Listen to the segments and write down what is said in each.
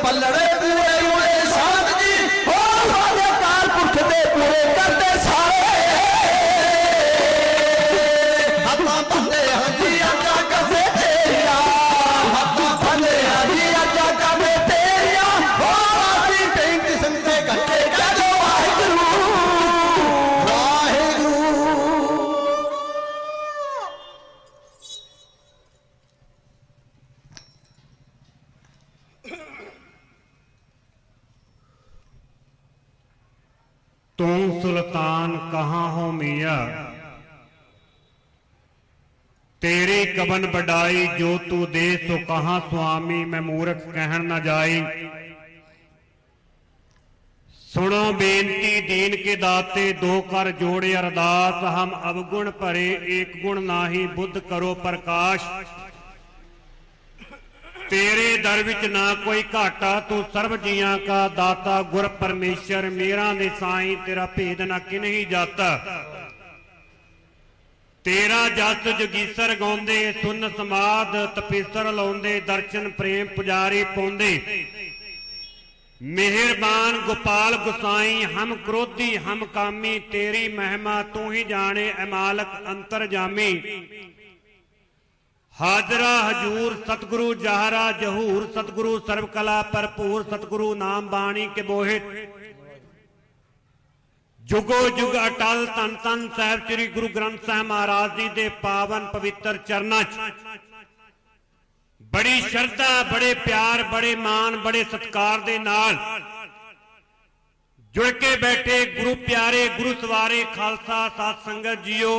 पलड़े पूरे हुए शांत जी हो वाले काल पुरख दे पूरे करते सारे हत्ता बंदे हजी अजा कसे तेरिया हत्ता बंदे हजी अजा कसे तेरिया हो आसी कई किस्म से घटे चलो वाहिगुरु वाहिगुरु। तुम सुल्तान कहाँ हो मियाँ, तेरी कबन बढ़ाई जो तू दे सो कहाँ स्वामी, मैं मूर्ख कहन न जाई। सुनो बेनती दीन के दाते दो कर जोड़े अरदास, हम अवगुण भरे एक गुण नाही बुद्ध करो प्रकाश। तेरे दर विच ना कोई घाटा तू सर्व जियां का दाता, गुर परमेश्वर मेरा ने साईं तेरा भेद ना किन्ही जाता। तेरा जस जोगीसर गाउंदे सुन समाध तपेसर लाउंदे, दर्शन प्रेम पुजारी पाउंदे। मेहरबान गोपाल गुसाई हम क्रोधी हम कामी, तेरी महिमा तू ही जाने ऐ मालक अंतरजामी। हाजरा हजूर सतगुरु जहरा जहूर, सतगुरु सर्वकला भरपूर, सतगुरु नाम बाणी के बोहित। जुगो जुग अटल तन तन साहिब श्री गुरु ग्रंथ साहिब महाराज जी दे पावन पवित्र चरनां च बड़ी श्रद्धा बड़े प्यार बड़े मान बड़े सत्कार दे नाल जुड़ के बैठे गुरु प्यारे गुरु सवारे खालसा साध संगत जीओ।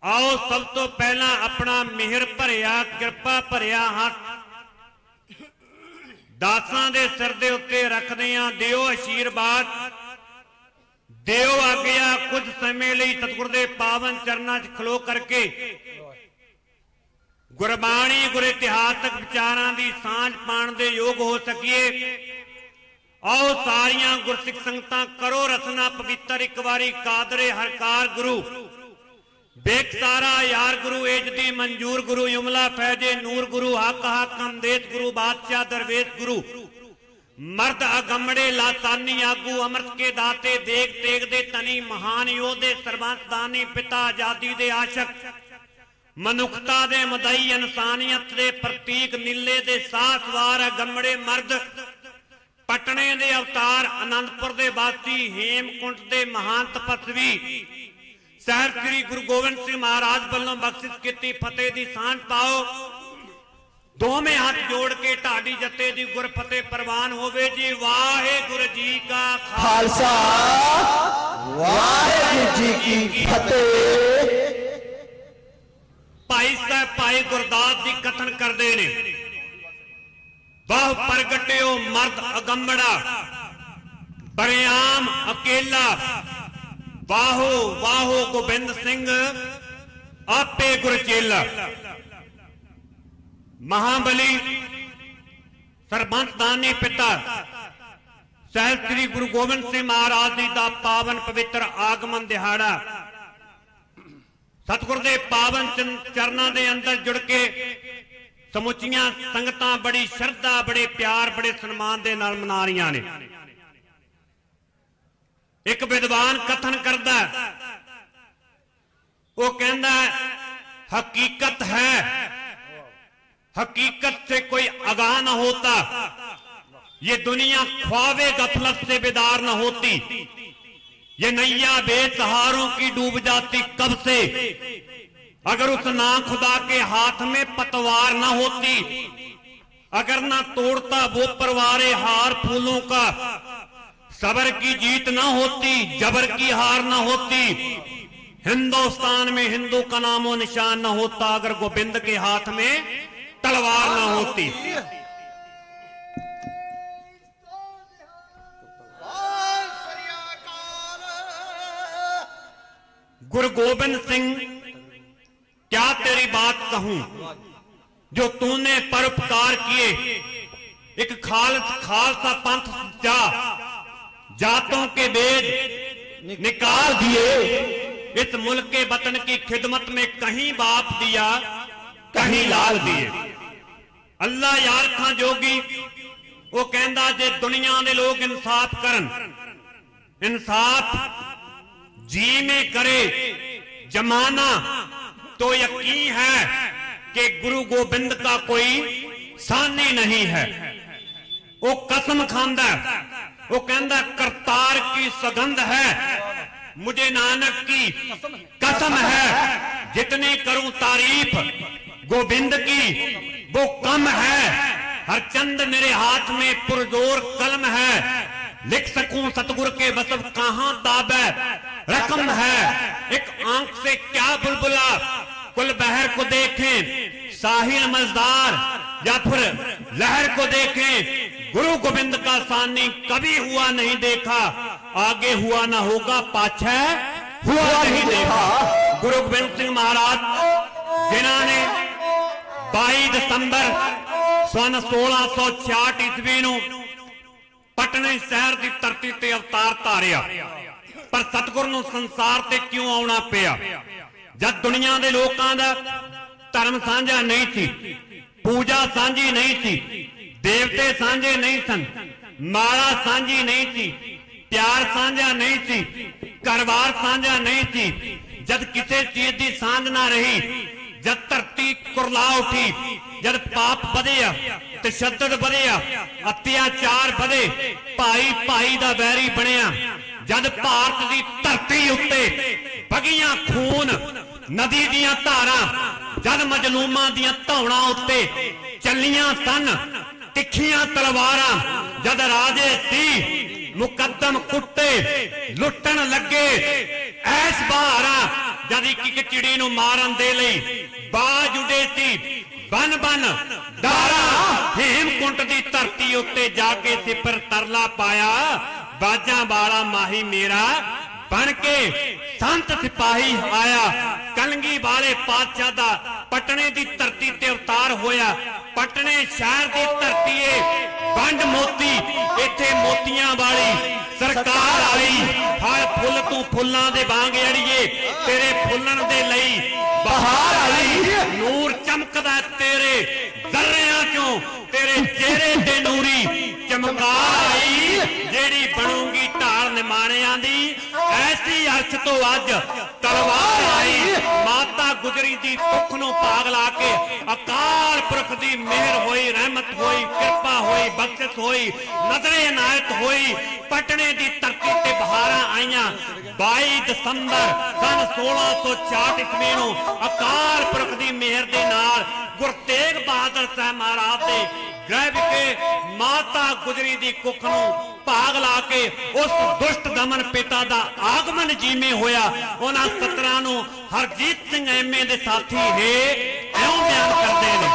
आओ सब तो पहला अपना मेहर भरिया कृपा भरिया हाथ दासां दे सिर दे उत्ते रखदे हां। दिओ आशीर्वाद दिओ आग्या कुछ समय लई सतगुर दे पावन चरनां च खलो करके गुरबाणी गुर इतिहासक विचारां दी सांझ पाण दे योग हो सकीए। आओ सारियां गुरसिख संगतां करो रचना पवित्र एक वारी कादरे हरकार गुरु बेकसारा यार गुरु एजदी मंजूर गुरु युमला फैजे नूर गुरु हक हक अंदेश गुरु बादशाह दरवेश गुरु मर्द अगमड़े लासानी आगू अमृत के दाते देख तेग दे तनी महान योधे सर्वंस दानी पिता आजादी दे आशक मनुखता दे मदई इंसानियत दे प्रतीक नीले दे सासवार अगमड़े मर्द पटने दे अवतार आनंदपुर दे वासी हेमकुंट दे महान तपस्वी साहिब श्री गुरु गोबिंद सिंह महाराज वालों बख्शिश की फतेह की सांझ पाओ। दोवें हाथ जोड़ के ढाडी जत्ते दी गुर फतेह प्रवान होवे जी। वाहिगुरु जी का खालसा वाहिगुरु जी की फतेह। भाई साहब भाई गुरदास जी कथन करते ने, बहु प्रगटियो मर्द अगंबड़ा बरेआम अकेला, वाहो वाहो गोबिंद सिंह आपे गुरचेला। महाबली सरबंस दानी पिता साहिब श्री गुरु गोबिंद सिंह महाराज जी का पावन पवित्र आगमन दिहाड़ा सतगुर दे पावन चरनां दे अंदर जुड़ के समुचियां संगतां बड़ी श्रद्धा बड़े प्यार बड़े सन्मान दे नाल मना रहीआं ने। एक विद्वान कथन करदा वो कहंदा हकीकत है, हकीकत से कोई आगाह न होता, ये दुनिया ख्वाबे गफलत से बेदार न होती, ये नैया बेसहारों की डूब जाती कब से, अगर उस ना खुदा के हाथ में पतवार न होती, अगर ना तोड़ता वो परवारे हार फूलों का, सबर की जीत ना होती जबर की हार ना होती, हिंदुस्तान में हिंदू का नामो निशान ना होता, अगर गोविंद के हाथ में तलवार ना होती। गुरु गोबिंद सिंह क्या तेरी बात कहूं जो तूने परोपकार किए, एक खालसा पंथ जा जातों के वेद निकाल दिए, इस मुल्क के वतन की खिदमत में कहीं बाप दिया कहीं लाल दिए। अल्लाह यार खां जोगी ਉਹ ਕਹਿੰਦਾ ਜੇ ਦੁਨੀਆ ਦੇ ਲੋਕ ਇਨਸਾਫ ਕਰਨ, ਇਨਸਾफ जी में करे जमाना, तो यकीन है कि गुरु गोबिंद का कोई सानी नहीं है। वो कसम खांदा, वो कहंदा करतार की सगंध है, मुझे नानक की कसम है, जितनी करूं तारीफ गोविंद की वो कम है। हरचंद मेरे हाथ में पुरजोर कलम है, लिख सकूं सतगुर के वसब कहां दाबे रकम है। एक आंख से क्या बुलबुला कुल बहर को देखें, साहिल मजदार या फिर लहर को देखें, गुरु गोविंद का सानी कभी हुआ नहीं देखा, आगे हुआ ना होगा, पाछे हुआ नहीं देखा। गुरु गोबिंद सिंह महाराज जिन्होंने 22 दसंबर सन 1666 ईस्वी ਨੂੰ पटने शहर की धरती ते अवतार धारिया, पर सतगुर नूं संसार ते क्यों आउणा पिया? जद दुनिया के लोगों का धर्म सांझा नहीं थी, पूजा सांझी नहीं थी, देवते सांझे नहीं सन, माला सांझी नहीं थी, प्यार सांझा नहीं थी, घरबार सांझा नहीं थी, जद किसी चीज की सांझ ना रही, जद धरती कुरला उठी, जद पाप बढ़िया, तशद्दद बढ़िया, अत्याचार बढ़े, भाई भाई दा बैरी बनिया, जद भारत की धरती उत्ते बगियां खून नदी दियां धारां, जद मजलूमां दियां धौणां उत्ते चलियां सन तिखियां तलवारां, जद राजे सी मुकद्दम कुत्ते लुटन लगे ऐस बहारां, जद एक चिड़ी नूं मारन दे लई बाज उडे सी बन बन दारा, हेमकुंट दी धरती उत्ते जाके सिपर तरला पाया, बाजा वाला माही मेरा बन के संत सिपाही आया। कलंगी वाले पातशाह दा पटने दी धरती ते अवतार होया, पटने शहर दी धरती बंड मोती, इत्थे मोतियां वाली सरकार आई, फल फुल तू फुल्लां दे वांग अड़िए, तेरे फुल्लण दे लई बहार आई, नूर चमकदा तेरे दर्रियां चों, तेरे चेहरे ते नूरी चमकार आई, जेड़ी बनूंगी ढाल निमाणियां दी, ऐसी अर्श तो अज तलवार आई। माता गुजरी दी कुख नूं भाग ला के अकाल पुरख दी मेहर होई, रहमत होई, कृपा होई, बख्शिश होई, नजरे इनायत होई, पटने दी धरती ते बहारां आईयां। 22 दसंबर सन 1666 ईस्वी नूं अकाल पुरख दी मेहर दे नाल गुरु तेग बहादुर साहब महाराज दे गृह विखे माता गुजरी दी कुख नूं भाग ला के उस दुष्ट दमन पिता दा आगमन जिमें होया। उन्हां सतरां नूं हरजीत सिंह एमए दे साथी है इउं बयान करदे ने।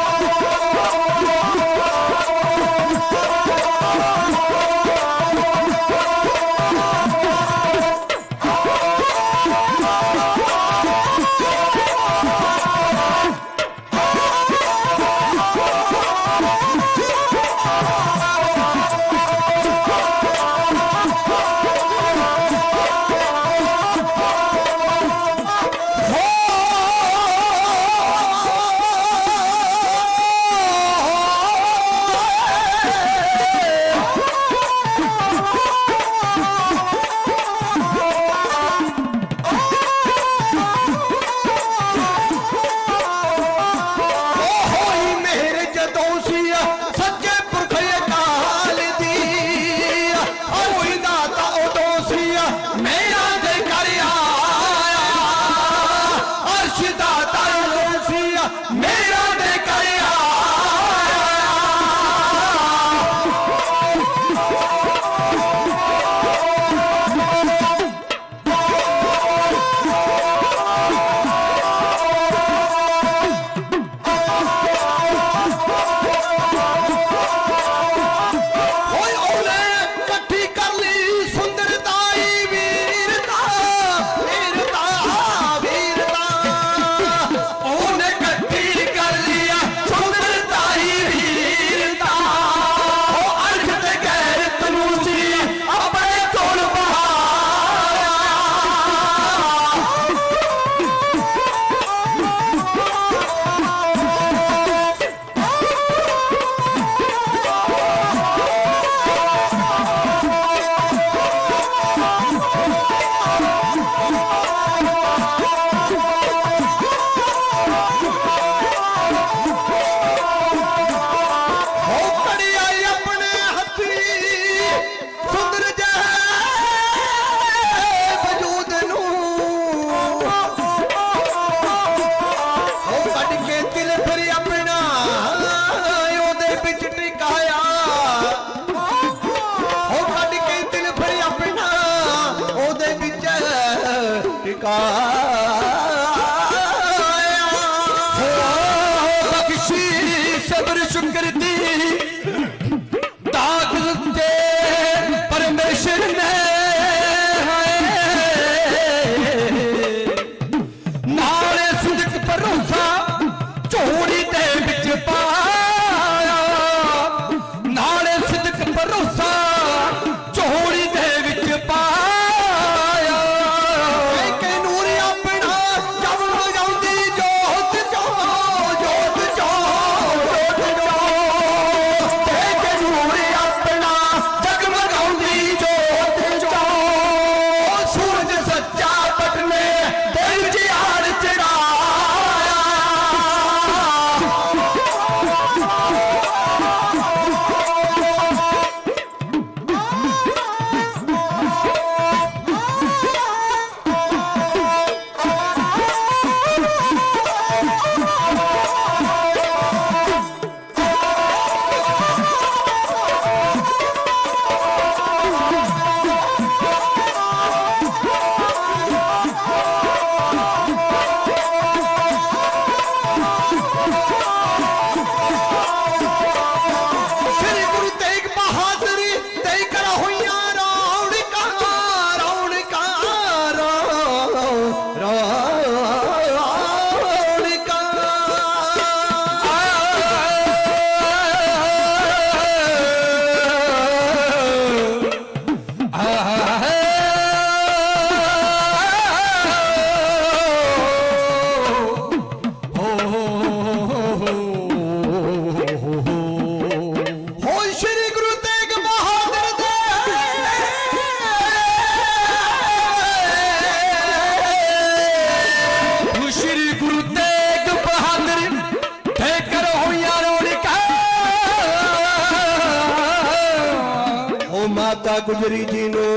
गुजरी जी नो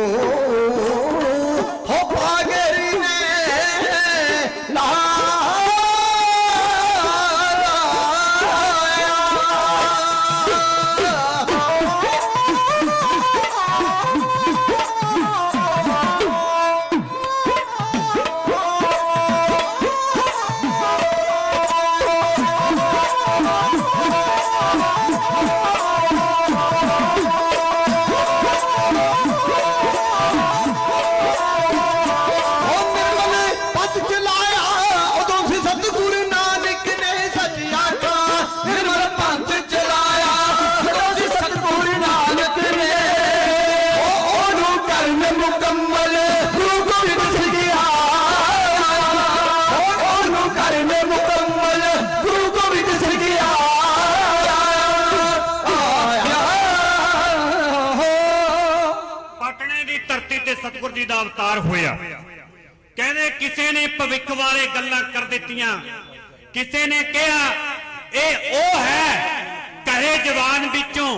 हो भागेरी ने सतगुरु जी का अवतार होया। कहने किसी ने भविख बारे गल्लां कर दित्तियां, किसी ने कहा ए ओ है कहे जवान विचों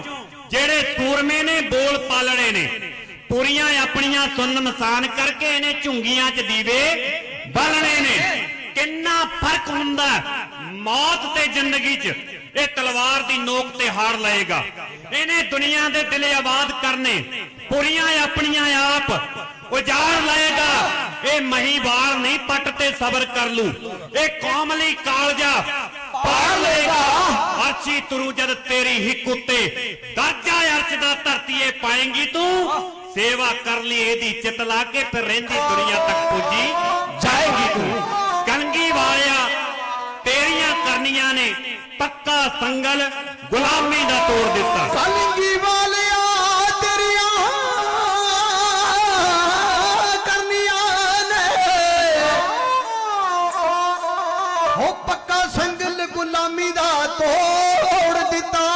जेड़े सूरमे ने बोल पालने ने, पूरियां अपनियां सुन मसान करके इन्हें झुंगियां च दीवे बालने ने। किन्ना फर्क हुंदा मौत ते जिंदगी च। ये तलवार दी नोक ते हार लेगा। इन्हें दुनिया दे दिले आबाद करने, पूरियां अपनियां आप उजाड़ लेगा। ये महीवाल नहीं पट ते सबर कर लू, ये कौमली कालजा पार लेगा। अर्शी तुरू जद तेरी हिक उत्ते दर्जा अर्श दा धरतीए पाएंगी तू। सेवा कर ली एदी चित ला के फिर रेंदी दुनिया तक पुजी जाएगी तू। कलंगी वालिया तेरियां करनियां ने पक्का संगल गुलामी दा तोड़ दिता। कलंगी वालिया तेरियां करनियां ने हो पक्का संगल गुलामी दा तोड़ दिता।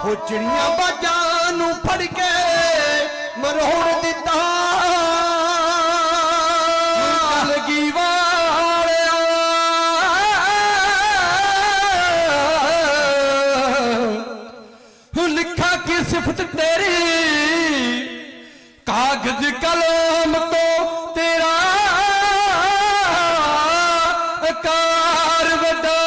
हो चिड़िया बाजां नूं फड़ के मरोड़ दिता। कलगी वालिया लिखा की सिफत तेरी, कागज कलम तो तेरा कार वड्डा।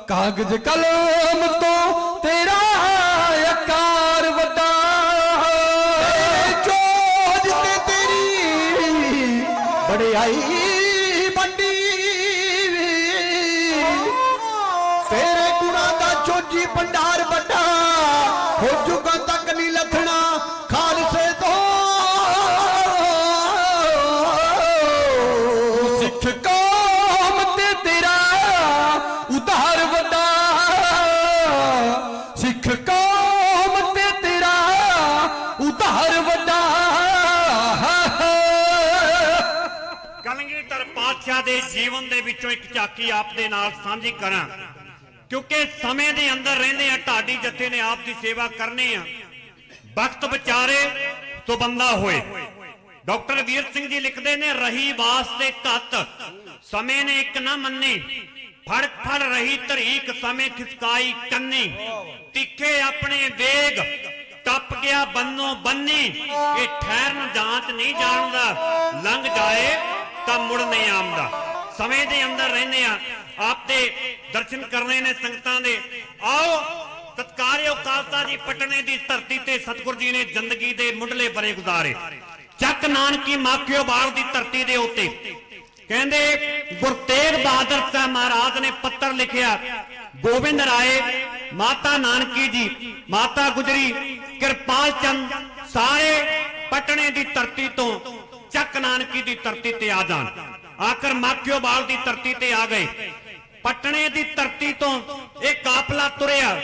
कागज कलम तो तेरा आकार वड्डा। जोज ते तेरी बड़ाई बड़ी, तेरे गुणा दा चोजी भंडार वड्डा। हो जुगां तक नहीं लथना खालसे तो। सिख कौम ते तेरा उधार वड्डा। सिख कौम ते तेरा उधार वड्डा। कलगीधर पातशाह दे जीवन दे विचों एक झाकी आप दे नाल सांझी करां, क्योंकि समय दे अंदर रहंदे आ। ढाडी जत्थे ने आप दी सेवा करनी आ। वक्त विचारे तो बंदा होए। डॉक्टर वीर सिंह जी लिखते ने रही वास्ते घत समय ने एक ना मन्नी। फड़ फड़ रही तरीक समय खिसकाई कन्नी। तिखे अपने वेग टप गया बन्नो बन्नी। ये ठहरन जांच नहीं जानदा, लंघ जाए तो मुड़ नहीं आमदा। समय दे अंदर रहने आ, आप दे दर्शन करने ने संगतां दे। आओ सत्कार्यो खालसा जी पटने की धरती ते सतगुरु जी ने जिंदगी दे मुंडले बरे गुजारे। ਚੱਕ ਨਾਨਕੀ ਮਾਖਿਓ ਬਾਲ ਦੀ ਧਰਤੀ ਦੇ ਉੱਤੇ ਕਹਿੰਦੇ ਗੁਰੂ ਤੇਗ ਬਹਾਦਰ ਸਾਹਿਬ ਮਹਾਰਾਜ ਨੇ ਪੱਤਰ ਲਿਖਿਆ। ਗੋਬਿੰਦ ਰਾਏ, ਮਾਤਾ ਨਾਨਕੀ ਜੀ, ਮਾਤਾ ਗੁਜਰੀ, ਕਿਰਪਾਲ ਚੰਦ ਸਾਰੇ ਪਟਨੇ ਦੀ ਧਰਤੀ ਤੋਂ ਚੱਕ ਨਾਨਕੀ ਦੀ ਧਰਤੀ ਤੇ ਆ ਜਾਣ। ਆਖਰ ਮਾਖਿਓ ਬਾਲ ਦੀ ਧਰਤੀ ਤੇ ਆ ਗਏ। ਪਟਨੇ ਦੀ ਧਰਤੀ ਤੋਂ ਇਹ ਕਾਫਲਾ ਤੁਰਿਆ,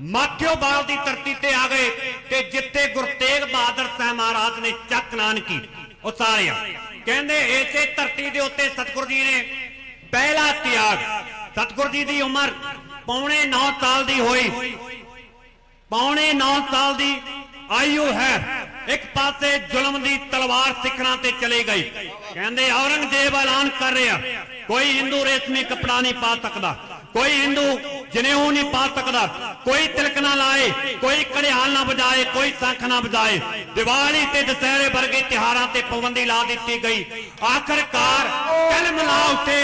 ਮਾਖਿਓ ਬਾਲ ਦੀ ਧਰਤੀ ਤੇ ਆ ਗਏ ਤੇ ਜਿੱਥੇ ਗੁਰੂ ਤੇਗ ਬਹਾਦਰ ਸਾਹਿਬ ਮਹਾਰਾਜ ਨੇ ਚੱਕ ਨਾਨਕੀ ਉਤਾਰਿਆ। ਕਹਿੰਦੇ ਇਸੇ ਧਰਤੀ ਦੇ ਉੱਤੇ ਸਤਿਗੁਰੂ ਜੀ ਨੇ पहला त्याग। सतगुरु जी की उम्र पौने 9 साल की हुई, पौने 9 साल की आयु है। एक पासे जुल्म की तलवार सिखना ते चली गई। कहते औरंगजेब ऐलान कर रहा कोई हिंदू रेशमी कपड़ा नहीं पा सकता, कोई हिंदू जनेऊ नहीं पा सकता, कोई तिलक ना लाए, कोई घड़ियाल ना बजाए, कोई शंख ना बजाए। दिवाली ते दशहरे वर्गे त्योहारां ते पाबंदी ला दी गई। आखिरकार कल मिला उठे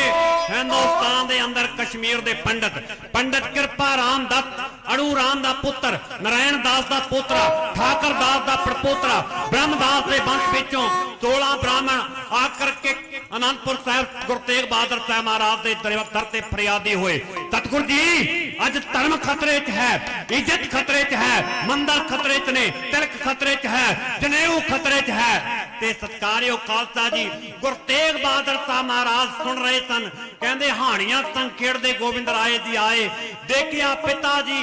हिंदुस्तान दे अंदर कश्मीर दे पंडित कृपा राम दत्त अड़ू राम दा पुत्र, नारायण दास दा पोतरा, ठाकर दास दा प्रपोतरा, ब्रह्मदास दे वंश विचों 16 ब्राह्मण आकर के आनंदपुर साहिब गुरु तेग बहादुर साहब महाराज दे दर ते फरियादी होए। सतगुरु जी अज धर्म खतरे च है, इज्जत खतरे च है, मंदिर खतरे च ने, तिलक खतरे च है, जनेऊ खतरे च है। ते सत्कारयोग खालसा जी गुरु तेग बहादुर साहब महाराज सुन रहे सन। कहंदे हाणियां संग खेड़दे गोबिंद राय जी आए, देखिया पिता जी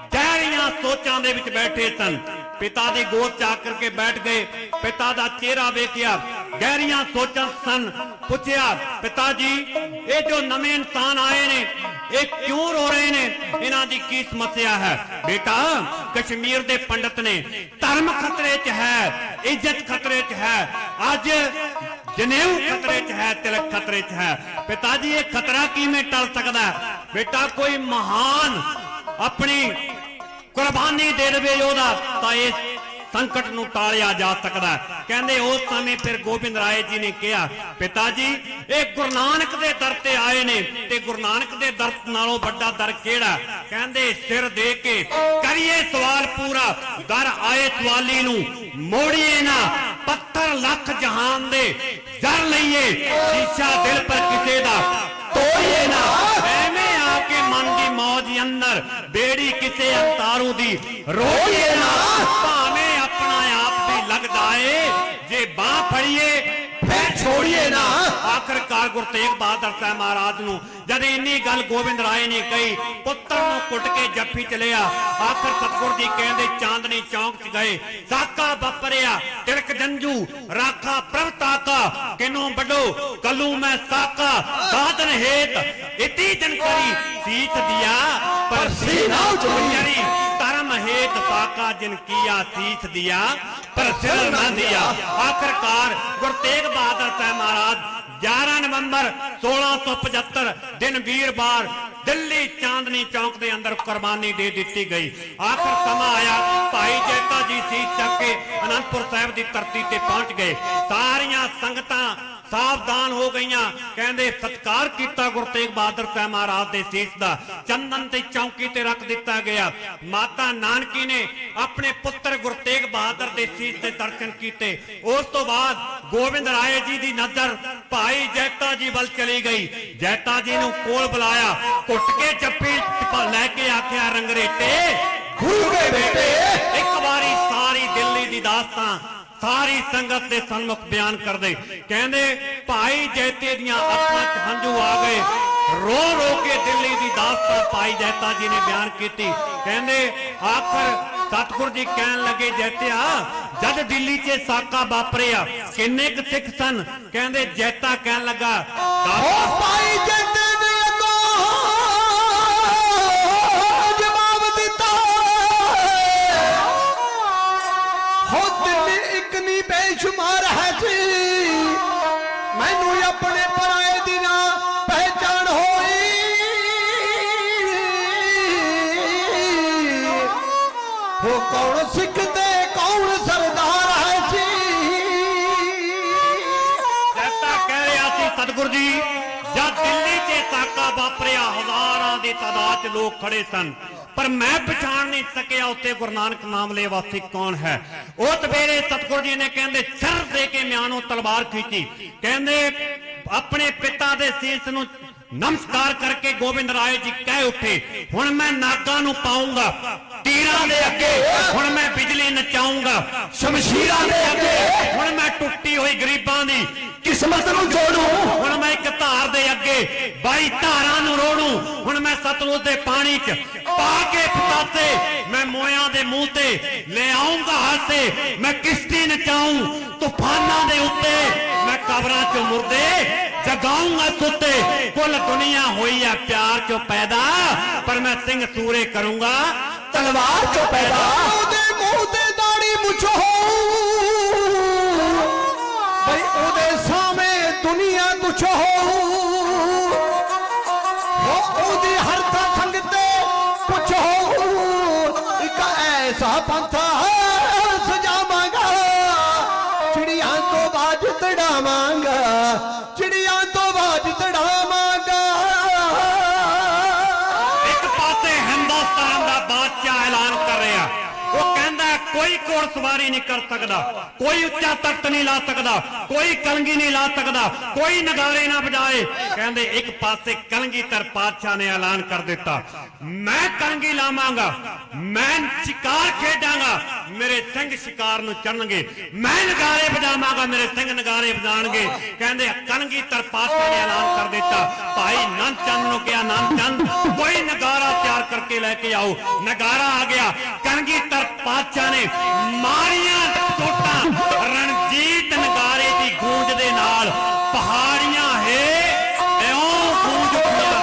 गहरियां सोचां दे विच बैठे सन। पिता दी गोद च आकर के बैठ गए, पिता दा चेहरा वेखिया, गहरियां सोचां सन। पुछया पिता जी ये जो नवे इंसान आए ने ये क्यों रो रहे ने, इन्हां दी की समस्या है? बेटा कश्मीर दे पंडित ने, धर्म खतरे च है, इज्जत खतरे च है, अज जनेऊ खतरे च है, तिलक खतरे च है। पिताजी ये खतरा किवें टल सकदा है? बेटा कोई महान अपनी कुर्बानी दे देवे योदा तां इस संकट नूं टालिया जा सकदा है। कहंदे उस समय फिर गोबिंद राय जी ने कहा पिताजी ये गुरु नानक दे दर ते आए ने ते गुरु नानक दे दर नालों बड़ा दर केड़ा? कहंदे सिर दे के करिए सवाल पूरा, दर आए सवाली नूं मोड़िए ना, पत्थर लख जहान दे जर लईए, शीशा दिल पर किसे दा तोड़िए ना। एवें आके मन दी मौज अंदर बेड़ी किसे अंतारू दी रोइए ना। भावें अपना आप भी लगदा है जे बाह फड़िए फिर छोड़िए ना। आखिरकार गुरु तेग बहादुर साहब महाराज नूं जद इन्नी गल गोबिंद राय ने कही, पुत्र नूं कुट के जफ्फी चलिया। आखिर सतगुरु जी कहंदे चांदनी चौक च गए, साका बपरिया तिलक जंजू राखा प्रभ ताका, किनो बड़ो कलू मैं साका, साधन हेत इति जनकरी सीस दिया पर सीना चोरी, धर्म हेत साका जिन किया सीस दिया पर सिर न दिया। आखिरकार गुरु तेग बहादुर साहब महाराज 11 नवंबर 1675 दिन वीरवार दिल्ली चांदनी चौक के अंदर कुर्बानी दे दी गई। आखिर समा आया, भाई जैता जी सीस चक के आनंदपुर साहिब की धरती ते पहुंच गए। सारियां संगतां सावधान हो गई। कहंदे सत्कार किया गुरु तेग बहादुर साहब महाराज के सीस का, चंदन ते चौकी ते रख दिता गया। माता नानकी ने अपने पुत्र गुरु तेग बहादुर के सीस के दर्शन किए। उस तो बाद गोबिंद राय जी की नजर भाई जैता जी वल चली गई। जैता जी नूं कोल बुलाया, घुट के जप्पी लैके आख्या रंगरेटे गुरु के बेटे। एक बारी सारी दिल्ली की दास्तां सारी संगत के सन्मुख बयान कर दे। कहंदे भाई जैते दियां अखां च हंझू आ गए, रो रो के दिल्ली की दास्तां भाई जैता जी ने बयान की। कहंदे आखिर सतगुरु जी कहन लगे जैतिया जद दिल्ली च साका वापरिया किन्ने क सिख सन? कहंदे जैता कहन लगा भाई जैते बेशुमार है जी, मैनू अपने पराए दी ना पहचान होई। हो कौन सिख ते कौन सरदार है जी। जैता कह रहा सी सतगुरु जी जब दिल्ली च साका वापरिया हजारां की तादाद च लोग खड़े सन, पर मैं पछाण नहीं सकिया उत्ते गुरु नानक नाम ले वासी कौन है। उस वेले सतगुरु जी ने कहंदे सर दे के म्यानों तलवार खींची। कहंदे अपने पिता दे सीस नूं नमस्कार करके गोबिंद राय जी कह उठे, हुण मैं नागा नूं पाऊंगा तीरां दे अगे, हुण मैं बिजली नचाऊंगा शमशीरां दे अगे, हुण मैं टुट्टी हुई गरीबां दी किस्मत नूं जोड़ू, हुण मैं एक धार दे अगे 22 धारां नूं रोड़ू, हुण मैं सतलुज दे पानी च पा के पतासे मैं मोयां दे मुंह ते ले आऊंगा हासे, मैं किश्ती नचाऊं तूफानां दे उत्ते, मैं कबरां च मुर्दे जगाऊंगा सुते कुल दुनिया हुई है प्यार चो पैदा पर मैं सिंह सूरे करूंगा तलवार चो पैदा ਉਹਦੇ ਮੂੰਹ ਤੇ ਦਾੜੀ ਮੁੱਛ ਹੋ ਬਈ ਉਹਦੇ ਸਾਹਮਣੇ ਦੁਨੀਆ ਕੁਛ ਹੋ ਉਹਦੀ ਹਰ ਥਾਂ ਸੰਗਤੇ ਪੁੱਛ ਹੋ ਇੱਕ ਐਸਾ ਪੰਥਾ ਸਜਾਵਾਂਗਾ ਚਿੜੀਆਂ ਤੋਂ ਬਾਜ ਤੜਾਵਾਂਗਾ ਚਿੜੀਆਂ ਤੋਂ ਬਾਜ ਤੜਾਵਾਂਗਾ ਇੱਕ ਪਾਸੇ ਹਿੰਦੁਸਤਾਨ ਦਾ ਬਾਦਸ਼ਾਹ ਐਲਾਨ ਕਰ ਰਿਹਾ ਉਹ ਕਹਿੰਦਾ कोई घोड़सवारी नहीं कर सकता कोई उच्चा तख्त नहीं ला सकता कोई कलंगी नहीं ला सकता कोई नगारे ना बजाए कहते एक पासे कलंगीधर पातशाह ने ऐलान कर दिता मैं कलंगी लावांगा मैं शिकार खेडांगा मेरे सिंह शिकार नूं चढ़नगे मैं नगारे बजावांगा मेरे सिंह नगारे बजाणगे कहते कलंगीधर पातशाह ने ऐलान कर दिता भाई नंद चंद नूं कहा नंद चंद कोई नगारा तैयार करके लेके आओ नगारा आ गया कलंगीधर पातशाह ने मारिया टोटा रणजीत नगारे की गूंज दे नाल पहाड़ियां है इउं गूंज उठियां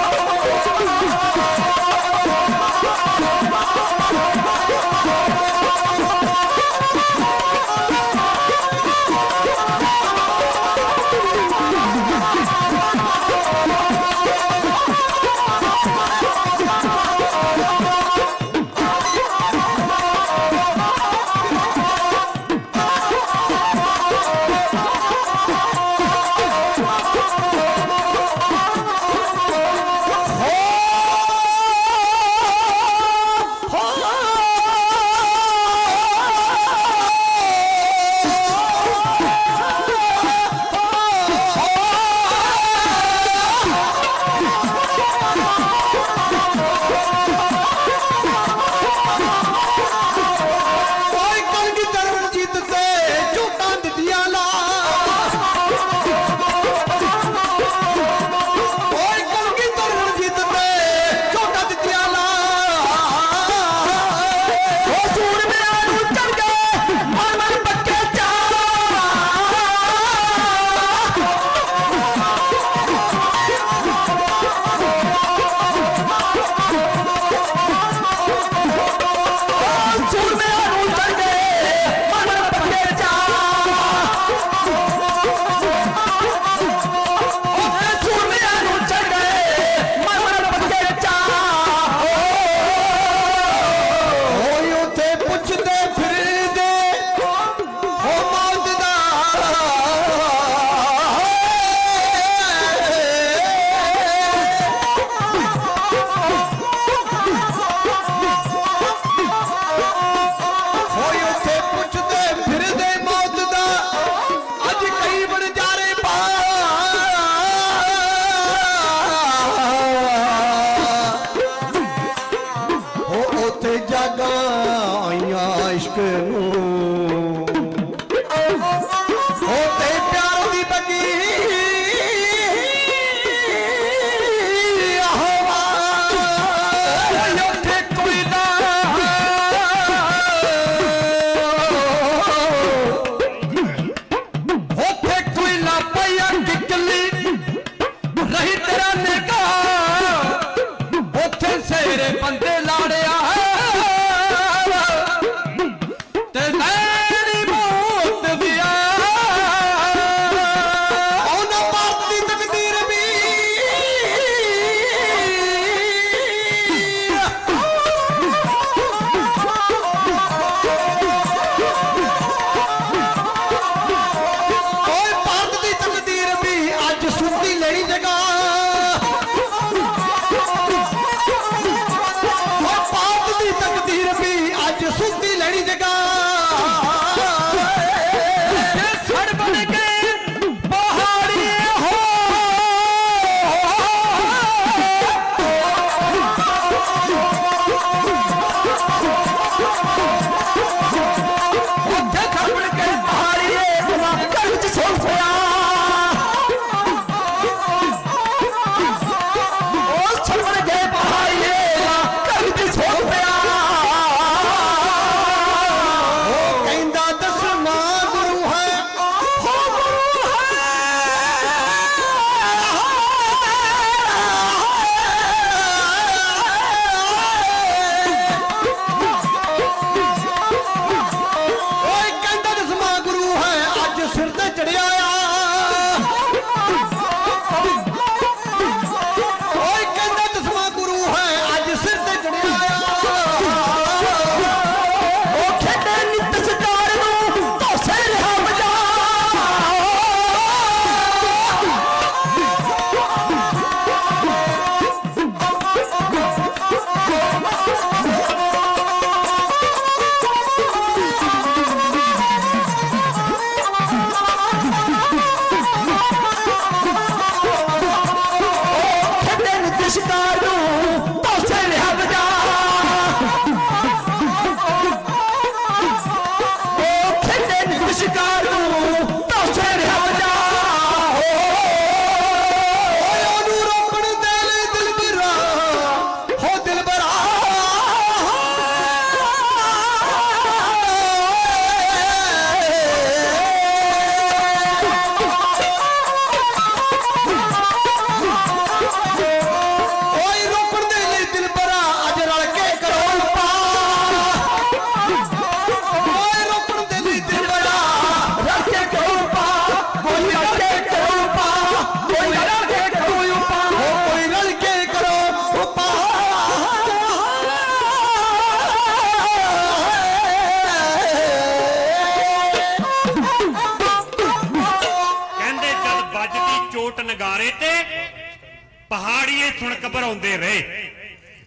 ਪਹਾੜੀਏ ਸੁਣ ਘਬਰਾਉਂਦੇ ਰਹੇ।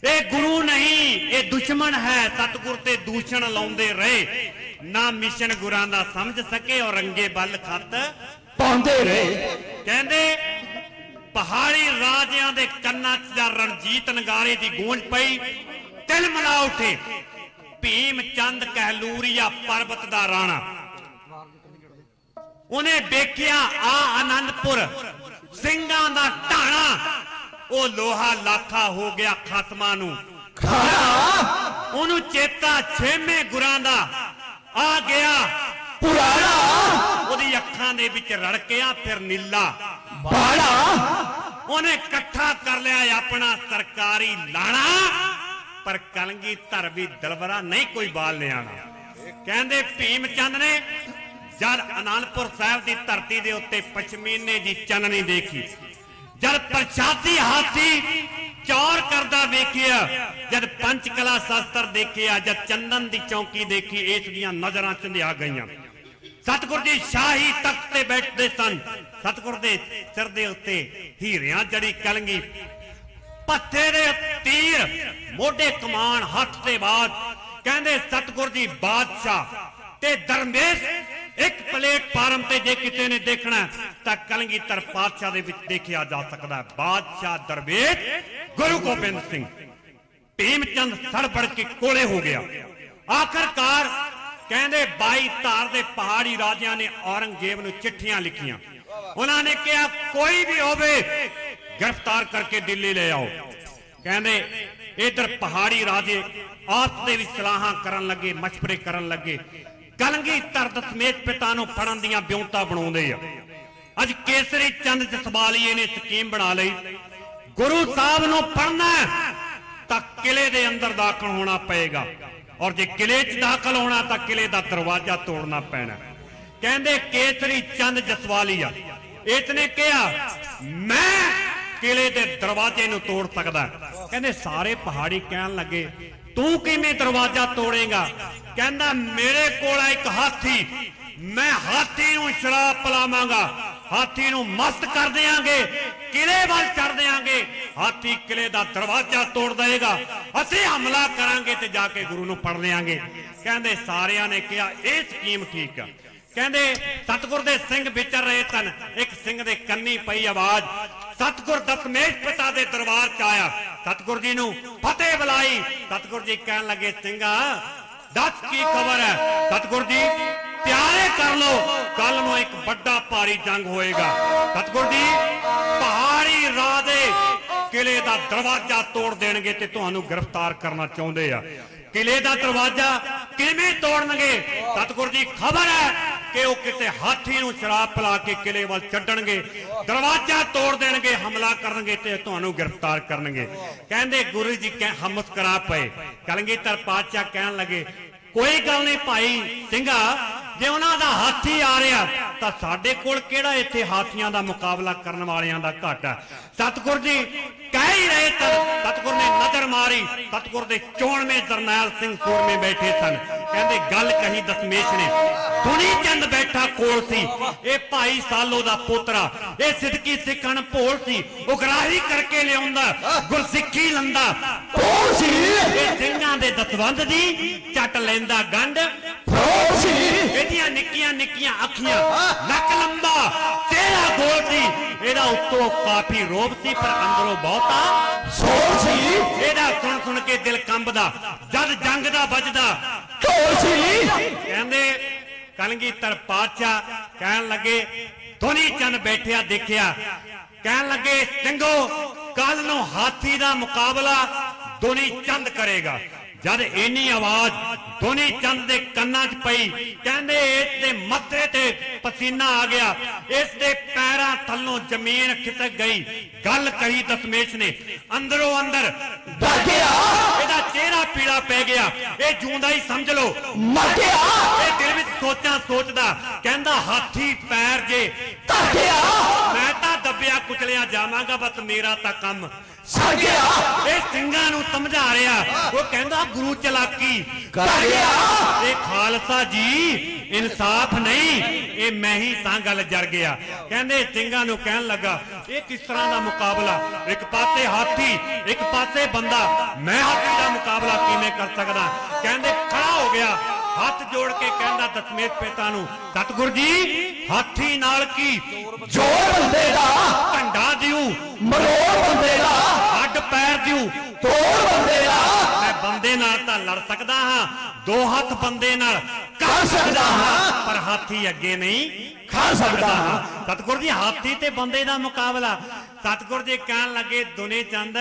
ਇਹ ਗੁਰੂ ਨਹੀਂ, ਇਹ ਦੁਸ਼ਮਣ ਹੈ। ਸਤਿਗੁਰ ਤੇ ਦੂਸ਼ਣ ਲਾਉਂਦੇ ਰਹੇ। ਨਾ ਮਿਸ਼ਨ ਗੁਰਾਂ ਦਾ ਸਮਝ ਸਕੇ ਔਰ ਰੰਗੇ ਵੱਲ ਖੱਤ ਪਾਉਂਦੇ ਰਹੇ। ਕਹਿੰਦੇ ਪਹਾੜੀ ਰਾਜਿਆਂ ਦੇ ਕੰਨਾਂ 'ਚ ਜਾਂ ਰਣਜੀਤ ਨਗਾਰੇ ਦੀ ਗੂੰਜ ਪਈ। ਤਿਲ ਮਿਲਾ ਉਠੇ ਭੀਮ ਚੰਦ ਕਹਿਲੂਰੀਆ ਪਰਬਤ ਦਾ ਰਾਣਾ। ਉਹਨੇ ਵੇਖਿਆ ਆ ਆਨੰਦਪੁਰ ਸਿੰਘਾਂ ਦਾ ਢਾਣਾ। ਉਹ ਲੋਹਾ ਲਾਖਾ ਹੋ ਗਿਆ ਖਸਮਾਂ ਨੂੰ ਖਾਣਾ। ਉਹਨੂੰ ਚੇਤਾ ਛੇਵੇਂ ਗੁਰਾਂ ਦਾ ਆ ਗਿਆ ਪੁਰਾਣਾ। ਉਹਦੀ ਅੱਖਾਂ ਦੇ ਵਿੱਚ ਰੜਕਿਆ ਫਿਰ ਨੀਲਾ ਬਾੜਾ। ਉਹਨੇ ਇਕੱਠਾ ਕਰ ਲਿਆ ਆਪਣਾ ਸਰਕਾਰੀ ਲਾਣਾ। ਪਰ ਕਲਗੀਧਰ ਵੀ ਦਲਬਰਾ ਨਹੀਂ ਕੋਈ ਬਾਲ ਲਿਆਣਾ। ਕਹਿੰਦੇ ਭੀਮ ਚੰਦ ਨੇ ਜਦ ਆਨੰਦਪੁਰ ਸਾਹਿਬ ਦੀ ਧਰਤੀ ਦੇ ਉੱਤੇ ਪਸ਼ਮੀਨੇ ਦੀ ਚੰਨਣੀ ਦੇਖੀ, ਜਦ ਪ੍ਰਸ਼ਾਦੀ ਹਾਥੀ ਚੌਰ ਕਰਦਾ ਵੇਖਿਆ, ਜਦ ਪੰਚਕਲਾ ਸ਼ਸਤਰ ਦੇਖਿਆ, ਜਦ ਚੰਦਨ ਦੀ ਚੌਕੀ ਦੇਖੀ, ਇਸ ਦੀਆਂ ਨਜ਼ਰਾਂ ਚੰਧਿਆ ਗਈਆਂ। ਸਤਿਗੁਰ ਜੀ ਸ਼ਾਹੀ ਤਖਤ ਤੇ ਬੈਠਦੇ ਸਨ। ਸਤਿਗੁਰ ਦੇ ਸਿਰ ਦੇ ਉੱਤੇ ਹੀਰਿਆਂ ਜੜੀ ਕਲਗੀ, ਪੱਥੇ ਦੇ ਤੀਰ, ਮੋਢੇ ਕਮਾਨ, ਹੱਥ ਤੇ ਬਾਜ। ਕਹਿੰਦੇ ਸਤਿਗੁਰ ਜੀ ਬਾਦਸ਼ਾਹ ਤੇ ਦਰਵੇਸ਼ ਇੱਕ ਪਲੇਟਫਾਰਮ ਤੇ ਜੇ ਕਿਸੇ ਨੇ ਦੇਖਣਾ ਤਾਂ ਕਲਗੀਧਰ ਪਾਤਸ਼ਾਹ ਦੇ ਵਿੱਚ ਦੇਖਿਆ ਜਾ ਸਕਦਾ। ਬਾਦਸ਼ਾਹ ਦਰਵੇਸ਼ ਗੁਰੂ ਗੋਬਿੰਦ ਸਿੰਘ। ਭੀਮ ਚੰਦ ਸੜਬੜ ਕੇ ਕੋਲੇ ਹੋ ਗਿਆ। ਆਖਰਕਾਰ ਕਹਿੰਦੇ 22 ਧਾਰ ਦੇ ਪਹਾੜੀ ਰਾਜਿਆਂ ਨੇ ਔਰੰਗਜ਼ੇਬ ਨੂੰ ਚਿੱਠੀਆਂ ਲਿਖੀਆਂ। ਉਹਨਾਂ ਨੇ ਕਿਹਾ ਕੋਈ ਵੀ ਹੋਵੇ ਗ੍ਰਿਫਤਾਰ ਕਰਕੇ ਦਿੱਲੀ ਲੈ ਆਓ। ਕਹਿੰਦੇ ਇਧਰ ਪਹਾੜੀ ਰਾਜੇ ਆਪਸ ਦੇ ਵਿੱਚ ਸਲਾਹਾਂ ਕਰਨ ਲੱਗੇ, ਮਸ਼ਵਰੇ ਕਰਨ ਲੱਗੇ। ਕਲਗੀਧਰ ਦਸ਼ਮੇਸ਼ ਪਿਤਾ ਨੂੰ ਫੜਨ ਦੀਆਂ ਬਿਉਂਤਾਂ ਬਣਾਉਂਦੇ ਆ। ਅੱਜ ਕੇਸਰੀ ਚੰਦ ਜਸਵਾਲੀਏ ਨੇ ਸਕੀਮ ਬਣਾ ਲਈ, ਗੁਰੂ ਸਾਹਿਬ ਨੂੰ ਫੜਨਾ ਤਾਂ ਕਿਲੇ ਦੇ ਅੰਦਰ ਦਾਖਲ ਹੋਣਾ ਪਏਗਾ, ਔਰ ਜੇ ਕਿਲੇ 'ਚ ਦਾਖਲ ਹੋਣਾ ਤਾਂ ਕਿਲੇ ਦਾ ਦਰਵਾਜ਼ਾ ਤੋੜਨਾ ਪੈਣਾ। ਕਹਿੰਦੇ ਕੇਸਰੀ ਚੰਦ ਜਸਵਾਲੀਆ ਇਸਨੇ ਕਿਹਾ ਮੈਂ ਕਿਲੇ ਦੇ ਦਰਵਾਜ਼ੇ ਨੂੰ ਤੋੜ ਸਕਦਾ। ਕਹਿੰਦੇ ਸਾਰੇ ਪਹਾੜੀ ਕਹਿਣ ਲੱਗੇ ਤੂੰ ਕਿਵੇਂ ਦਰਵਾਜ਼ਾ ਤੋੜੇਗਾ? ਕਹਿੰਦਾ ਮੇਰੇ ਕੋਲ ਇੱਕ ਹਾਥੀ, ਮੈਂ ਹਾਥੀ ਨੂੰ ਸ਼ਰਾਬ ਪਿਲਾਵਾਂਗਾ, ਹਾਥੀ ਨੂੰ ਮਸਤ ਕਰ ਦਿਆਂਗੇ, ਕਿਲੇ ਵੱਲ ਚੜ ਦਿਆਂਗੇ, ਹਾਥੀ ਕਿਲੇ ਦਾ ਦਰਵਾਜ਼ਾ ਤੋੜ ਦੇਗਾ, ਅਸੀਂ ਹਮਲਾ ਕਰਾਂਗੇ ਤੇ ਜਾ ਕੇ ਗੁਰੂ ਨੂੰ ਫੜ ਲਿਆਂਗੇ। ਕਹਿੰਦੇ ਸਾਰਿਆਂ ਨੇ ਕਿਹਾ ਇਹ ਸਕੀਮ ਠੀਕ ਆ। ਕਹਿੰਦੇ ਸਤਿਗੁਰ ਦੇ ਸਿੰਘ ਵਿਚਰ ਰਹੇ ਸਨ। ਇੱਕ ਸਿੰਘ ਦੇ ਕੰਨੀ ਪਈ ਆਵਾਜ਼, ਸਤਿਗੁਰ ਦਸ਼ਮੇਸ਼ ਪਿਤਾ ਦੇ ਦਰਬਾਰ 'ਚ ਆਇਆ। ਸਤਿਗੁਰ ਜੀ ਨੂੰ ਫਤਿਹ ਬੁਲਾਈ। ਸਤਿਗੁਰ ਜੀ ਕਹਿਣ ਲੱਗੇ ਸਿੰਘਾ ਦੱਸ ਕੀ ਖਬਰ ਹੈ? ਸਤਿਗੁਰ ਜੀ ਤਿਆਰੀ ਕਰ ਲਓ, ਕੱਲ ਨੂੰ ਇੱਕ ਵੱਡਾ ਭਾਰੀ ਜੰਗ ਹੋਏਗਾ। ਸਤਿਗੁਰ ਜੀ ਪਹਾੜੀ ਰਾਜੇ ਕਿਲੇ ਦਾ ਦਰਵਾਜ਼ਾ ਤੋੜ ਦੇਣਗੇ ਤੇ ਤੁਹਾਨੂੰ ਗ੍ਰਿਫਤਾਰ ਕਰਨਾ ਚਾਹੁੰਦੇ ਆ। ਕਿਲੇ ਦਾ ਦਰਵਾਜ਼ਾ ਕਿਵੇਂ ਤੋੜਨਗੇ? ਸਤਿਗੁਰ ਜੀ ਖਬਰ ਹੈ ਕਿ ਉਹ ਕਿਸੇ ਹਾਥੀ ਨੂੰ ਸ਼ਰਾਬ ਪਿਲਾ ਕੇ ਕਿਲੇ ਵੱਲ ਛੱਡਣਗੇ, ਦਰਵਾਜ਼ਾ ਤੋੜ ਦੇਣਗੇ, ਹਮਲਾ ਕਰਨਗੇ ਤੇ ਤੁਹਾਨੂੰ ਗ੍ਰਿਫਤਾਰ ਕਰਨਗੇ। ਕਹਿੰਦੇ ਗੁਰੂ ਜੀ ਮੁਸਕਰਾ ਪਏ। ਕਲਗੀਧਰ ਪਾਤਸ਼ਾਹ ਕਹਿਣ ਲੱਗੇ ਕੋਈ ਗੱਲ ਨਹੀਂ ਭਾਈ ਸਿੰਘਾ, ਜੇ ਉਹਨਾਂ ਦਾ ਹਾਥੀ ਆ ਰਿਹਾ ਤਾਂ ਸਾਡੇ ਕੋਲ ਕਿਹੜਾ ਇੱਥੇ ਹਾਥੀਆਂ ਦਾ ਮੁਕਾਬਲਾ ਕਰਨ ਵਾਲਿਆਂ ਦਾ ਘਾਟ ਹੈ। ਸਤਿਗੁਰ ਜੀ ਕਹਿ ਹੀ ਰਹੇ ਸਨ। ਸਤਿਗੁਰ ਨੇ ਨਜ਼ਰ ਮਾਰੀ, ਸਤਿਗੁਰ ਦੇ ਚੋਣਵੇਂ ਜਰਨੈਲ ਸਿੰਘ ਸੂਰਮੇ ਬੈਠੇ ਸਨ। ਕਹਿੰਦੇ ਗੱਲ ਕਹੀ ਦਸ਼ਮੇਸ਼ ਨੇ, ਦੁਨੀ ਚੰਦ ਬੈਠਾ ਕੋਲ ਸੀ, ਇਹ ਭਾਈ ਸਾਲੋ ਦਾ ਪੋਤਰਾ, ਇਹ ਸਿੱਧਕੀ ਸਿੱਖਣ ਭੋਲ ਸੀ, ਉਗਰਾਹੀ ਕਰਕੇ ਲਿਆਉਂਦਾ, ਗੁਰਸਿੱਖੀ ਲੰਦਾ ਭੋਲ ਸੀ, ਇਹ ਸਿੰਘਾਂ ਦੇ ਦਸਵੰਧ ਦੀ ਚੱਟ ਲੈਂਦਾ ਗੰਢ ਭੋਲ ਸੀ, ਇਹਦੀਆਂ ਨਿੱਕੀਆਂ ਨਿੱਕੀਆਂ ਅੱਖੀਆਂ, ਨੱਕ ਲੰਬਾ, ਚਿਹਰਾ ਗੋਲ ਸੀ, ਇਹਦਾ ਉੱਤੋਂ ਕਾਫੀ ਰੋਬ ਸੀ ਪਰ ਅੰਦਰੋਂ ਬਹੁਤਾ ਸੋਲ ਸੀ, ਇਹਦਾ ਸੁਣ ਸੁਣ ਕੇ ਦਿਲ ਕੰਬਦਾ, ਜਦ ਜੰਗ ਦਾ ਵੱਜਦਾ ਢੋਲ ਸੀ। ਕਹਿੰਦੇ ਕਲਗੀਧਰ ਪਾਤਸ਼ਾਹ ਕਹਿਣ ਲੱਗੇ ਦੁਨੀ ਚੰਦ ਬੈਠਿਆ ਦੇਖਿਆ, ਕਹਿਣ ਲੱਗੇ ਸਿੰਘੋ ਕੱਲ ਨੂੰ ਹਾਥੀ ਦਾ ਮੁਕਾਬਲਾ ਦੁਨੀ ਚੰਦ ਕਰੇਗਾ। ਜਦ ਇੰਨੀ ਆਵਾਜ਼ ਦੁਨੀ ਚੰਦ ਦੇ ਕੰਨਾਂ 'ਚ ਪਈ, ਕਹਿੰਦੇ ਇਸ ਦੇ ਮੱਥੇ ਤੇ ਪਸੀਨਾ ਆ ਗਿਆ, ਇਸ ਦੇ ਪੈਰਾਂ ਥੱਲੋਂ ਜ਼ਮੀਨ ਖਿਸਕ ਗਈ। ਗੱਲ ਕਹੀ ਦਸ਼ਮੇਸ਼ ਨੇ, ਅੰਦਰੋਂ ਅੰਦਰ ਡਰ ਗਿਆ, ਇਹਦਾ ਚਿਹਰਾ ਪੀਲਾ ਪੈ ਗਿਆ, ਇਹ ਜੂੰਦਾ ਹੀ ਸਮਝ ਲਓ ਮਰ ਗਿਆ। ਇਹ ਦਿਲ ਵਿੱਚ ਸੋਚਾਂ ਸੋਚਦਾ, ਕਹਿੰਦਾ ਹਾਥੀ ਪੈਰ ਜੇ ਧਰ ਗਿਆ, ਮੈਂ ਤਾਂ ਦੱਬਿਆ ਕੁਚਲਿਆ ਜਾਵਾਂਗਾ, ਬਸ ਮੇਰਾ ਤਾਂ ਕੰਮ ਸੜ ਗਿਆ। ਇਹ ਸਿੰਘਾਂ ਨੂੰ ਸਮਝਾ ਰਿਹਾ। ਉਹ ਕਹਿੰਦਾ ਗੁਰੂ ਚਲਾਕੀ ਕਰ ਗਿਆ, ਇਹ ਖਾਲਸਾ ਜੀ ਇਨਸਾਫ ਨਹੀਂ, ਇਹ ਮੈਂ ਹੀ ਸਾਂ ਗੱਲ ਜਰ ਗਿਆ। ਕਹਿੰਦੇ ਸਿੰਘਾਂ ਨੂੰ ਕਹਿਣ ਲੱਗਾ ਇਹ ਕਿਸ ਤਰ੍ਹਾਂ ਦਾ ਮੁਕਾਬਲਾ, ਇੱਕ ਪਾਸੇ ਹਾਥੀ ਇੱਕ ਪਾਸੇ ਬੰਦਾ, ਮੈਂ ਹਾਥੀ ਦਾ ਮੁਕਾਬਲਾ ਕਿਵੇਂ ਕਰ ਸਕਦਾ। ਕਹਿੰਦੇ ਖੜਾ ਹੋ ਗਿਆ, ਹੱਥ ਜੋੜ ਕੇ ਕਹਿੰਦਾ ਦਸ਼ਮੇਸ਼ ਪਿਤਾ ਨੂੰ, ਸਤਿਗੁਰ ਜੀ ਹਾਥੀ ਨਾਲ ਕੀ ਜੋੜ ਬੰਦੇ ਦਾ, ਢੰਡਾ ਦਿਉ ਮਰੋੜ ਬੰਦੇ ਦਾ, ਹੱਡ ਪੈਰ ਦਿਉ ਤੋੜ ਬੰਦੇ ਦਾ। ਮੈਂ ਬੰਦੇ ਨਾਲ ਤਾਂ ਲੜ ਸਕਦਾ ਹਾਂ, ਦੋ ਹੱਥ ਬੰਦੇ ਨਾਲ ਕਰ ਸਕਦਾ ਹਾਂ, ਪਰ ਹਾਥੀ ਅੱਗੇ ਨਹੀਂ ਖੜ ਸਕਦਾ ਹਾਂ। ਸਤਿਗੁਰ ਜੀ ਹਾਥੀ ਤੇ ਬੰਦੇ ਦਾ ਮੁਕਾਬਲਾ। ਸਤਿਗੁਰ ਜੀ ਕਹਿਣ ਲੱਗੇ ਦੁਨੇ ਚੰਦ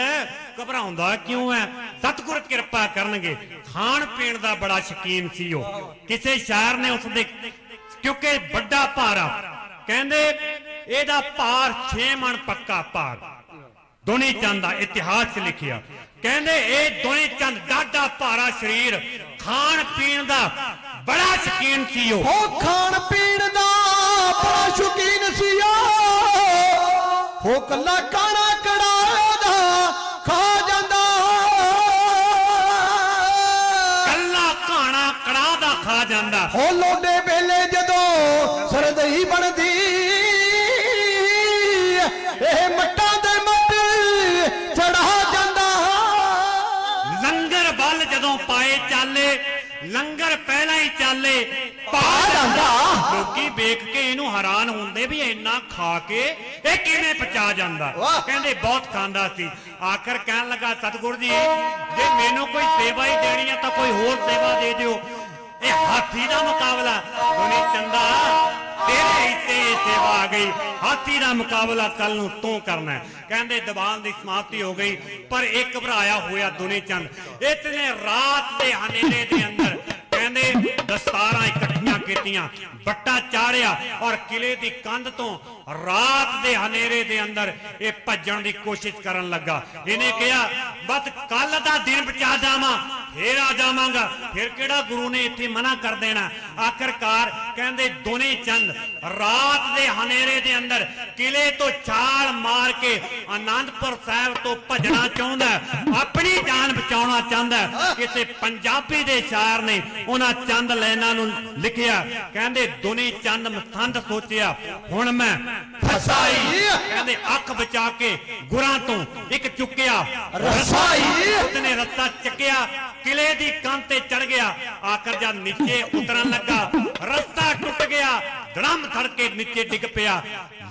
ਘਬਰਾਉਂਦਾ ਕਿਉਂ ਹੈ। ਸਤਿਗੁਰ ਕਿਰਪਾ ਕਰਨਗੇ, ਖਾਣ ਪੀਣ ਦਾ ਬੜਾ ਸ਼ੌਕੀਨ ਸੀ ਉਹ। ਕਿਸੇ ਸ਼ਾਇਰ ਨੇ ਉਸਦੇ ਕਿਉਂਕਿ ਵੱਡਾ ਭਾਰਾ, ਕਹਿੰਦੇ ਇਹਦਾ ਭਾਰ 6 ਮਣ ਪੱਕਾ ਭਾਰ, ਦੁਨੀ ਚੰਦ ਦਾ ਇਤਿਹਾਸ 'ਚ ਲਿਖਿਆ। ਕਹਿੰਦੇ ਇਹ ਦੁਨੀ ਚੰਦ ਡਾਢਾ ਭਾਰਾ ਸਰੀਰ, ਖਾਣ ਪੀਣ ਦਾ ਬੜਾ ਸ਼ੌਕੀਨ ਸੀ ਉਹ। ਉਹ ਖਾਣ ਪੀਣ ਦਾ ਬੜਾ ਸ਼ੌਕੀਨ ਸੀ ਉਹ ਕੱਲਾ ਕਾਣਾ ਕੜਾ ਦਾ ਖਾ ਜਾਂਦਾ, ਕੱਲਾ ਘਾਣਾ ਕੜਾ ਦਾ ਖਾ ਜਾਂਦਾ। ਹੋ ਲੋਡੇ ਵੇਲੇ ਜਦੋਂ ਸਰਦਈ ਬਣਦੀ, ਇਹ ਮੱਟਾਂ ਦੇ ਮੱਟ ਚੜਾ ਜਾਂਦਾ। ਲੰਗਰ ਵੱਲ ਜਦੋਂ ਪਾਏ ਚਾਲੇ, ਲੰਗਰ ਪਹਿਲਾਂ ਹੀ ਚਾਲੇ ਪਾ ਜਾਂਦਾ। ਲੋਕੀ ਵੇਖ ਕੇ ਇਹਨੂੰ ਹੈਰਾਨ ਹੁੰਦੇ ਵੀ ਇੰਨਾ ਖਾ ਕੇ ਇਹ ਕਿਵੇਂ ਪਚਾ ਜਾਂਦਾ। ਵਾਹ। ਕਹਿੰਦੇ ਬਹੁਤ ਖਾਂਦਾ ਸੀ। ਆਖਰ ਕਹਿਣ ਲੱਗਾ ਸਤਿਗੁਰ ਜੀ ਜੇ ਮੈਨੂੰ ਕੋਈ ਸੇਵਾ ਹੀ ਦੇਣੀ ਹੈ ਤਾਂ ਕੋਈ ਹੋਰ ਸੇਵਾ ਦੇ ਦਿਓ। ਇਹ ਹਾਥੀ ਦਾ ਮੁਕਾਬਲਾ, ਦੁਨੀ ਚੰਦਾ ਤੇਰੇ ਹਿੱਸੇ ਇਹ ਸੇਵਾ ਆ ਗਈ, ਹਾਥੀ ਦਾ ਮੁਕਾਬਲਾ ਕੱਲ ਨੂੰ ਤੂੰ ਕਰਨਾ ਹੈ। ਕਹਿੰਦੇ ਦੀਵਾਨ ਦੀ ਸਮਾਪਤੀ ਹੋ ਗਈ, ਪਰ ਇੱਕ ਘਬਰਾਇਆ ਹੋਇਆ ਦੁਨੀ ਚੰਦ ਇਤਨੇ ਰਾਤ ਦੇ ਹਨੇਰੇ ਦੇ ਅੰਦਰ ਕਹਿੰਦੇ ਦਸਤਾਰਾਂ ਇਕੱਠੀਆਂ ਕੀਤੀਆਂ, ਬੱਟਾ ਚਾੜਿਆ ਔਰ ਕਿਲੇ ਦੀ ਕੰਧ ਤੋਂ ਰਾਤ ਦੇ ਹਨੇਰੇ ਦੇ ਅੰਦਰ ਇਹ ਭੱਜਣ ਦੀ ਕੋਸ਼ਿਸ਼ ਕਰਨ ਲੱਗਾ। ਇਹਨੇ ਕਿਹਾ ਬਸ ਕੱਲ ਦਾ ਦਿਨ ਬਚਾ ਜਾਵਾਂ ਫੇਰ ਆ ਜਾਵਾਂਗਾ, ਫਿਰ ਕਿਹੜਾ ਗੁਰੂ ਨੇ ਇੱਥੇ ਮਨਾ ਕਰ ਦੇਣਾ। ਆਖਰਕਾਰ ਕਹਿੰਦੇ ਦੁਨੀ ਚੰਦ ਰਾਤ ਦੇ ਹਨੇਰੇ ਦੇ ਅੰਦਰ ਕਿਲੇ ਤੋਂ ਛਾਲ ਮਾਰ ਕੇ ਆਨੰਦਪੁਰ ਸਾਹਿਬ ਤੋਂ ਭੱਜਣਾ ਚਾਹੁੰਦਾ, ਆਪਣੀ ਜਾਨ ਬਚਾਉਣਾ ਚਾਹੁੰਦਾ। ਕਿਸੇ ਪੰਜਾਬੀ ਦੇ ਸ਼ਾਇਰ ਨੇ ਉਹਨਾਂ ਚੰਦ ਲੈਣਾ ਨੂੰ ਲਿਖਿਆ, ਕਹਿੰਦੇ ਦੁਨੀ ਚੰਦ ਮਸੰਦ ਸੋਚਿਆ ਹੁਣ ਮੈਂ ਫਸਾਈ। ਕਹਿੰਦੇ ਅੱਖ ਬਚਾ ਕੇ ਗੁਰਾਂ ਤੋਂ ਇੱਕ ਚੁੱਕਿਆ ਰਸਾਈ। ਉਸਨੇ ਰੱਸਾ ਚੱਕਿਆ, ਕਿਲੇ ਦੀ ਕੰਧ ਤੇ ਚੜ ਗਿਆ। ਆਖਰ ਜਦ ਨੀਚੇ ਉਤਰਨ ਲੱਗਾ ਰਸਤਾ ਟੁੱਟ ਗਿਆ, ਧੜਮ ਧੜ ਕੇ ਨੀਚੇ ਡਿੱਗ ਪਿਆ,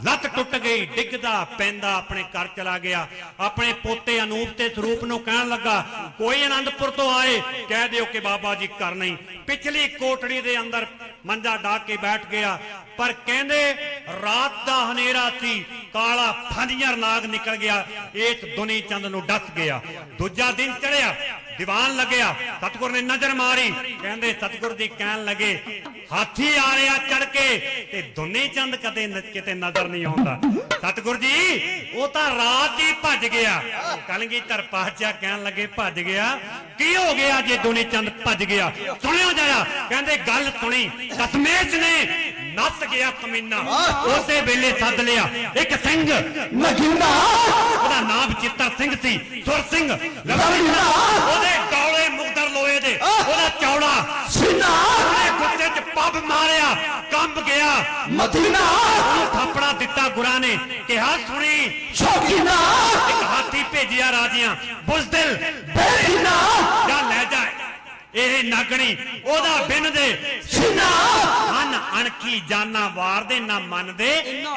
ਲੱਤ ਟੁੱਟ ਗਈ। ਡਿੱਗਦਾ ਪੈਂਦਾ ਆਪਣੇ ਘਰ ਚਲਾ ਗਿਆ। ਆਪਣੇ ਪੋਤੇ ਅਨੂਪ ਤੇ ਸਰੂਪ ਨੂੰ ਕਹਿਣ ਲੱਗਾ ਕੋਈ ਆਨੰਦਪੁਰ ਤੋਂ ਆਏ ਕਹਿ ਦਿਓ ਕਿ ਬਾਬਾ ਜੀ ਘਰ ਨਹੀਂ। ਪਿਛਲੀ ਕੋਠੜੀ ਦੇ ਅੰਦਰ ਮੰਜਾ ਢਾ ਕੇ ਬੈਠ ਗਿਆ। ਪਰ ਕਹਿੰਦੇ ਰਾਤ ਦਾ ਹਨੇਰਾ ਸੀ, ਕਾਲਾ ਫੰਜਰ ਨਾਗ ਨਿਕਲ ਗਿਆ, ਇਸ ਦੁਨੀ ਚੰਦ ਨੂੰ ਡਸ ਗਿਆ। ਦੂਜਾ ਦਿਨ ਚੜਿਆ, ਦੀਵਾਨ ਲੱਗਿਆ, ਸਤਿਗੁਰ ਨੇ ਨਜ਼ਰ ਮਾਰੀ। ਕਹਿੰਦੇ ਸਤਿਗੁਰ ਜੀ ਕਹਿਣ ਲੱਗੇ ਹਾਥੀ ਆ ਰਿਹਾ ਚੜ ਕੇ ਤੇ ਦੁਨੀ ਚੰਦ ਕਦੇ ਕਿਤੇ ਨਜ਼ਰ ਨਹੀਂ ਆਉਂਦਾ। ਸਤਿਗੁਰ ਜੀ ਉਹ ਤਾਂ ਰਾਤ ਹੀ ਭੱਜ ਗਿਆ। ਕਲਗੀਧਰ ਪਾਤਸ਼ਾਹ ਕਹਿਣ ਲੱਗੇ ਭੱਜ ਗਿਆ, ਕੀ ਹੋ ਗਿਆ ਜੇ ਦੁਨੀ ਚੰਦ ਭੱਜ ਗਿਆ? ਸੁਣਿਓ ਜਰਾ। ਕਹਿੰਦੇ ਗੱਲ ਸੁਣੀ, ਦਸ਼ਮੇਸ਼ ਨੇ ਨੱਸ ਗਿਆ ਕਮੀਨਾ। ਉਸੇ ਵੇਲੇ ਸੱਦ ਲਿਆ ਇੱਕ ਸਿੰਘ ਨਗੀਨਾ, ਉਹਦਾ ਨਾਮ ਬਚਿੱਤਰ ਸਿੰਘ ਸੀ, ਸੁਰ ਸਿੰਘ ਲਵੀਨਾ। ਉਹਦੇ ਡੌਲੇ ਮੁਕਦਰ ਲੋਹੇ ਦੇ, ਉਹਦਾ ਚੌੜਾ ਸੀਨਾ, ਉਹਨੇ ਗੁੱਸੇ 'ਚ ਪੱਬ ਮਾਰਿਆ, ਕੰਬ ਗਿਆ ਮਦੀਨਾ। ਉਹਨੂੰ ਥਾਪੜਾ ਦਿੱਤਾ ਗੁਰਾਂ ਨੇ, ਕਿਹਾ ਸੁਣੀ ਸ਼ੌਕੀਨਾ, ਇੱਕ ਹਾਥੀ ਭੇਜਿਆ ਰਾਜਿਆਂ, ਬੁਜ਼ਦਿਲ ਬੇਈਨਾ, ਜਾ ਲੈ ਜਾ ਇਹ ਨਾਗਣੀ ਉਹਦਾ ਬਿੰਨ ਦੇ ਸੀਨਾ। ਹਨ ਅਣਖੀ ਜਾਨਾ ਵਾਰਦੇ ਨਾ ਮੰਨਦੇ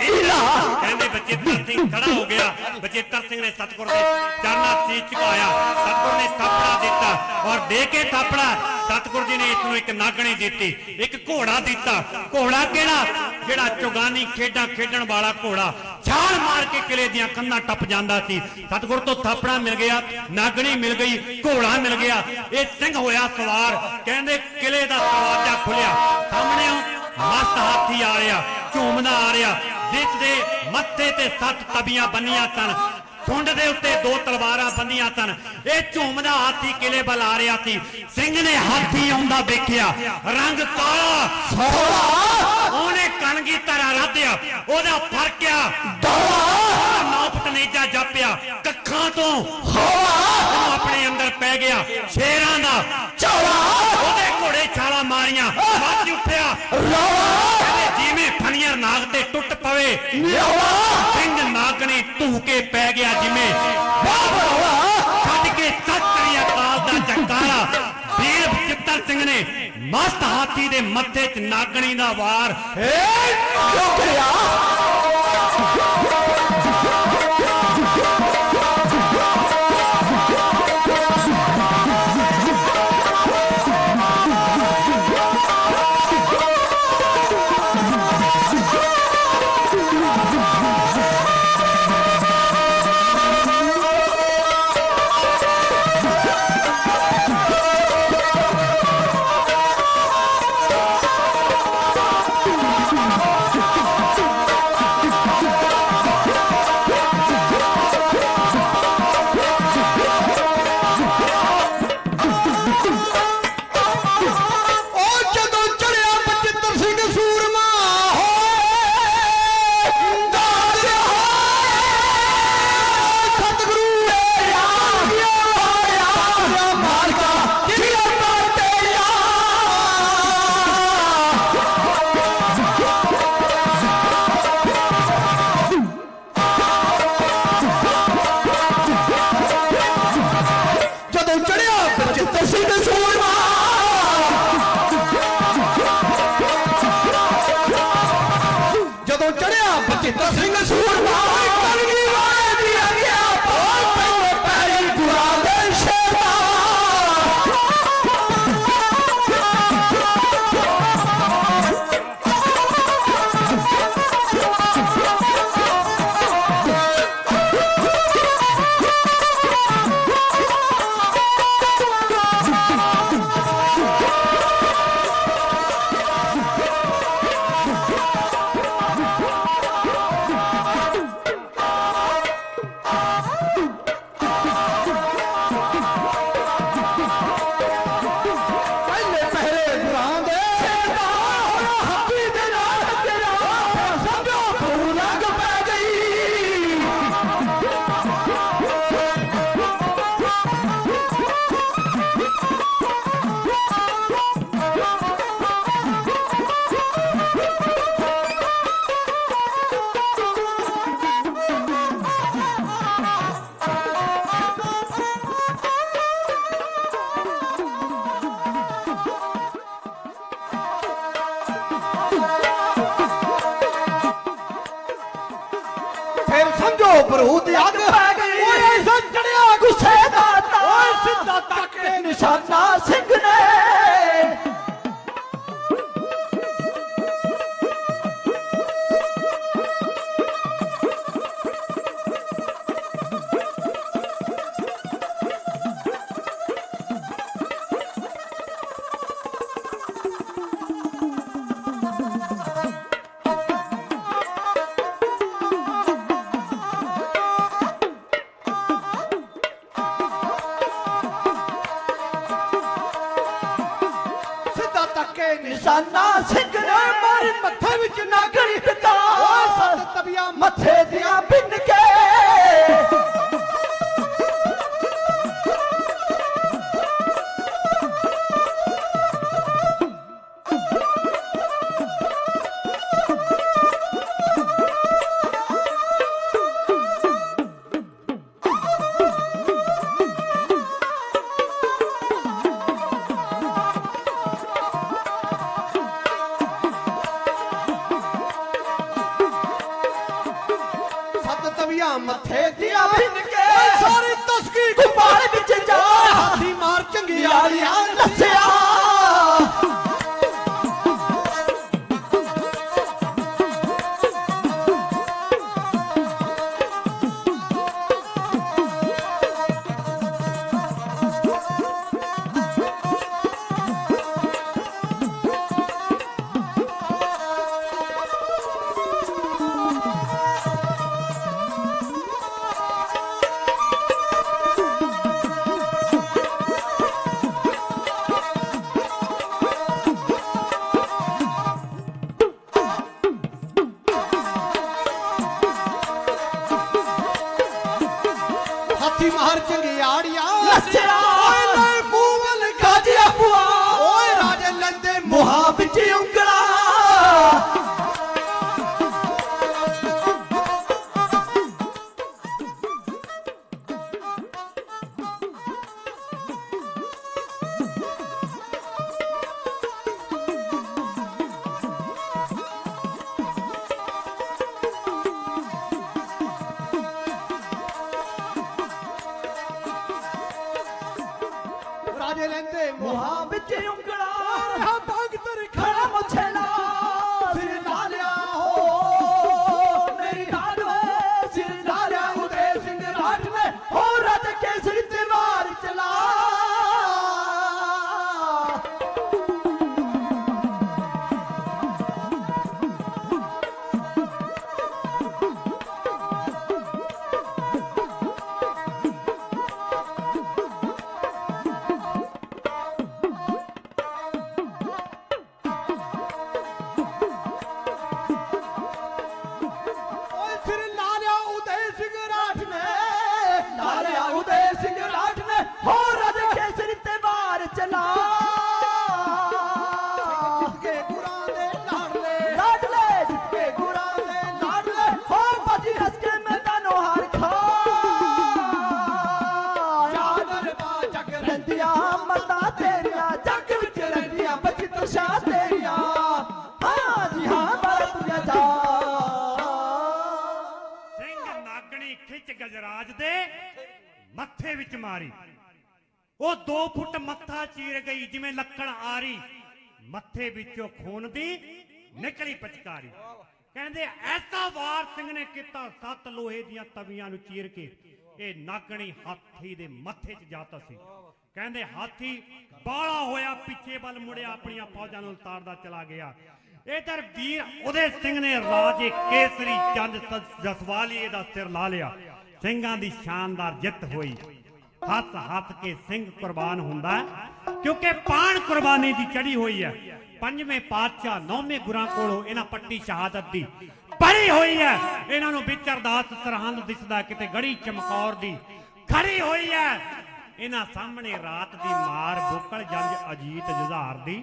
ਇਲਾ। ਕਹਿੰਦੇ ਬਚਿੱਤਰ ਸਿੰਘ ਖੜਾ ਹੋ ਗਿਆ। ਬਚਿੱਤਰ ਸਿੰਘ ਨੇ ਸਤਿਗੁਰ ਦੇ ਚਰਨਾਂ ਸੀਸ ਝੁਕਾਇਆ। ਸਤਿਗੁਰ ਨੇ ਥਾਪੜਾ ਦਿੱਤਾ ਔਰ ਦੇ ਕੇ ਥਾਪੜਾ ਸਤਿਗੁਰ ਜੀ ਨੇ ਇਸ ਨੂੰ ਇੱਕ ਨਾਗਣੀ ਦਿੱਤੀ, ਇੱਕ ਘੋੜਾ ਦਿੱਤਾ। ਘੋੜਾ ਕਿਹੜਾ? ਜਿਹੜਾ ਚੁਗਾਨੀ ਖੇਡਾਂ ਖੇਡਣ ਵਾਲਾ ਘੋੜਾ, ਛਾਲ ਮਾਰ ਕੇ ਕਿਲੇ ਦੀਆਂ ਕੰਧਾਂ ਟੱਪ ਜਾਂਦਾ ਸੀ। ਸਤਿਗੁਰ ਤੋਂ ਥਾਪੜਾ ਮਿਲ ਗਿਆ, ਨਾਗਣੀ ਮਿਲ ਗਈ, ਘੋੜਾ ਮਿਲ ਗਿਆ। ਇਹ ਸਿੰਘ ਹੋਇਆ ਸਵਾਰ। ਕਹਿੰਦੇ ਕਿਲੇ ਦਾ ਦਰਵਾਜ਼ਾ ਖੁੱਲਿਆ, ਸਾਹਮਣੇ ਮਸਤ ਹਾਥੀ ਆ ਰਿਹਾ, ਝੂਮਦਾ ਆ ਰਿਹਾ, ਜਿਸ ਦੇ ਮੱਥੇ ਤੇ 7 ਤਬੀਆਂ ਬੰਨੀਆਂ ਸਨ, ਸੁੰਡ ਦੇ ਉੱਤੇ 2 ਤਲਵਾਰਾਂ ਬੰਨੀਆਂ ਸਨ। ਇਹ ਝੂਮਦਾ ਹਾਥੀ ਕਿਲੇ ਵੱਲ ਆ ਰਿਹਾ ਸੀ। ਸਿੰਘ ਨੇ ਹਾਥੀ ਆਉਂਦਾ ਵੇਖਿਆ, ਰੰਗ ਕਾਲਾ ਸੋਹਣਾ, ਉਹਨੇ ਕਲਗੀਧਰ ਆਰਾਧਿਆ, ਉਹਦਾ ਫਰਕਿਆ ਦੌੜਾ, ਨੌਪਤ ਨੇਜਾ ਜਾਪਿਆ, ਕੱਖਾਂ ਤੋਂ ਹਵਾ, ਉਹ ਆਪਣੇ ਅੰਦਰ ਪੈ ਗਿਆ। ਸ਼ੇਰਾਂ ਦਾ ਚੌੜਾ, ਉਹਦੇ ਘੋੜੇ ਛਾਲਾ ਝਾਤਾਂ ਮਾਰੀਆਂ ਮੱਚ ਉੱਠਿਆ ਰੌਲਾ ਜਿਵੇਂ ਫਣੀਆਂ ਨਾਗ ਤੇ ਟੁੱਟ ਪਵੇ ਸਿੰਘ ਨਾਗਣੀ ਧੂਕੇ ਪੈ ਗਿਆ ਜਿਵੇਂ ਛੱਡ ਕੇ ਸਤਿ ਸ੍ਰੀ ਅਕਾਲ ਦਾ ਜਗਤਾਰਾ ਵੀਰ ਬਚਿੱਤਰ ਸਿੰਘ ਨੇ ਮਸਤ ਹਾਥੀ ਦੇ ਮੱਥੇ 'ਚ ਨਾਗਣੀ ਦਾ ਵਾਰ ਬਚਿੱਤਰ ਸਿੰਘ ਸੂਰਮਾ ਕਲਗੀ ਵਾਲੇ ਦੀ ਆ ਗਿਆ ਪਹਿਲੇ ਪੈਰੀ ਗੁਰਾਂ ਦੇ ਸ਼ੇਰਾ ਬਰੂਦ ਅੱਗ ਪੈ ਗਈ ਓਏ ਸੰਜਣਿਆ ਗੁੱਸੇ ਦਾ ਓਏ ਸਿੱਧਾ ਤੱਕ ਕੇ ਨਿਸ਼ਾਨਾ ਸਿੰਘ ਨੇ ਨਿਸ਼ਾਨਾ ਸਿੰਘ ਨੇ ਮਾਰੀ ਮੱਥੇ ਵਿੱਚ ਨਾਗਣੀ ਦਿੱਤਾ ਓਏ ਸੱਤ ਤਬੀਆਂ ਮੱਥੇ ਦੀਆਂ ਬਿੰਨ ਕੇ ਮੱਥੇ ਦੀਆਂ ਬਿੰਨ ਕੇ ਸਾਰੀ ਤਸਕੀ ਗੁਬਾਰ ਵਿੱਚ ਜਾ ਹਾਥੀ ਮਾਰ ਚੰਗਿਆੜੀਆਂ ਨੱਸਿਆ ਵਿੱਚ ਉਂਗਲਾ ਰਾਜੇ ਲੈਂਦੇ ਮੋਹਾਂ ਵਿੱਚ ਉਂਗਲਾ ਰਹਾ ਭਗਤਰ ਖੜਾ ਮੁਛੇਲਾ ਸਿਰ ਨਾਲਿਆ ਹੋ ਮੇਰੀ ਹਾਲ ਵੇ ਸਿਰ ਨਾਲਿਆ ਉਦੇ ਸਿੰਘ ਰਾਠ ਨੇ ਹੋ ਰਾਜ ਕੇਸਰੀ ਤੇ ਮਾਰ ਚਲਾ गजराज दे मत्थे विच मारी वो 2 फुट मत्था चीर गई जिवें लक्कड़ आरी मत्थे विचों खून दी निकली पचकारी कहंदे ऐसा वार सिंह ने किता 7 लोहे दियां तवियां नूं चीर के ये नागणी हाथी दे मत्थे च जाता सी कहंदे हाथी बाला होया पिछे बल मुड़िया अपनी फौजां नूं उतारदा चला गया इधर वीर उदय सिंह ने राजे केसरी चंद जसवालीए दा सिर ला लिया ਸਿੰਘਾਂ ਦੀ ਸ਼ਾਨਦਾਰ ਜਿੱਤ ਹੋਈ ਹੱਥ ਹੱਥ ਕੇ ਸਿੰਘ ਕੁਰਬਾਨ ਹੁੰਦਾ ਕਿਉਂਕਿ ਪਾਣ ਕੁਰਬਾਨੀ ਦੀ ਚੜੀ ਹੋਈ ਹੈ ਪੰਜਵੇਂ ਪਾਤਸ਼ਾਹ ਨੌਵੇਂ ਗੁਰਾਂ ਕੋਲੋਂ ਇਹਨਾਂ ਪੱਟੀ ਸ਼ਹਾਦਤ ਦੀ ਪੜੀ ਹੋਈ ਹੈ ਇਹਨਾਂ ਨੂੰ ਵਿੱਚ ਅਰਦਾਸ ਸਰਹੰਦ ਦਿਸਦਾ ਕਿਤੇ ਗੜੀ ਚਮਕੌਰ ਦੀ ਖੜੀ ਹੋਈ ਹੈ ਇਹਨਾਂ ਸਾਹਮਣੇ ਰਾਤ ਦੀ ਮਾਰ ਬੋਕਲ ਜੰਜ ਅਜੀਤ ਜੁਝਾਰ ਦੀ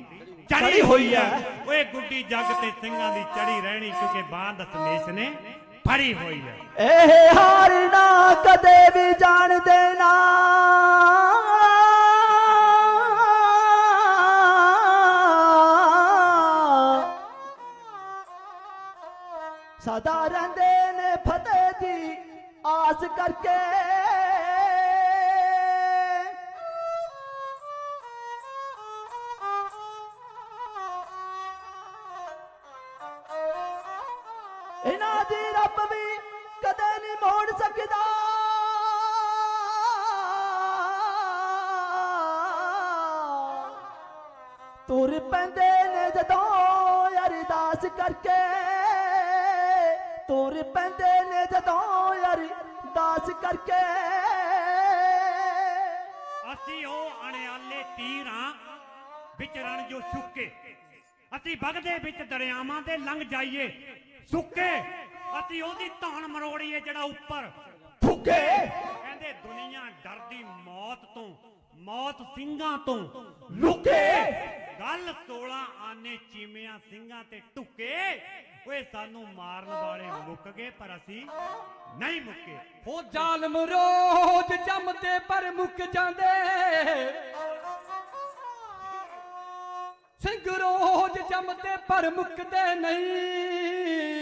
ਚੜੀ ਹੋਈ ਹੈ ਓਏ ਗੁੱਡੀ ਜੱਗ ਤੇ ਸਿੰਘਾਂ ਦੀ ਚੜੀ ਰਹਿਣੀ ਕਿਉਂਕਿ ਬਾਂਦ ਸਮੇਸ਼ ਨੇ फड़ी हुई है ए हार ना कदे भी जान देना सदा रहंदे ने फतेह दी आस करके इना दी रब भी कदे नहीं मोड़ सकदा तुर पैंदे ने जदों अरदास करके तुर पैंदे ने जदों अरदास करके असी ओ अणियाले तीर हां विच रण जो सुके असी बगदे विच दरियावां दे लंघ जाइए सुके असी ओदी धान मरोड़ीए जड़ा ऊपर फुके कहंदे दुनिया डरदी मौत तो मौत ਸਿੰਘਾਂ ਤੋਂ लुके गल 16 आने चीमिया ਸਿੰਘਾਂ ते टुके ओए सानू मारन वाले मुक गए पर असी नहीं मुके हो जालम रोज जमदे पर मुक जांदे सिंह रोज जमदे पर मुकदे नहीं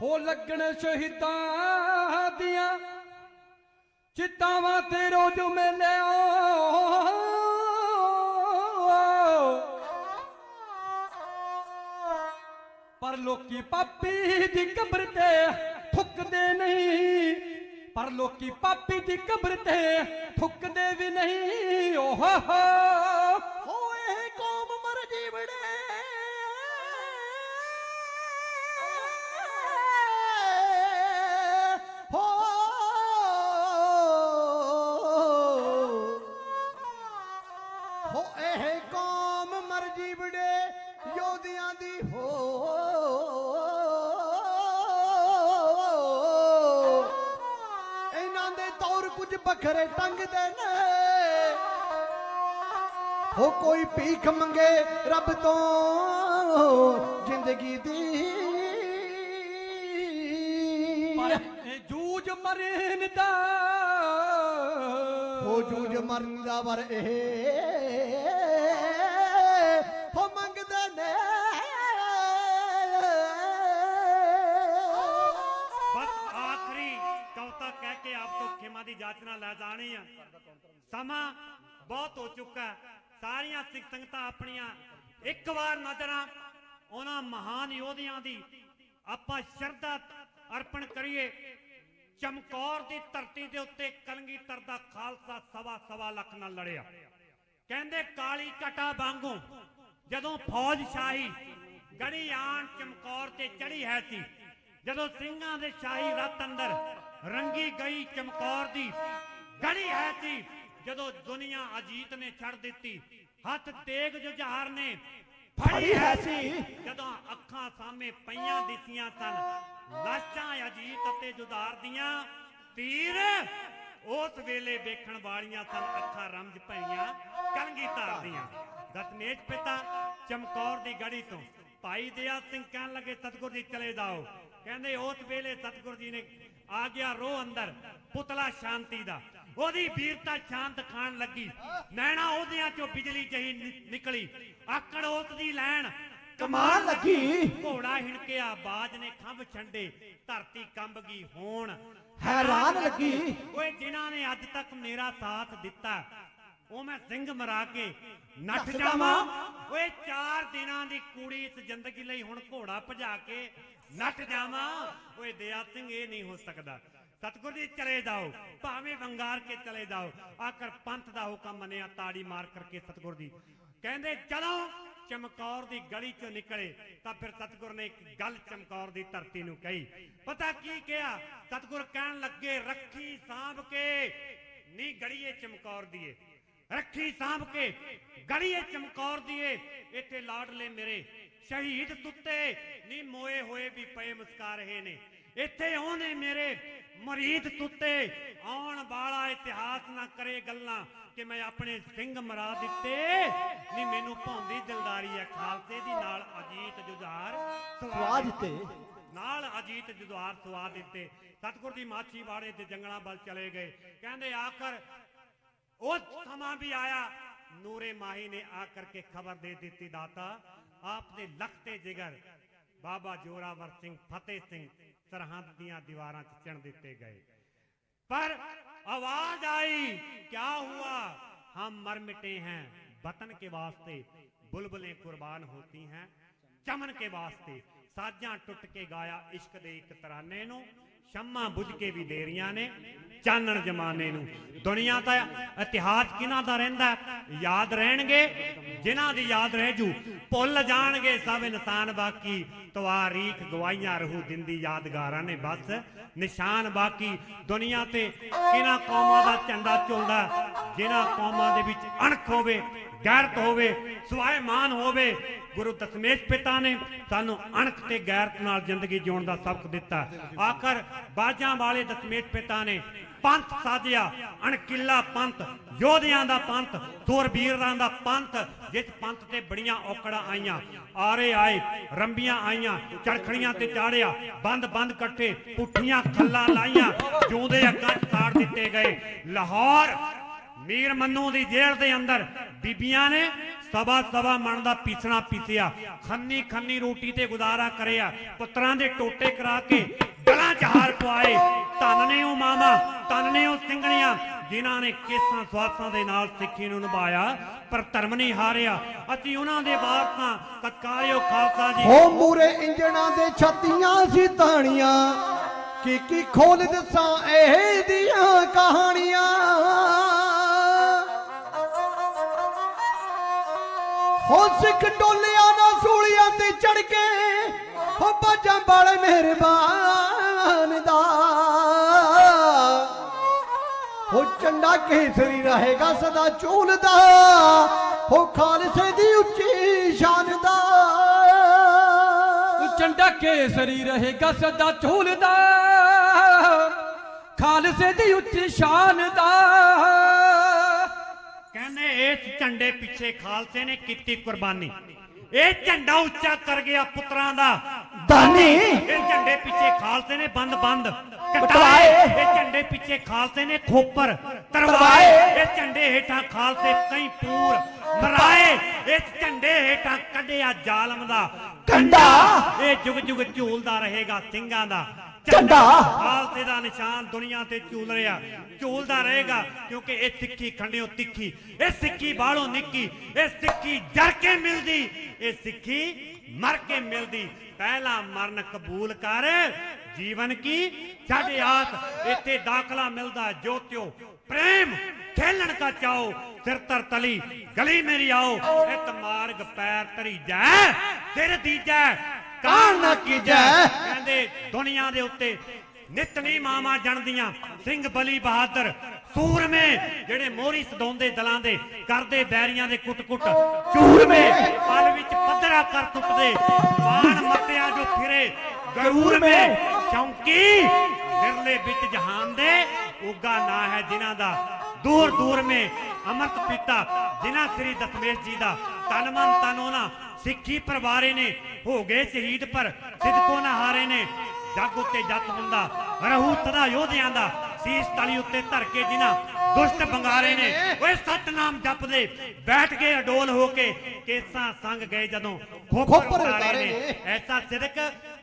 हो लगन शहीदां दियां चितावां ते रोज मेले पर लोकी पापी दी कब्र ते थुकदे नहीं पर लोकी पापी दी कब्र ते थुकदे भी नहीं ओहो होए कौम मर जीवड़े हो होए कौम मर जीवड़े योधियां दी हो इना ਮੌਜਾਂ ਦੇ ਤੌਰ ਕੁਝ ਵੱਖਰੇ ਟੰਗਦੇ ਨੇ ਹੋ ਕੋਈ ਭੀਖ ਮੰਗੇ ਰੱਬ ਤੋਂ ਜ਼ਿੰਦਗੀ ਦੀ ਪਰ ਇਹ ਜੂਝ ਮਰਨ ਦਾ ਹੋ ਜੂਝ ਮਰਨ ਦਾ ਵਰ ਇਹ ਹੋ ਮੰਗਦੇ ਨੇ ਬਸ ਆਖਰੀ ਕਵਿਤਾ ਕਹਿ ਕੇ ਆਪ ਤੋਂ ਖਿਮਾ ਦੀ ਜਾਚਨਾ ਲੈ ਜਾਣੀ ਆ ਸਮਾਂ ਬਹੁਤ ਹੋ ਚੁੱਕਾ ਸਾਰੀਆਂ ਸਿੱਖ ਸੰਗਤਾਂ ਆਪਣੀਆਂ ਇੱਕ ਵਾਰ ਨਜ਼ਰਾਂ ਉਹਨਾਂ ਮਹਾਨ ਯੋਧਿਆਂ ਦੀ ਆਪਾਂ ਸ਼ਰਧਾ ਅਰਪਣ ਕਰੀਏ ਚਮਕੌਰ ਦੀ ਧਰਤੀ ਦੇ ਉੱਤੇ ਕਲਗੀਧਰ ਦਾ ਖਾਲਸਾ ਸਵਾ ਲੱਖ ਨਾਲ ਲੜਿਆ ਕਹਿੰਦੇ ਕਾਲੀ ਕਟਾ ਵਾਂਗੂ ਜਦੋਂ ਫੌਜ ਸ਼ਾਹੀ ਗੜੀ ਆਣ ਚਮਕੌਰ ਤੇ ਚੜੀ ਹੈ ਸੀ ਜਦੋਂ ਸਿੰਘਾਂ ਦੇ ਸ਼ਾਹੀ ਰੱਤ ਅੰਦਰ ਰੰਗੀ ਗਈ ਚਮਕੌਰ ਦੀ ਗੜੀ ਹੈ ਸੀ ਜਦੋਂ ਦੁਨੀਆ ਅਜੀਤ ਨੇ ਛੱਡ ਦਿੱਤੀ ਹੱਥ ਤੇਗ ਜੁਝਾਰ ਨੇ ਫੜੀ ਹੈ ਸੀ ਜਦੋਂ ਅੱਖਾਂ ਸਾਹਮਣੇ ਪਈਆਂ ਦਿਸੀਆਂ ਸਨ ਲਾਸ਼ਾਂ ਅਜੀਤ ਅਤੇ ਜੁਝਾਰ ਦੀਆਂ ਤੀਰ ਉਸ ਵੇਲੇ ਵੇਖਣ ਵਾਲੀਆਂ ਸਨ ਅੱਖਾਂ ਰਮਜ ਭਰੀਆਂ ਕਲਗੀਧਰ ਦੀਆਂ ਦਸਮੇਸ਼ ਪਿਤਾ ਚਮਕੌਰ ਦੀ ਗੜੀ ਤੋਂ ਭਾਈ ਦਇਆ ਸਿੰਘ ਕਹਿਣ ਲੱਗੇ ਸਤਿਗੁਰ ਜੀ ਚਲੇ ਜਾਓ ਕਹਿੰਦੇ ਉਸ ਵੇਲੇ ਸਤਿਗੁਰ ਜੀ ਨੇ ਆ ਗਿਆ ਰੋਹ ਅੰਦਰ ਪੁਤਲਾ ਸ਼ਾਂਤੀ ਦਾ ਉਹਦੀ ਵੀਰਤਾ ਸ਼ਾਂਤ ਖਾਣ ਲੱਗੀ ਨੈਣਾ ਉਹਦਿਆਂ ਚੋਂ ਬਿਜਲੀ ਜਹੀ ਨਿਕਲੀ ਆਕੜ ਉਸ ਦੀ ਲੈਣ ਕਮਾਲ ਲੱਗੀ ਘੋੜਾ ਹਿਣਕਿਆ ਬਾਜ ਨੇ ਖੰਭ ਛੰਡੇ ਧਰਤੀ ਕੰਬ ਗਈ ਹੋਣ ਹੈਰਾਨ ਲੱਗੀ ਓਏ ਜਿਨ੍ਹਾਂ ਨੇ ਅੱਜ ਤੱਕ ਮੇਰਾ ਸਾਥ ਦਿੱਤਾ ਉਹ ਮੈਂ ਸਿੰਘ ਮਰਾ ਕੇ ਨੱਠ ਜਾਵਾਂ ਓਏ 4 ਦਿਨਾਂ ਦੀ ਕੁੜੀ ਇਸ ਜ਼ਿੰਦਗੀ ਲਈ ਹੁਣ ਘੋੜਾ ਭਜਾ ਕੇ ਨੱਠ ਜਾਵਾਂ ਓਏ ਦਇਆ ਸਿੰਘ ਇਹ ਨਹੀਂ ਹੋ ਸਕਦਾ ਸਤਿਗੁਰ ਜੀ ਚਲੇ ਜਾਓ ਭਾਵੇਂ ਵੰਗਾਰ ਕੇ ਚਲੇ ਜਾਓ ਆਖਰ ਪੰਥ ਦਾ ਹੁਕਮ ਮੰਨਿਆ ਤਾੜੀ ਮਾਰ ਕਰਕੇ ਸਤਿਗੁਰ ਜੀ ਕਹਿੰਦੇ ਚਲੋ ਚਮਕੌਰ ਦੀ ਗਲੀ ਚੋਂ ਨਿਕਲੇ ਤਾਂ ਫਿਰ ਸਤਿਗੁਰ ਨੇ ਇੱਕ ਗੱਲ ਚਮਕੌਰ ਦੀ ਧਰਤੀ ਨੂੰ ਕਹੀ ਪਤਾ ਕੀ ਕਿਹਾ ਸਤਿਗੁਰ ਕਹਿਣ ਲੱਗੇ ਰੱਖੀ ਸਾਂਭ ਕੇ ਨੀ ਗੜੀਏ ਚਮਕੌਰ ਦੀਏ ਰੱਖੀ ਸਾਂਭ ਕੇ ਗੜੀਏ ਚਮਕੌਰ ਦੀਏ ਇੱਥੇ ਲਾਡਲੇ ਮੇਰੇ ਸ਼ਹੀਦ ਸੁੱਤੇ ਨੀ ਮੋਏ ਹੋਏ ਵੀ ਪਏ ਮੁਸਕਾ ਰਹੇ ਨੇ ਇੱਥੇ ਉਹਨੇ ਮੇਰੇ ਮਰੀਦ ਸੁੱਤੇ ਆਉਣ ਵਾਲਾ ਇਤਿਹਾਸ ਨਾ ਕਰੇ ਗੱਲਾਂ ਕਿ ਮੈਂ ਆਪਣੇ ਸਿੰਘ ਮਰਾ ਦਿੱਤੇ ਨੀ ਮੈਨੂੰ ਭੌਂਦੀ ਦਿਲਦਾਰੀ ਹੈ ਖਾਲਸੇ ਦੀ ਨਾਲ ਅਜੀਤ ਜੁਝਾਰ ਸਵਾ ਦਿੱਤੇ ਨਾਲ ਅਜੀਤ ਜੁਝਾਰ ਸਵਾ ਦਿੱਤੇ ਸਤਿਗੁਰ ਦੀ ਮਾਛੀ ਬਾੜੇ ਤੇ ਜੰਗਲਾਂ ਵੱਲ ਚਲੇ ਗਏ ਕਹਿੰਦੇ ਆਖਰ ਉਹ ਸਮਾਂ ਵੀ ਆਇਆ ਨੂਰੇ ਮਾਹੀ ਨੇ ਆ ਕਰਕੇ ਖਬਰ ਦੇ ਦਿੱਤੀ ਦਾਤਾ ਆਪਨੇ ਲਖਤੇ ਜਿਗਰ ਬਾਬਾ ਜੋਰਾਵਰ ਸਿੰਘ ਫਤਿਹ ਸਿੰਘ सरहद दियां दीवारां चढ़ दिते गए पर आवाज आई क्या हुआ हम मर मिटे हैं वतन के वास्ते बुलबुलें कुर्बान होती हैं चमन के वास्ते साजां टुट के गाया इश्क दे एक तराने नू शम्मा बुझ के भी देरियां ने चानण जमाने नू दुनिया दा इतिहास किन्हां दा रहिंदा याद रहणगे जिन्हां दी याद रह जू भुल जाणगे सब इंसान बाकी तवारीख गवाइयां रहू दिंदी यादगारां ने बस निशान बाकी दुनिया ते किन्हां कौमां दा झंडा झुलदा जिन्हां कौमां दे विच अणख होवे गैरत होवे स्वाभिमान होवे गुरु दशमेश पिता ने सानू अणख ते गैरत नाल जिंदगी जीउण दा सबक दिता आखिर बाजां वाले दशमेश पिता ने पंथ साजिया अणकिला पंथ योधियां दा पंथ सूरबीरां दा पंथ जिस पंथ ते बड़ियां औकड़ां आईयां आरे आए रंबियां आईयां चरखड़ियां ते चाड़िया बंद बंद कट्ठे पुठियां खल्लां लाईयां जूंदे अग्गां साड़ दिते गए लाहौर मीर मन्नू दी जेल दे अंदर बीबियां ने सवा मन दा पीसना पीसिया खन्नी खन्नी रोटी ते गुजारा करिया पुत्रां दे टोटे करा के गलां च हार पवाए धन ने ओ मामा धन ने ओ सिंगणियां जिन्हां ने केसां स्वासां दे नाल सिੱਖੀ ਨੂੰ ਨਿਭਾਇਆ पर धर्म नहीं हारिया ਅਸੀਂ ਉਹਨਾਂ ਦੇ ਵਾਰਸਾਂ ਸਤਿਕਾਰਯੋਗ ਖਾਲਸਾ ਜੀ ਹੋ ਮੂਰੇ ਇੰਜਣਾਂ ਦੇ ਛਾਤੀਆਂ ਸੀ ਤਾਣੀਆਂ ਕੀ ਖੋਲ ਦਸਾਂ ਇਹ ਦੀਆਂ ਕਹਾਣੀਆਂ ਹੋ ਸਿੱਖ ਟੋਲਿਆਂ ਨਾਲ ਸੂਲੀਆਂ ਤੇ ਚੜ ਕੇ ਹੋ ਬਾਜਾਂ ਵਾਲੇ ਮਿਹਰਬਾਨ ਦਾ ਹੋ ਚੰਡਾ ਕੇਸਰੀ ਰਹੇਗਾ ਸਦਾ ਝੂਲਦਾ ਹੋ ਖਾਲਸੇ ਦੀ ਉੱਚੀ ਸ਼ਾਨ ਦਾ ਚੰਡਾ ਕੇਸਰੀ ਰਹੇਗਾ ਸਦਾ ਝੂਲਦਾ ਖਾਲਸੇ ਦੀ ਉੱਚੀ ਸ਼ਾਨ ਦਾ। ਕਹਿੰਦੇ ਇਸ ਝੰਡੇ ਪਿੱਛੇ ਖਾਲਸੇ ਨੇ ਕੀਤੀ ਕੁਰਬਾਨੀ। ਇਹ ਝੰਡਾ ਉੱਚਾ ਕਰ ਗਿਆ ਪੁੱਤਰਾਂ ਦਾ ਦਾਨੀ। ਇਹ ਝੰਡੇ ਪਿੱਛੇ ਖਾਲਸੇ ਨੇ ਬੰਦ ਕਟਵਾਏ। ਕਟਾਏ। ਇਹ ਝੰਡੇ ਪਿੱਛੇ ਖਾਲਸੇ ਨੇ ਖੋਪਰ ਤਰਵਾਏ। ਇਹ ਝੰਡੇ ਹੇਠਾਂ ਖਾਲਸੇ ਕਈ ਪੂਰ ਮਰਾਏ। ਇਸ ਝੰਡੇ ਹੇਠਾਂ ਕੱਢਿਆ ਜ਼ਾਲਮ ਦਾ ਕੰਡਾ। ਇਹ ਜੁਗ ਜੁਗ ਝੂਲਦਾ ਰਹੇਗਾ ਸਿੰਘਾਂ ਦਾ ਝੰਡਾ। ਖਾਲਸੇ ਦਾ ਨਿਸ਼ਾਨ ਦੁਨੀਆ ਤੇ ਝੂਲਦਾ ਰਹੇਗਾ, ਕਿਉਂਕਿ ਇਹ ਸਿੱਖੀ ਖੰਡਿਓ ਤਿੱਖੀ, ਇਹ ਸਿੱਖੀ ਬਾਹਲੋਂ ਨਿੱਕੀ, ਇਹ ਸਿੱਖੀ ਜਰ ਕੇ ਮਿਲਦੀ, ਇਹ ਸਿੱਖੀ ਮਰ ਕੇ ਮਿਲਦੀ। ਪਹਿਲਾ ਮਰਨ ਕਬੂਲ ਕਰ, ਜੀਵਨ ਕੀ ਛੱਡ ਆਸ। ਇੱਥੇ ਦਾਖਲਾ ਮਿਲਦਾ ਜੋਤਿਓ प्रेम खेलन का चाओ, सिर तर तली गली मेरी आओ। इत मार्ग पैर तरी जै सिर दीजै कान ना कीजै। कहंदे दुनिया दे उत्ते नित नहीं मामा जनदियां सिंह बली बहादुर सूरमे जेड़े मोहरी सदाउंदे दलां दे करदे बैरियां दे कुट कुट चूरमे पल विच पद्धरा कर टुटदे बाण मटिया जो फिरे गरूर में चौंकी बिरले बिच जहान दे उगा ना है जिन्हां दा दूर दूर में अमृत पीता जिन्हां श्री दशमेश जी दा तन मन तन होना सिक्खी परवारे ने हो गए शहीद पर सिदको ना हारे ने जग उत्ते जत हुंदा रहू सदा योधियां दा शीश तली उत्ते धर के जिन्हां दुष्ट बंगारे ने ओए सतनाम जपदे बैठ गए अडोल होके केसां संग गए जदों खोपर उतारे ने। ऐसा सिदक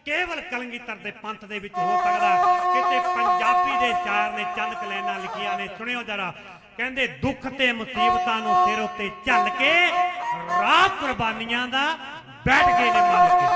केवल कलंगीधर दे पंथ दे विच हो सकदा। किते पंजाबी दे शायर ने चंद कलैना लिखियां ने, सुनियो जरा। कहंदे दुख ते मुसीबतां नूं सिर उत्ते झल के राह कुर्बानियां दा बैठ गए ने मल के।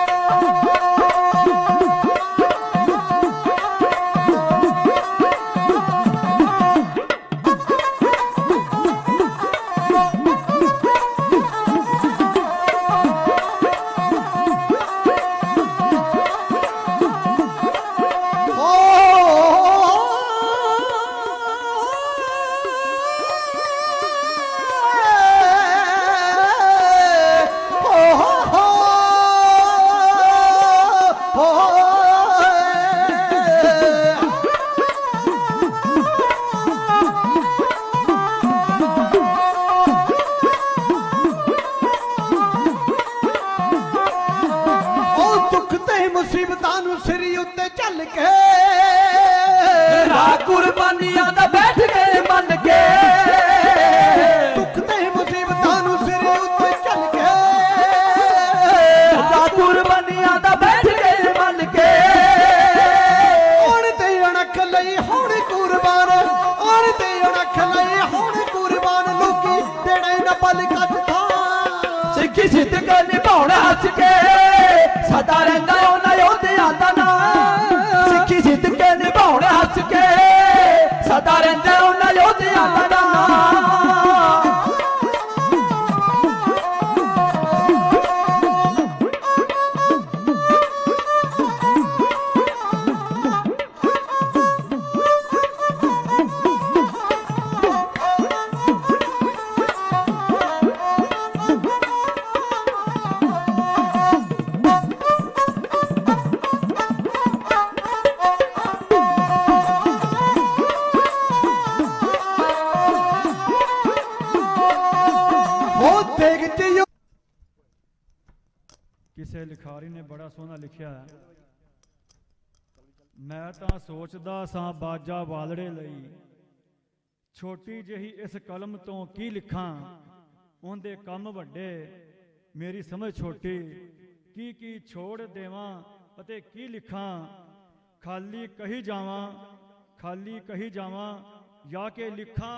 कुर्बानियां दा बैठ गए मन के दुख ते मुसीबतां नूं सिर उत्ते झल के कुर्बानियां दा बैठ गए मन के। हुण ते अणख लई हुण कुर्बान, हुण ते अणख लई हुण कुर्बान लोकी देणे न पल कट था। सिक्खी सिद्ध के निभाउणा हस के सदा रहिंदा उन्हां योधियां दा नाम। सिक्खी सिद्ध के निभाउणा हस के सदा रहिंदा उन्हां योधियां दा नाम। ਕਿਸੇ ਲਿਖਾਰੀ ਨੇ ਬੜਾ ਸੋਹਣਾ ਲਿਖਿਆ ਹੈ, ਮੈਂ ਤਾਂ ਸੋਚਦਾ ਸਾਂ ਬਾਜਾ ਵਾਲੜੇ ਲਈ, ਛੋਟੀ ਜਿਹੀ ਇਸ ਕਲਮ ਤੋਂ ਕੀ ਲਿਖਾਂ, ਉਹਦੇ ਕੰਮ ਵੱਡੇ ਮੇਰੀ ਸਮਝ ਛੋਟੀ, ਕੀ ਛੋੜ ਦੇਵਾਂ ਅਤੇ ਕੀ ਲਿਖਾਂ, ਖਾਲੀ ਕਹੀ ਜਾਵਾਂ ਜਾਂ ਕਿ ਲਿਖਾਂ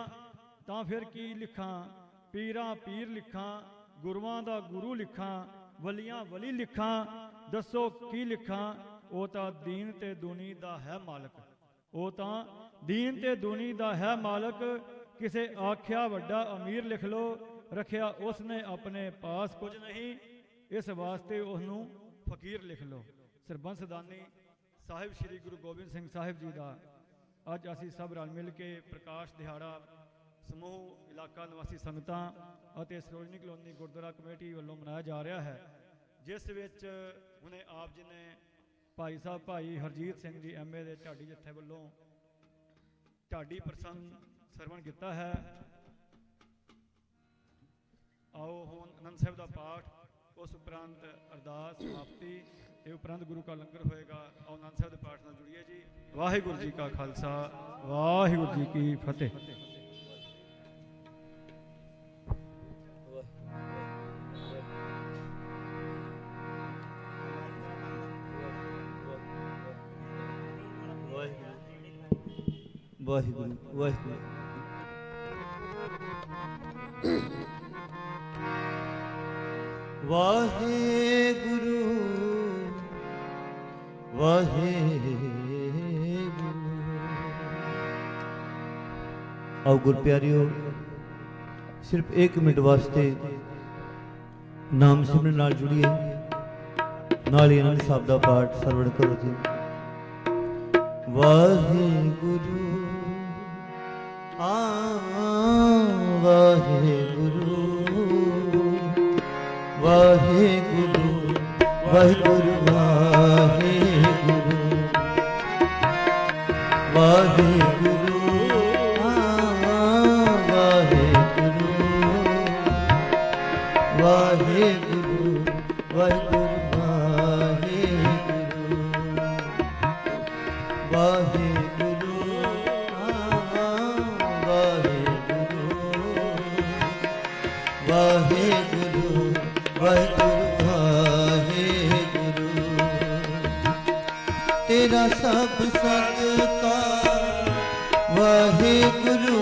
ਤਾਂ ਫਿਰ ਕੀ ਲਿਖਾਂ, ਪੀਰਾਂ ਪੀਰ ਲਿਖਾਂ, ਗੁਰੂਆਂ ਦਾ ਗੁਰੂ ਲਿਖਾਂ, ਵਲੀਆਂ ਵਲੀ ਲਿਖਾਂ, ਦੱਸੋ ਕੀ ਲਿਖਾਂ, ਉਹ ਤਾਂ ਦੀਨ ਤੇ ਦੁਨੀ ਦਾ ਹੈ ਮਾਲਕ, ਉਹ ਤਾਂ ਦੀਨ ਤੇ ਦੁਨੀ ਦਾ ਹੈ ਮਾਲਕ, ਕਿਸੇ ਆਖਿਆ ਵੱਡਾ ਅਮੀਰ ਲਿਖ ਲੋ, ਰੱਖਿਆ ਉਸਨੇ ਆਪਣੇ ਪਾਸ ਕੁਝ ਨਹੀਂ, ਇਸ ਵਾਸਤੇ ਉਸਨੂੰ ਫਕੀਰ ਲਿਖ ਲੋ। ਸਰਬੰਸ ਦਾਨੀ ਸਾਹਿਬ ਸ੍ਰੀ ਗੁਰੂ ਗੋਬਿੰਦ ਸਿੰਘ ਸਾਹਿਬ ਜੀ ਦਾ ਅੱਜ ਅਸੀਂ ਸਭ ਰਲ ਮਿਲ ਕੇ ਪ੍ਰਕਾਸ਼ ਦਿਹਾੜਾ ਸਮੂਹ ਇਲਾਕਾ ਨਿਵਾਸੀ ਸੰਗਤਾਂ ਅਤੇ ਸਰੋਜਨੀ ਕਲੋਨੀ ਗੁਰਦੁਆਰਾ ਕਮੇਟੀ ਵੱਲੋਂ ਮਨਾਇਆ ਜਾ ਰਿਹਾ ਹੈ, ਜਿਸ ਵਿੱਚ ਹੁਣੇ ਆਪ ਜੀ ਨੇ ਭਾਈ ਸਾਹਿਬ ਭਾਈ ਹਰਜੀਤ ਸਿੰਘ ਜੀ MA ਦੇ ਢਾਡੀ ਜੱਥੇ ਵੱਲੋਂ ਢਾਡੀ ਪ੍ਰਸੰਗ ਸਰਵਣ ਕੀਤਾ ਹੈ। ਆਓ ਹੁਣ ਆਨੰਦ ਸਾਹਿਬ ਦਾ ਪਾਠ, ਉਸ ਉਪਰੰਤ ਅਰਦਾਸ ਸਮਾਪਤੀ, ਇਹ ਉਪਰੰਤ ਗੁਰੂ ਕਾ ਲੰਗਰ ਹੋਏਗਾ। ਆਓ ਆਨੰਦ ਸਾਹਿਬ ਦੇ ਪਾਠ ਨਾਲ ਜੁੜੀਏ ਜੀ। ਵਾਹਿਗੁਰੂ ਜੀ ਕਾ ਖਾਲਸਾ, ਵਾਹਿਗੁਰੂ ਜੀ ਕੀ ਫਤਿਹ। ਵਾਹਿਗੁਰੂ ਵਾਹਿਗੁਰੂ ਵਾਹਿਗੁਰੂ ਵਾਹਿਗੁਰੂ। ਆਓ ਗੁਰ ਪਿਆਰਿਓ, ਸਿਰਫ 1 ਮਿੰਟ ਵਾਸਤੇ ਨਾਮ ਸਿਮਰਨ ਨਾਲ ਜੁੜੀਏ, ਨਾਲ ਹੀ ਆਨੰਦ ਸਾਹਿਬ ਦਾ ਪਾਠ ਸਰਵਣ ਕਰੋ ਜੀ। ਵਾਹਿਗੁਰੂ ਵਾਹਿਗੁਰੂ ਵਾਹਿਗੁਰੂ ਵਾਹਿਗੁਰੂ ਵਾਹਿਗੁਰੂ ਵਾਹਿਗੁਰੂ ਵਾਹਿਗੁਰੂ ਵਾਹਿਗੁਰੂ ਵਾਹਿਗੁਰੂ तेरा सब सत्कार वाहिगुरु,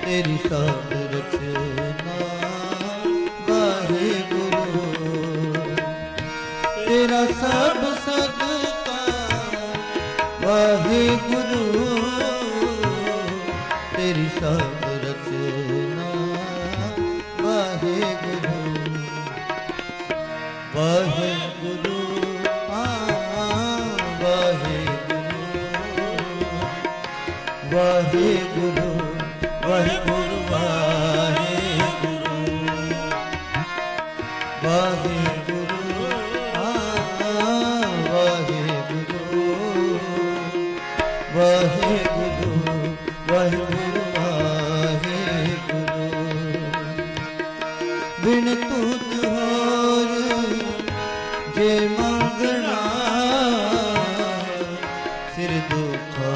तेरी सब रचना वाहिगुरु, तेरा सब सत्कार वाहिगुरु, तेरी सब रचना वाहिगुरु वाहिगुरु वाहिगुरु वाहिगुरु वाहिगुरु वाहिगुरु वाहिगुरु वाहिगुरु वाहिगुरु वाहिगुरु। बिन तुझ होर जे मंगना सिर दुखा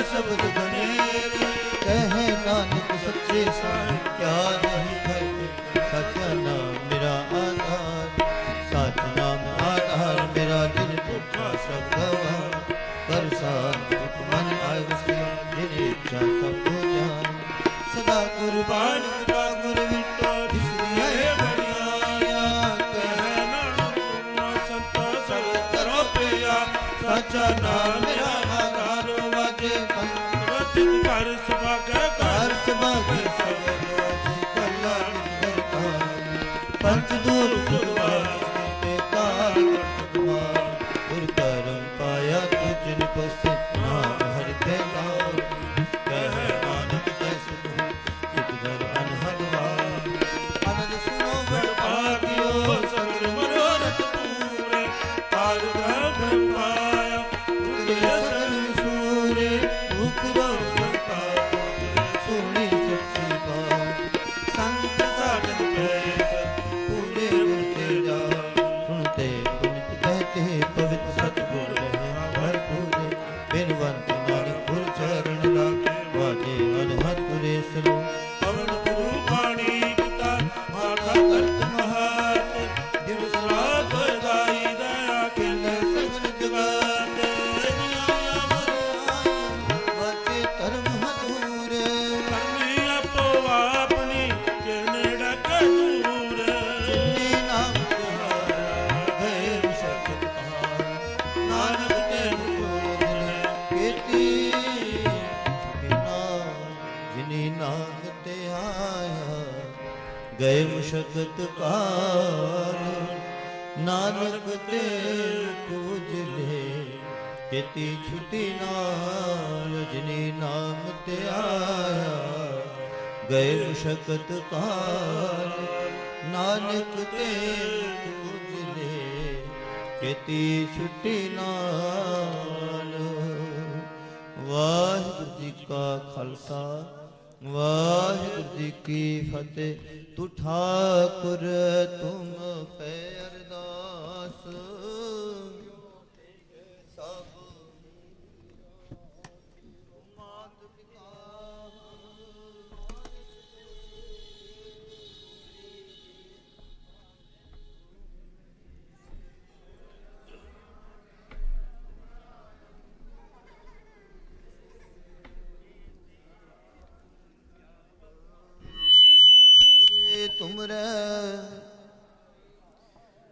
शब्द बने कहे नानक सच्चे साहिब क्या ਕੁਰਬਾਨ ਕਰਾ ਗੁਰ ਵਿਟੋ ਦਿਸਦੀਆਂ ਏ ਬੜੀਆਂ ਕਹਿ ਨਾਨਕ ਸੁਣੋ ਸੰਤੋ ਸਭ ਕਰੋ ਪਿਆ ਸੱਚਾ ਨਾਮ ਮੇਰਾ ਆਧਾਰ ਵਾਜੇ ਪੰਥ ਘਰ ਸੁਭਾਗੈ ਘਰ ਸੁਭਾਗੈ ਸਭ ਜੀ ਕਲਿਆਣ ਕਰਤਾ ਪੰਚ ਦੂਰ ਗੁਰਵਾਸ ਤੇ ਕਾਲ ਕੁਮਾਰ ਗੁਰ ਕਰਮ ਪਾਇਆ ਤੁਝਨ ਪਸ ਨਾਮ ਹਰਿ ਕੇ ਨਾਮ ਕਹਿ ਨਾਨਕ ਕੈ ਸੁਣੋ ਇਕ ਘਰ ਅਨਹਦ ਵਾਰ ਅਨੰਦ ਸੁਣੋ ਵਰ ਭਾਗਿਓ ਸਗਲ ਮਨੋਰਥ ਪੂਰੇ ਪਾਰ ਬ੍ਰਹਮ ਪਾਇਆ ਤੁਝੇ ਸਰਬ ਸੂਰੇ ਮੁਕਰੋ ਸੰਤਾ ਸੁਣੀ ਸੱਚੀ ਬਾਤ ਸੰਤ ਸਾਧਨ ਪੈ ਪੂਰੇ ਮੁਕਤੇ ਜਾ ਸੁਣਤੇ ਪੁਨਿਤ ਕਹਤੇ ਪਵਿੱਤ ਸਤਿਗੁਰ ਰਹੇ ਭਰਪੂਰੇ ਬਿਨਵੰਤ ਨਾਨਕ ਗੁਰ ਚਰਨ ਰਾਖੇ ਵਾਜੇ ਅਨਹਦ ਪੁਰੇ ਸਲੋ ਪਵਨ ਗੁਰੂ ਬਾਣੀ ਪਿਤਾ ਮਾਤਾ ਕਰਤ ਮਹਾਤ ਦਿਵਸ ਰਾਤ ਦਾਈ ਦਇਆ ਖਿਲ ਸਗਲ ਜਗਤ ਸਜਿਆ ਵਾਜੇ ਧਰਮ ਹਦੂਰ ਕਰਮੀ ਆਪੋ ਆਪਣੀ ਕਿਰਨੇ ਡਕ ਦੂਰ ਜਿਨੀ ਨਾਮ ਤਿਹਾਰਾ ਗਏ ਸ਼ਬਦ ਕਹਾਰ ਨਾਨਕ ਤੇ ਜੋਦਨ ਕੀਤੀ ਛੁਟਿਨਾ ਜਿਨੀ ਨਾਮ ਤੇ ਆਇਆ ਗਏ ਮੁਸ਼ਕਤ ਕਾਲ ਨਾਨਕ ਤੇ ਕੁਜਲੇ ਕੀਤੀ ਛੁਟੀ ਨਾਲ ਜਿਨੀ ਨਾਮ ਤੇ ਆਇਆ ਗਏ ਮੁਸ਼ਕਤ ਕਾਲ ਨਾਨਕ ਤੇ ਕੁਜਲੇ ਕੀਤੀ ਛੁਟੀ ਨਾਲ ਵਾਹਿਗੁਰੂ ਜੀ ਕਾ ਖਾਲਸਾ ਵਾਹਿਗੁਰੂ ਜੀ ਕੀ ਫਤਿਹ ਤੂੰ ਠਾਕੁਰ ਤੁਮ ਪੈ ਅਰਦਾਸ ਸਭ ਮਾਤ ਪਿਤਾ ਤੁਮਰੇ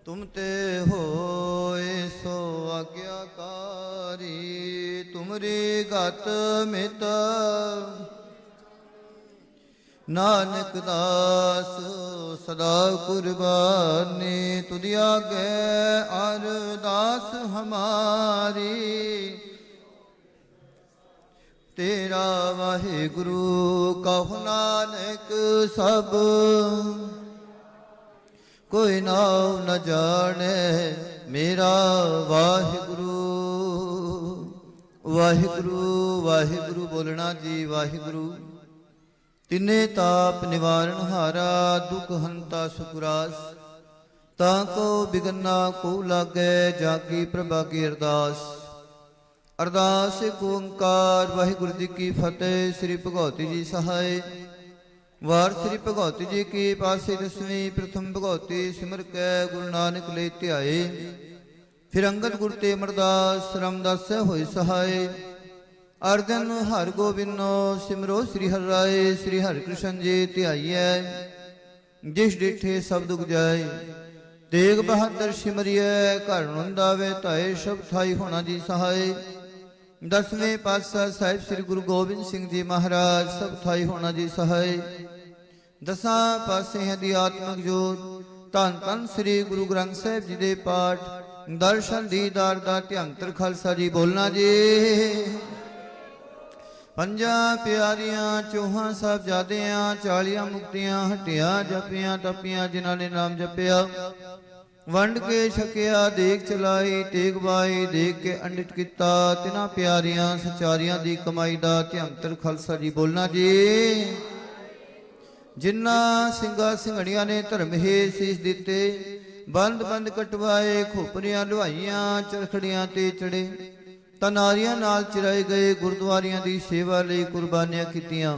ਤੁਮ ਤੇ ਹੋਏ ਸੋ ਆਗਿਆਕਾਰੀ ਤੁਮਰੀ ਗਤ ਮਿਤ ਨਾਨਕ ਦਾਸ ਸਦਾ ਕੁਰਬਾਨੀ ਤੁਧ ਆਗੇ ਅਰਦਾਸ ਹਮਾਰੀ ਤੇਰਾ ਵਾਹਿਗੁਰੂ ਕਹੁ ਨਾਨਕ ਸਭ ਕੋਈ ਨਾਮ ਨ ਜਾਣੇ ਮੇਰਾ ਵਾਹਿਗੁਰੂ ਵਾਹਿਗੁਰੂ ਵਾਹਿਗੁਰੂ ਬੋਲਣਾ ਜੀ ਵਾਹਿਗੁਰੂ ਤਿੰਨੇ ਤਾਪ ਨਿਵਾਰਨ ਹਾਰਾ ਦੁਖ ਹੰਤਾ ਸੁਖਰਾਸ ਤਾਂ ਕੋ ਬਿਗਨਾ ਕੋ ਲਾਗੇ ਜਾਗੀ ਪ੍ਰਭਾ ਕੀ ਅਰਦਾਸ ਅਰਦਾਸ ਏਕ ਓੰਕਾਰ ਵਾਹਿਗੁਰੂ ਜੀ ਕੀ ਫਤਿਹ। ਸ੍ਰੀ ਭਗਉਤੀ ਜੀ ਸਹਾਇ ਵਾਰ ਸ੍ਰੀ ਭਗਉਤੀ ਜੀ ਕੀ ਪਾਸੇ ਦਸਵੀਂ ਪ੍ਰਥਮ ਭਗਉਤੀ ਸਿਮਰ ਕੈ ਗੁਰੂ ਨਾਨਕ ਲੈ ਧਿਆਏ ਫਿਰ ਅੰਗਦ ਗੁਰ ਤੇ ਅਮਰਦਾਸ ਰਾਮਦਾਸ ਹੋਏ ਸਹਾਇ ਅਰਜਨ ਹਰਿ ਗੋਬਿੰਦੋ ਸਿਮਰੋ ਸ੍ਰੀ ਹਰਿ ਰਾਏ ਸ੍ਰੀ ਹਰਿ ਕ੍ਰਿਸ਼ਨ ਜੀ ਧਿਆਈਐ ਜਿਸ ਡਿਠੇ ਸਭ ਦੁਖ ਜਾਏ ਤੇਗ ਬਹਾਦਰ ਸਿਮਰਿਐ ਘਰ ਨੰਦਾਵੇ ਧਾਏ ਸਭ ਥਾਈ ਹੋਣਾ ਜੀ ਸਹਾਇ ਦਸਵੇਂ ਪਾਤਸ਼ਾਹ ਸਾਹਿਬ ਸ੍ਰੀ ਗੁਰੂ ਗੋਬਿੰਦ ਸਿੰਘ ਜੀ ਮਹਾਰਾਜ ਸਭ ਥਾਈ ਹੋਣਾ ਜੀ ਸਹਾਇ ਦਸਾਂ ਪਾਸੇ ਦੀ ਆਤਮਿਕ ਜੋਤ ਧੰਨ ਧੰਨ ਸ੍ਰੀ ਗੁਰੂ ਗ੍ਰੰਥ ਸਾਹਿਬ ਜੀ ਦੇ ਪਾਠ ਦਰਸ਼ਨ ਦੀਦਾਰ ਦਾ ਧਿਆੰਤਰ ਖਾਲਸਾ ਜੀ ਬੋਲਣਾ ਜੀ ਪੰਜਾਂ ਪਿਆਰੀਆਂ ਚੌਹਾਂ ਸਾਹਿਬਜ਼ਾਦਿਆਂ 40 ਮੁਕਤੀਆਂ ਹਟਿਆ ਜਪਿਆ ਤਪਿਆ ਜਿਨ੍ਹਾਂ ਨੇ ਨਾਮ ਜਪਿਆ ਵੰਡ ਕੇ ਛਕਿਆ ਦੇਖ ਚਲਾਈ ਤੇਗ ਬਾਈ ਦੇਖ ਕੇ ਅੰਡਿਤ ਕੀਤਾ ਤਿਨਾਂ ਪਿਆਰੀਆਂ ਸਚਾਰੀਆਂ ਦੀ ਕਮਾਈ ਦਾ ਧਿਆੰਤਰ ਖਾਲਸਾ ਜੀ ਬੋਲਣਾ ਜੀ ਜਿਨ੍ਹਾਂ ਸਿੰਘਾਂ ਸਿੰਘਣੀਆਂ ਨੇ ਧਰਮ ਹੈ ਸੀਸ ਦਿੱਤੇ ਬੰਦ ਬੰਦ ਕਟਵਾਏ ਖੋਪਰੀਆਂ ਲੁਹਾਈਆਂ ਚਰਖੜੀਆਂ ਤੇ ਚੜੇ ਤਨਾਰੀਆਂ ਨਾਲ ਚਿਰਾਏ ਗਏ ਗੁਰਦੁਆਰਿਆਂ ਦੀ ਸੇਵਾ ਲਈ ਕੁਰਬਾਨੀਆਂ ਕੀਤੀਆਂ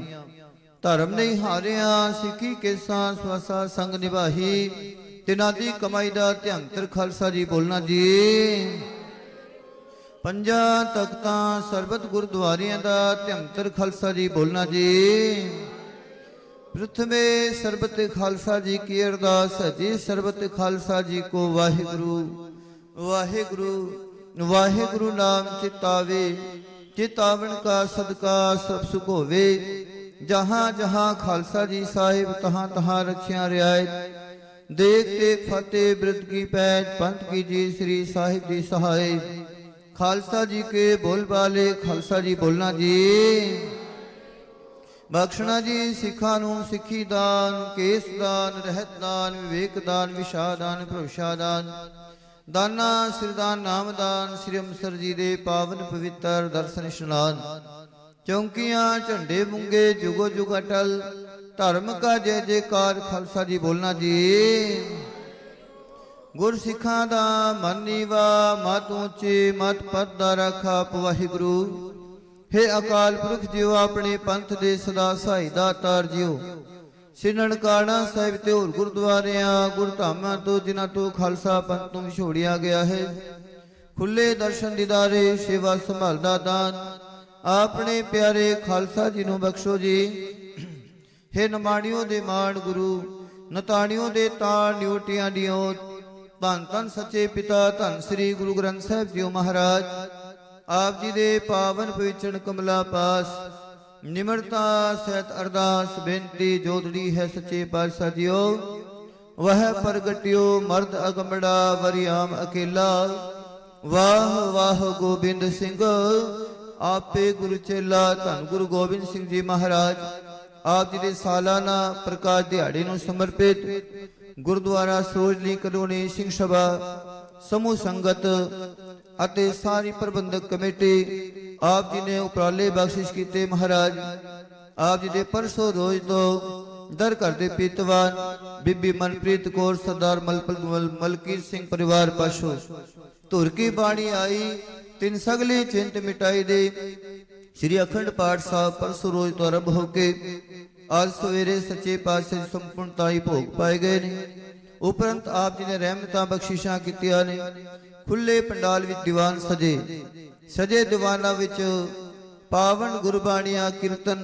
ਧਰਮ ਨਹੀਂ ਹਾਰਿਆ ਸਿੱਖੀ ਕੇਸਾਂ ਸਵਾਸਾ ਸੰਗ ਨਿਭਾਹੀ ਤਿਨਾਂ ਦੀ ਕਮਾਈ ਦਾ ਧਿਆੰਤਰ ਖਾਲਸਾ ਜੀ ਬੋਲਣਾ ਜੀ ਪੰਜਾਂ ਤਖਤਾਂ ਸਰਬਤ ਗੁਰਦੁਆਰਿਆਂ ਦਾ ਧਿਆੰਤਰ ਖਾਲਸਾ ਜੀ ਬੋਲਣਾ ਜੀ प्रथमे सरबत खालसा जी की अरदास है जी। सरबत खालसा जी को वाहिगुरु वाहिगुरु वाहिगुरु नाम चितावे। चितावन का सदका सब सुख होवे। जहाँ जहाँ खालसा जी साहिब तहाँ तहाँ रखियां रियायत। देख देख फतेह बिरद की पैज पंथ की जी श्री साहिब जी सहाय। खालसा जी के बोल बाले खालसा जी बोलना जी। बख्शना जी सिखा नूं सिखी दान, केस दान, रहत दान, विवेक दान, विशा दान, भरोशा दान, दाना सिरदान नाम दान। श्री अंम੍ਰਿਤਸਰ जी दे पावन पवित्र दर्शन इशनान। चौंकियां झंडे मुंगे जुगो जुग अटल। धर्म का जय जयकार खालसा जी बोलना जी। गुर सिखा दा मन नीवा मत ऊंचे मत पद दा राखा वाहिगुरु। हे अकाल पुरख जियो अपने पंथ दे सदा सहाय दातार जियो। श्री ननकाना साहिब ते होर गुरुद्वारियां गुरधामां तो जिन्हां तो खालसा पंथ नूं विछोड़िया गया है। खुले दर्शन दीदारे सेवा संभाल दा दान अपने प्यारे खालसा जी नूं बख्शो जी। हे नमाणियों दे मान गुरु नताणियों दे ताण निवटियां दियो। धन धन सच्चे पिता धन श्री गुरु ग्रंथ साहिब जी महाराज आप जी दे पावन पवित्र कमला पास निमरता सहित अरदास बेनती जोदड़ी है सच्चे पातशाह जियो। वह प्रगटियो मर्द अगमड़ा वरियाम अकेला। वाह वाह गोबिंद सिंह आपे गुरु चेला। धन गुरु गोबिंद सिंह जी महाराज आप जी दे सालाना प्रकाश दिहाड़े नूं समर्पित गुरुद्वारा सोजली कलोनी सिंह सभा समूह संगत ਅਤੇ ਸਾਰੀ ਪ੍ਰਬੰਧਕ ਕਮੇਟੀ ਆਪ ਜੀ ਨੇ ਉਪਰਾਲੇ ਬਖਸ਼ਿਸ਼ ਕੀਤੇ। ਮਹਾਰਾਜ ਆਪ ਜੀ ਦੇ ਪਰਸੋਂ ਰੋਜ਼ ਤੋਂ ਦਰ ਘਰ ਦੇ ਪੀਤਵਾਨ ਬੀਬੀ ਮਨਪ੍ਰੀਤ ਕੌਰ ਸਰਦਾਰ ਮਲਕੀਤ ਸਿੰਘ ਪਰਿਵਾਰ ਪਾਸੋਂ ਧੁਰ ਕੀ ਬਾਣੀ ਆਈ। ਤਿੰਨ ਸਗਲੀ ਚਿੰਤ ਮਿਟਾਈ ਦੇ ਸ੍ਰੀ ਅਖੰਡ ਪਾਠ ਸਾਹਿਬ ਪਰਸੋਂ ਰੋਜ਼ ਤੋਂ ਆਰੰਭ ਹੋ ਕੇ ਅੱਜ ਸਵੇਰੇ ਸੱਚੇ ਪਾਤਸ਼ਾਹ ਦੀ ਸੰਪੂਰਨਤਾਈ ਭੋਗ ਪਾਏ ਗਏ ਨੇ। ਉਪਰੰਤ ਆਪ ਜੀ ਨੇ ਰਹਿਮਤਾਂ ਬਖਸ਼ਿਸ਼ਾਂ ਕੀਤੀਆਂ ਨੇ। खुले पंडाल विच दीवान सजे सजे दीवाना विच पावन गुरबाणियां कीर्तन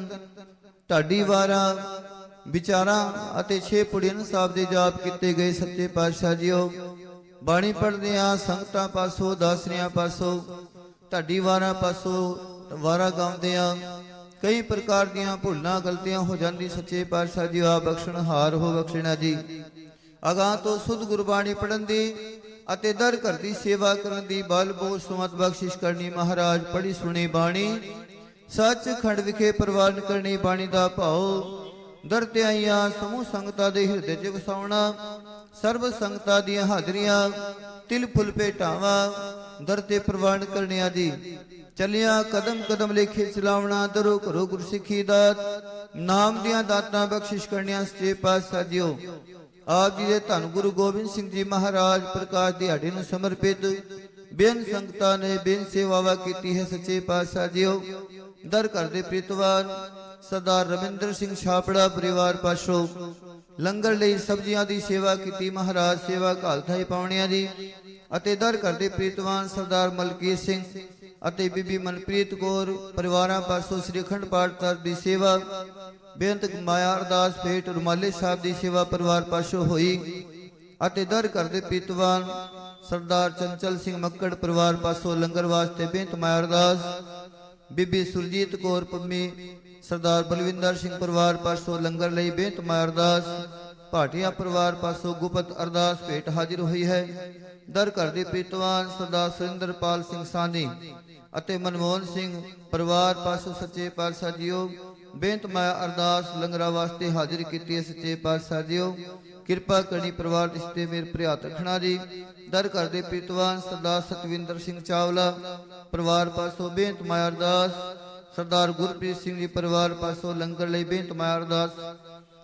ढाडी वारा विचारा अते 6 पुड़ियन साहब दे जाप कीते गए। सच्चे पातशाह जीओ बाणी पढ़दियां संगतां पासों दासरियां पासों ढाडी वारा पासों वारा गाउंदियां कई प्रकार दियां भुलना गलतियां हो जांदी। सच्चे पातशाह जी आ बख्शणहार हो बख्शना जी। अगां तो सुध गुरबाणी पढ़न दी ਅਤੇ ਦਰ ਘਰ ਦੀ ਸੇਵਾ ਕਰਨ ਦੀ ਬਲ ਬੋਝ ਸੁਮਤ ਬਖਸ਼ਿਸ਼ ਕਰਨੀ। ਮਹਾਰਾਜ ਪੜੀ ਸੁਣੀ ਬਾਣੀ ਸੱਚ ਖੰਡ ਵਿਖੇ ਪ੍ਰਵਾਨ ਕਰਨੀ। ਬਾਣੀ ਦਾ ਭਾਉ ਦਰ ਤੇ ਆਈਆਂ ਸਮੂਹ ਸੰਗਤਾਂ ਦੇ ਹਿਰਦੇ 'ਚ ਵਸਾਉਣਾ। ਸਰਬ ਸੰਗਤਾਂ ਦੀਆਂ ਹਾਜ਼ਰੀਆਂ ਤਿਲ ਫੁੱਲ ਭੇਟਾਵਾਂ ਦਰ ਤੇ ਪ੍ਰਵਾਨ ਕਰਨੀਆਂ ਜੀ। ਚੱਲਿਆ ਕਦਮ ਕਦਮ ਲੇਖੇ ਚਲਾਉਣਾ। ਦਰੋ ਘਰੋ ਗੁਰਸਿੱਖੀ ਦਾਤ ਨਾਮ ਦੀਆਂ ਦਾਤਾਂ ਬਖਸ਼ਿਸ਼ ਕਰਨੀਆਂ। ਸੱਚੇ ਪਾਤਸ਼ਾਹ ਜੀਓ आप जी दे धन गुरु गोबिंद सिंह जी महाराज प्रकाश दिहाड़े नूं समर्पित बेन संगतां ने बेन सेवावां कीती है। सच्चे पातशाह जीओ दर घर दे प्रीतवान सरदार रविंद्र सिंह छापड़ा परिवार पासों लंगर लई सब्जियां दी सेवा कीती। महाराज सेवा घालथाई पाउणियां जी ਅਤੇ ਦਰ ਘਰ ਦੇ ਪ੍ਰੀਤਵਾਨ ਸਰਦਾਰ ਮਲਕੀਤ ਸਿੰਘ ਅਤੇ ਬੀਬੀ ਮਨਪ੍ਰੀਤ ਕੌਰ ਪਰਿਵਾਰਾਂ ਪਾਸੋਂ ਸ੍ਰੀ ਅਖੰਡ ਪਾਠ ਸਾਹਿਬ ਦੀ ਸੇਵਾ ਬੇਅੰਤ ਮਾਇਆ ਅਰਦਾਸ ਭੇਟ ਰੁਮਾਲੇ ਸਾਹਿਬ ਦੀ ਸੇਵਾ ਪਰਿਵਾਰ ਪਾਸੋਂ ਹੋਈ ਅਤੇ ਦਰ ਘਰ ਦੇ ਪ੍ਰੀਤਵਾਨ ਸਰਦਾਰ ਚੰਚਲ ਸਿੰਘ ਮੱਕੜ ਪਰਿਵਾਰ ਪਾਸੋਂ ਲੰਗਰ ਵਾਸਤੇ ਬੇਅੰਤ ਮਾਇਆ ਅਰਦਾਸ ਬੀਬੀ ਸੁਰਜੀਤ ਕੌਰ ਪੰਮੀ ਸਰਦਾਰ ਬਲਵਿੰਦਰ ਸਿੰਘ ਪਰਿਵਾਰ ਪਾਸੋਂ ਲੰਗਰ ਲਈ ਬੇਅੰਤ ਮਾਇਆ ਅਰਦਾਸ ਭਾਟੀਆ ਪਰਿਵਾਰ ਪਾਸੋਂ ਗੁਪਤ ਅਰਦਾਸ ਭੇਟ ਹਾਜ਼ਰ ਹੋਈ ਹੈ। ਦਰ ਘਰ ਦੇ ਪ੍ਰੀਤਵਾਨ ਸਰਦਾਰ ਸੁਰਿੰਦਰਪਾਲ ਸਿੰਘ ਸਾਨੀ ਅਤੇ ਮਨਮੋਹਨ ਸਿੰਘ ਪਰਿਵਾਰ ਪਾਸੋਂ ਸੱਚੇ ਪਾਤਸ਼ਾਹ ਜੀਓ ਬੇਅੰਤ ਮਾਇਆ ਅਰਦਾਸ ਲੰਗਰਾਂ ਵਾਸਤੇ ਹਾਜ਼ਰ ਕੀਤੀ ਹੈ। ਸੱਚੇ ਪਾਤਸ਼ਾਹ ਜੀਓ ਕਿਰਪਾ ਕਰਨੀ ਪਰਿਵਾਰ ਰਿਸ਼ਤੇ ਮੇਰ ਭਰਿਆਤ ਰੱਖਣਾ ਜੀ। ਦਰ ਘਰ ਦੇ ਪ੍ਰੀਤਵਾਨ ਸਰਦਾਰ ਸਤਵਿੰਦਰ ਸਿੰਘ ਚਾਵਲਾ ਪਰਿਵਾਰ ਪਾਸੋਂ ਬੇਅੰਤ ਮਾਇਆ ਅਰਦਾਸ ਸਰਦਾਰ ਗੁਰਪ੍ਰੀਤ ਸਿੰਘ ਜੀ ਪਰਿਵਾਰ ਪਾਸੋਂ ਲੰਗਰ ਲਈ ਬੇਅੰਤ ਮਾਇਆ ਅਰਦਾਸ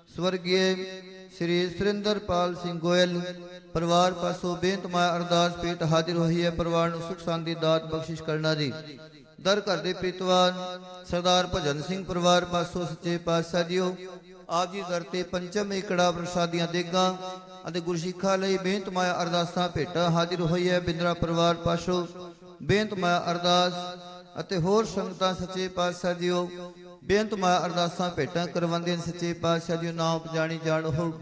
ਸਵਰਗੀय श्री सुरिंदरपाल सिंह गोयल परिवार पासों बेअंत माया अरदास भेट हाजिर हुई है। परिवार ਨੂੰ सुख शांति दात बख्शिश करना जी। दर घर ਦੇ ਪ੍ਰੀਤਵਾਨ सरदार भजन सिंह परिवार पासों सच्चे पातशाह जीओ आप जी दर ते पंचम एकड़ा प्रसादियां देगां ਅਤੇ ਗੁਰਸਿੱਖਾਂ ਲਈ ਬੇਅੰਤ ਮਾਇਆ ਅਰਦਾਸਾਂ ਭੇਟਾਂ ਹਾਜ਼ਰ ਹੋਈ ਹੈ। ਬਿੰਦਰਾ ਪਰਿਵਾਰ ਪਾਸੋਂ ਬੇਅੰਤ ਮਾਇਆ ਅਰਦਾਸ ਅਤੇ ਹੋਰ ਸੰਗਤਾਂ ਸੱਚੇ ਪਾਤਸ਼ਾਹ ਜੀਓ ਬੇਅੰਤ ਮਾ ਅਰਦਾਸਾਂ ਭੇਟਾਂ ਕਰਵਾਉਂਦੇ ਨੇ ਸੱਚੇ ਪਾਤਸ਼ਾਹ ਜੀ ਨਾਮ ਉਪਜਾਣੀ ਜਾਣੋ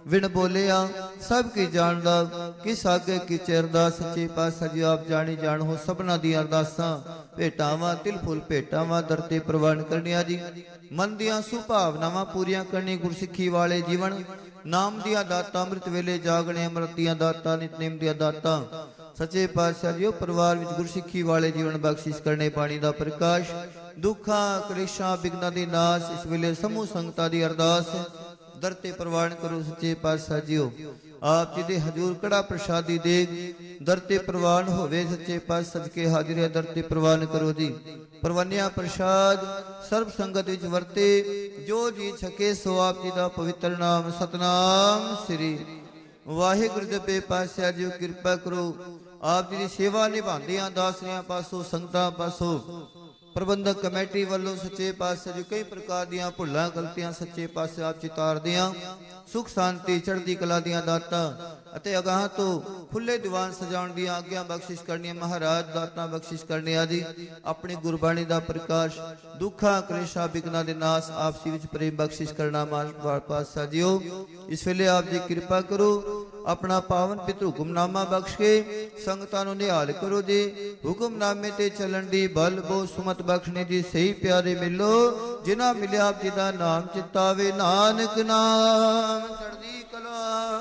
ਵਿਣ ਬੋਲਿਆ ਸਭ ਕੀ ਜਾਣਦਾ ਕਿਸ ਆਗੇ ਕੀ ਚਿਰਦਾ ਸੱਚੇ ਪਾਤਸ਼ਾਹ ਜੀ ਆਪ ਜਾਣੀ ਜਾਣੋ ਸਭਨਾ ਦੀਆਂ ਅਰਦਾਸਾਂ ਭੇਟਾਵਾਂ ਤਿਲ ਫੁੱਲ ਭੇਟਾਵਾਂ ਦਰ ਤੇ ਪ੍ਰਵਾਨ ਕਰਨੀਆਂ ਜੀ ਮਨ ਦੀਆਂ ਸੁਭਾਵਨਾਵਾਂ ਪੂਰੀਆਂ ਕਰਨੀ ਗੁਰਸਿੱਖੀ ਵਾਲੇ ਜੀਵਨ ਨਾਮ ਦੀਆਂ ਦਾਤਾਂ ਅੰਮ੍ਰਿਤ ਵੇਲੇ ਜਾਗਣੇ ਅੰਮ੍ਰਿਤ ਦੀਆਂ ਦਾਤਾਂ ਨਿਤਨੇਮ ਦੀਆਂ ਦਾਤਾਂ ਸੱਚੇ ਪਾਤਸ਼ਾਹ ਜੀ ਪਰਿਵਾਰ ਵਿੱਚ ਗੁਰਸਿੱਖੀ ਵਾਲੇ ਜੀਵਨ ਬਖਸ਼ਿਸ਼ ਕਰਨੇ ਪਾਣੀ ਦਾ ਪ੍ਰਕਾਸ਼ ਦੁੱਖਾਂ ਕਲੇਸ਼ਾਂ ਬਿਘਨਾਂ ਦੀ ਨਾਸ਼ ਇਸ ਵੇਲੇ ਸਮੂਹ ਸੰਗਤਾਂ ਦੀ ਅਰਦਾਸ ਦਰ ਤੇ ਪ੍ਰਵਾਨ ਕਰੋ ਸੱਚੇ ਪਾਤਸ਼ਾਹ ਜੀਓ ਆਪ ਜੀ ਦੇ ਹਜ਼ੂਰ ਕੜਾ ਪ੍ਰਸ਼ਾਦੀ ਦੇਗ ਦਰ ਤੇ ਪ੍ਰਵਾਨ ਹੋਵੇ ਸੱਚੇ ਪਾਤਸ਼ਾਹ ਸਦਕੇ ਹਾਜ਼ਰ ਦਰ ਤੇ ਪ੍ਰਵਾਨ ਕਰੋ ਜੀ ਪ੍ਰਵਾਨਿਆ ਪ੍ਰਸ਼ਾਦ ਸਰਬ ਸੰਗਤ ਵਿੱਚ ਵਰਤੇ ਜੋ ਜੀ ਛਕੇ ਸੋ ਆਪ ਜੀ ਦਾ ਪਵਿੱਤਰ ਨਾਮ ਸਤਨਾਮ ਸ੍ਰੀ ਵਾਹਿਗੁਰੂ ਜੀ ਦੇ ਪਾਤਸ਼ਾਹ ਜੀ ਕਿਰਪਾ ਕਰੋ ਆਪ ਜੀ ਦੀ ਸੇਵਾ ਨਿਭਾਉਂਦਿਆਂ ਦਾਸਰਿਆਂ ਪਾਸੋਂ ਸੰਗਤਾਂ ਪਾਸੋਂ ਪ੍ਰਬੰਧਕ ਕਮੇਟੀ ਵੱਲੋਂ ਸੱਚੇ ਪਾਤਸ਼ਾਹ ਜੀ ਕਈ ਪ੍ਰਕਾਰ ਦੀਆਂ ਭੁੱਲਾਂ ਗਲਤੀਆਂ ਸੱਚੇ ਪਾਤਸ਼ਾਹ ਆਪ ਚਿਤਾਰਦਿਆਂ ਸੁਖ ਸ਼ਾਂਤੀ ਚੜ੍ਹਦੀ ਕਲਾ ਦੀਆਂ ਦਾਤਾਂ ਅਤੇ ਅਗਾਹ ਤੋਂ ਖੁੱਲੇ ਦੀਵਾਨ ਸਜਾਉਣ ਦੀਆਂ ਆਗਿਆ ਬਖਸ਼ਿਸ਼ ਕਰਨੀਆਂ ਮਹਾਰਾਜ ਦਾਤਾਂ ਬਖਸ਼ਿਸ਼ ਕਰਨੀਆਂ ਜੀ ਆਪਣੀ ਗੁਰਬਾਣੀ ਦਾ ਪ੍ਰਕਾਸ਼ ਦੁੱਖਾਂ ਕਲੇਸ਼ਾਂ ਬਿਘਨਾਂ ਦੇ ਨਾਸ ਆਪਸੀ ਵਿੱਚ ਪ੍ਰੇਮ ਬਖਸ਼ਿਸ਼ ਕਰਨਾ ਮਹਾਰਾਜ ਪਾਤਸ਼ਾਹ ਜੀਓ ਇਸ ਵੇਲੇ ਆਪ ਜੀ ਕਿਰਪਾ ਕਰੋ ਆਪਣਾ ਪਾਵਨ ਪਿਤਰ ਹੁਕਮਨਾਮਾ ਬਖਸ਼ ਕੇ ਸੰਗਤਾਂ ਨੂੰ ਨਿਹਾਲ ਕਰੋ ਜੀ ਹੁਕਮਨਾਮੇ ਤੇ ਚੱਲਣ ਦੀ ਬਲ ਬੋ ਸੁਮਤ ਬਖਸ਼ਣੇ ਦੀ ਸਹੀ ਪਿਆਰੇ ਮਿਲੋ ਜਿਨ੍ਹਾਂ ਮਿਲਿਆ ਆਪ ਜੀ ਦਾ ਨਾਮ ਚਿਤਾਵੇ ਨਾਨਕ ਨਾਮ ਚੜ੍ਹਦੀ ਕਲਾ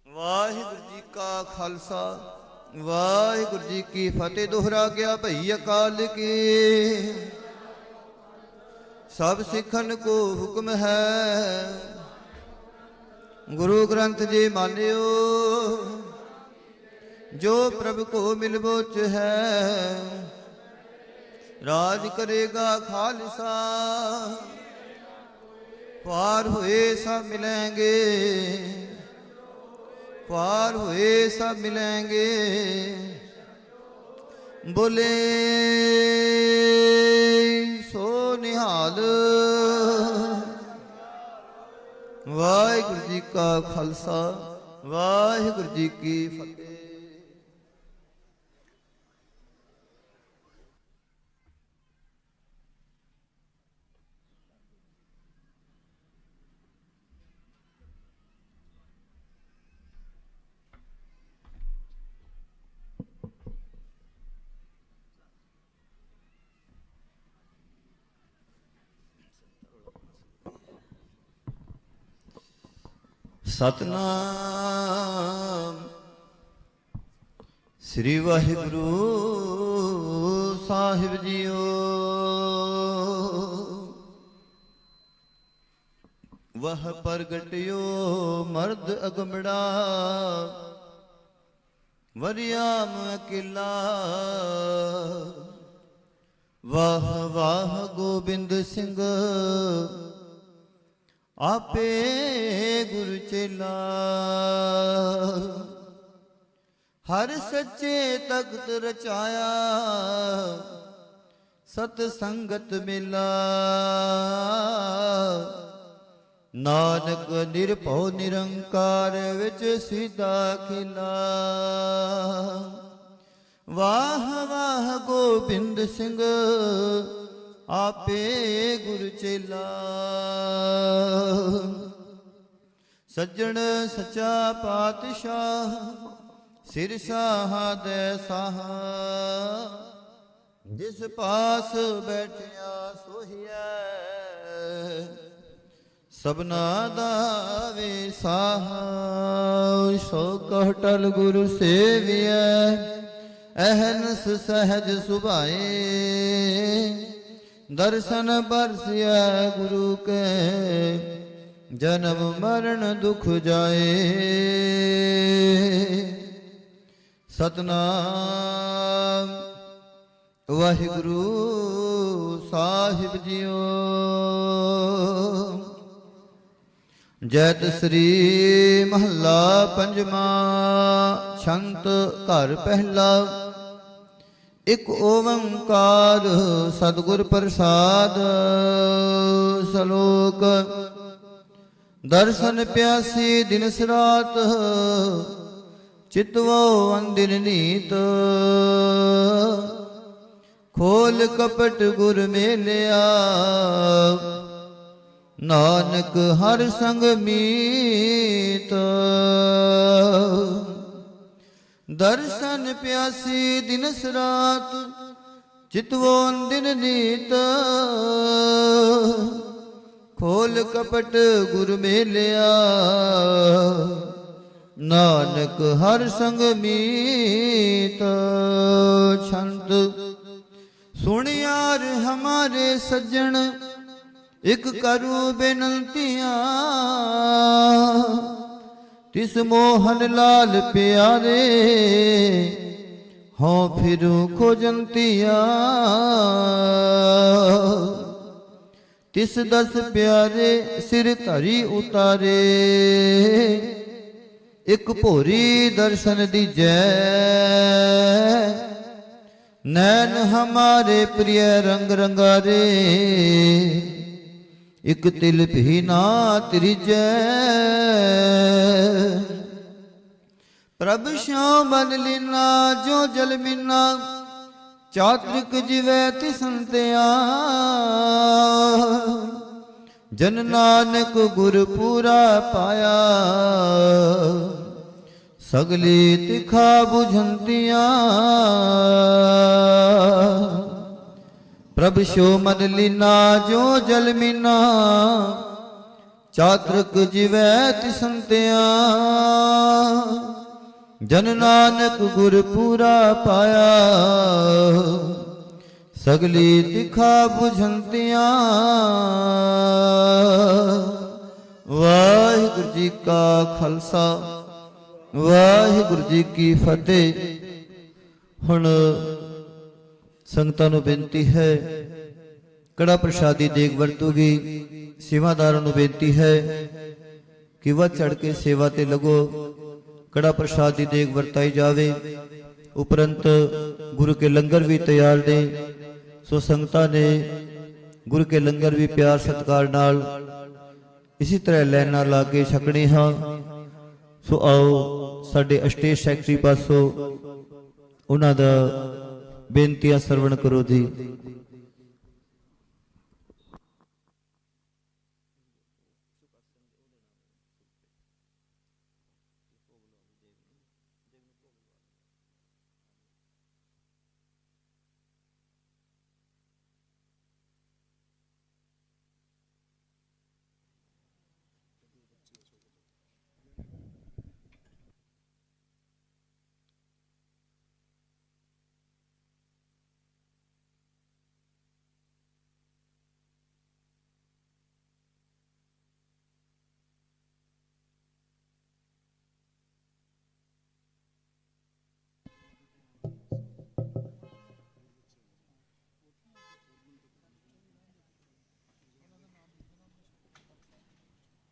ਵਾਹਿਗੁਰੂ ਜੀ ਕਾ ਖਾਲਸਾ ਵਾਹਿਗੁਰੂ ਜੀ ਕੀ ਫਤਿਹ ਦੁਹਰਾ ਗਿਆ ਭਈ ਅਕਾਲ ਕੀ ਸਭ ਸਿੱਖਨ ਕੋ ਹੁਕਮ ਹੈ ਗੁਰੂ ਗ੍ਰੰਥ ਜੀ ਮਾਨਿਓ ਜੋ ਪ੍ਰਭ ਕੋ ਮਿਲਬੋਚ ਹੈ ਰਾਜ ਕਰੇਗਾ ਖਾਲਸਾ ਪਾਰ ਹੋਏ ਸਭ ਮਿਲेंगे पार हुए सब मिलेंगे बोले सो निहाल वाहिगुरु जी का खालसा वाहिगुरु जी की फतेह। ਸਤਨਾਮ ਸ੍ਰੀ ਵਾਹਿਗੁਰੂ ਸਾਹਿਬ ਜੀਓ ਵਹ ਪ੍ਰਗਟਿਓ ਮਰਦ ਅਗਮੜਾ ਵਰਿਆਮ ਅਕਿਲਾ ਵਾਹ ਵਾਹ ਗੋਬਿੰਦ ਸਿੰਘ आपे गुरु चेला हर सच्चे तख्त रचाया सत संगत मिला नानक निरभौ निरंकार विच सीधा खिला वाह वाह गोबिंद सिंह आपे गुरु चेला सज्जन सच्चा पातशाह सिर साहा दे साहा जिस पास बैठिया सोहिया सबना दावे साहा सो कहटल गुरु सेविया अहनस सहज सुभाए दर्शन बरसिया गुरु के जन्म मरण दुख जाए सतनाम वाहिगुरु साहिब जियो जैत श्री महला पंजवा छंत घर पहला इक ओंकार सतगुर प्रसाद सलोक दर्शन प्यासी दिन रात चितवो अंदिर नीत ਖੋਲ ਕਪਟ ਗੁਰ ਮੇਲਿਆ, ਨਾਨਕ ਹਰ ਸੰਗ ਮੀਤ। ਦਰਸ਼ਨ ਪਿਆਸੀ ਦਿਨਸ ਰਾਤ, ਚਿਤਵੋ ਦਿਨ ਨੀਤ। ਖੋਲ ਕਪਟ ਗੁਰ ਮੇਲਿਆ, ਨਾਨਕ ਹਰ ਸੰਗ ਮੀਤ। ਛੰਦ ਸੁਣਿਆਰ ਹਮਾਰੇ ਸੱਜਣ, ਇਕ ਕਰੂ ਬੇਨੰਤੀਆਂ। ਤਿਸ ਮੋਹਨ ਲਾਲ ਪਿਆਰੇ, ਹੋਂ ਫਿਰੂ ਖੋਜੰਤੀਆਂ। ਤਿਸ ਦਸ ਪਿਆਰੇ ਸਿਰ ਧਰੀ ਉਤਾਰੇ, ਇਕ ਭੋਰੀ ਦਰਸ਼ਨ ਦੀਜੈ। ਨੈਣ ਹਮਾਰੇ ਪ੍ਰਿਯ ਰੰਗ ਰੰਗਾਰੇ, ਇਕ ਤਿਲ ਭੀ ਨਾ ਤ੍ਰਿਜੈ। ਪ੍ਰਭ ਸ਼ਾਮਲ ਲੀਨਾ ਜੋ ਜਲ ਮੀਨਾ, ਚਾਤ੍ਰਿਕ ਜਿਵੈ ਤਿਸੰਤਿਆ। ਜਨ ਨਾਨਕ ਗੁਰ ਪੂਰਾ ਪਾਇਆ, ਸਗਲੀ ਤਿਖਾ ਬੁਝੰਤੀਆਂ। ਪ੍ਰਭ ਸ਼ੋ ਮਨ ਲੀਨਾ ਜੋ ਜਲ ਮੀਨਾ, ਚਾਤ੍ਰਿਕ ਜਿਵੈ ਤਿਸੰਤਿਆ। ਜਨ ਨਾਨਕ ਗੁਰ ਪੂਰਾ ਪਾਇਆ, ਸਗਲੀ ਤਿਖਾ ਬੁਝੰਤੀਆਂ। ਵਾਹਿਗੁਰੂ ਜੀ ਕਾ ਖਾਲਸਾ, ਵਾਹਿਗੁਰੂ ਜੀ ਕੀ ਫਤਿਹ। ਹੁਣ ਸੰਗਤਾਂ ਨੂੰ ਬੇਨਤੀ ਹੈ, ਕੜਾ ਪ੍ਰਸ਼ਾਦੀ ਦੇਗ ਵਰਤੂਗੀ। ਸੇਵਾਦਾਰਾਂ ਨੂੰ ਬੇਨਤੀ ਹੈ ਕਿ ਵੱਧ ਚੜ ਕੇ ਸੇਵਾ ਤੇ ਲੱਗੋ। ਕੜਾ ਪ੍ਰਸ਼ਾਦ ਦੀ ਦੇਗ ਵਰਤਾਈ ਜਾਵੇ। ਉਪਰੰਤ ਗੁਰੂ ਕੇ ਲੰਗਰ ਵੀ ਤਿਆਰ ਨੇ, ਸੋ ਸੰਗਤਾਂ ਨੇ ਗੁਰੂ ਕੇ ਲੰਗਰ ਵੀ ਪਿਆਰ ਸਤਿਕਾਰ ਨਾਲ ਇਸੇ ਤਰ੍ਹਾਂ ਲਾਈਨਾਂ ਲਾ ਕੇ ਛਕਣੇ ਹਾਂ। ਸੋ ਆਓ ਸਾਡੇ ਸਟੇਜ ਸੈਕਟਰੀ ਪਾਸੋਂ ਉਹਨਾਂ ਦਾ ਬੇਨਤੀਆਂ ਸਰਵਣ ਕਰੋ ਜੀ।